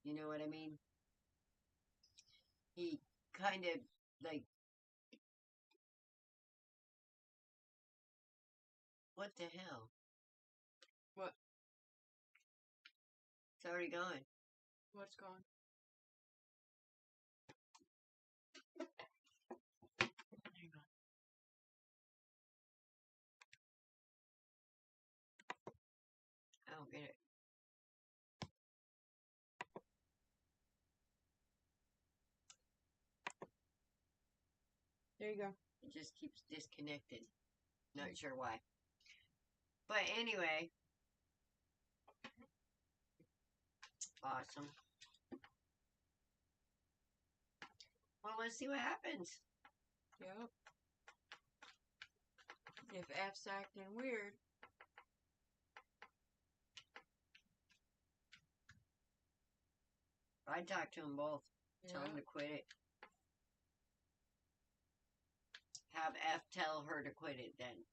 You know what I mean? He kind of, like, what the hell? What? It's already gone. What's gone? Hang on. I don't get it. There you go. It just keeps disconnected. Not sure why. But anyway. Awesome. Well, let's see what happens. Yep. If F's acting weird. I'd talk to them both. Tell them to quit it. Have F tell her to quit it then.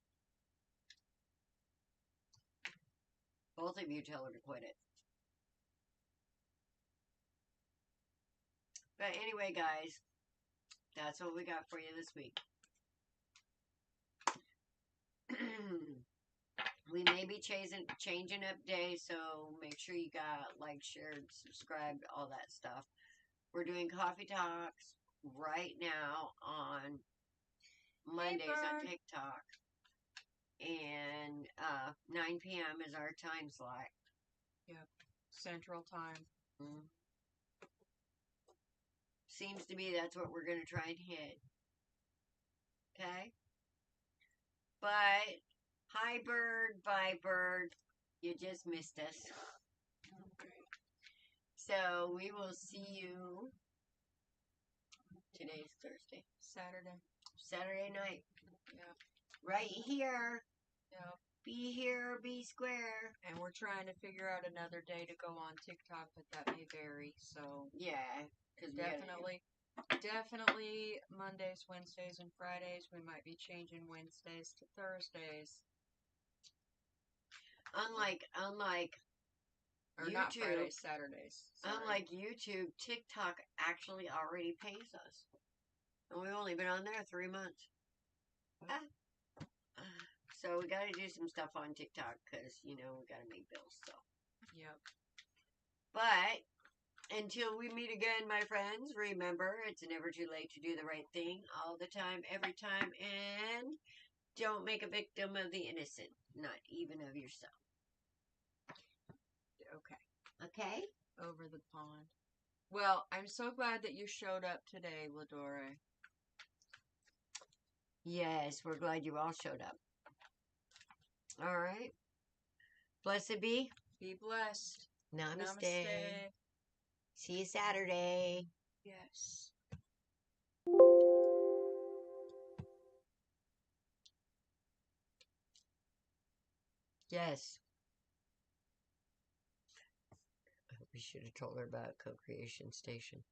Both of you tell her to quit it. But anyway, guys, that's what we got for you this week. We may be changing up days, so make sure you got like, shared, subscribed, all that stuff. We're doing coffee talks right now on Mondays on TikTok. And 9 p.m. is our time slot. Yep. Central time. Mm-hmm. Seems to be that's what we're going to try and hit. Okay? But Hi, bird. Bye, bird. You just missed us. Okay. So we will see you. Today's Thursday. Saturday night. Yep. Right here. Yep. Be here, be square. And we're trying to figure out another day to go on TikTok, but that may vary. So Yeah, because definitely Mondays, Wednesdays, and Fridays. We might be changing Wednesdays to Thursdays. Unlike Or YouTube, not Fridays, Saturdays. Sorry. Unlike YouTube, TikTok actually already pays us. And we've only been on there 3 months. So we got to do some stuff on TikTok because, we got to make bills. So. Yep. But until we meet again, my friends, remember, it's never too late to do the right thing all the time, every time, and don't make a victim of the innocent, not even of yourself. Okay. Okay? Over the pond. Well, I'm so glad that you showed up today, Ladore. Yes, we're glad you all showed up. All right. Blessed be. Be blessed. Namaste. Namaste. See you Saturday. Yes. Yes. We should have told her about Co-Creation Station.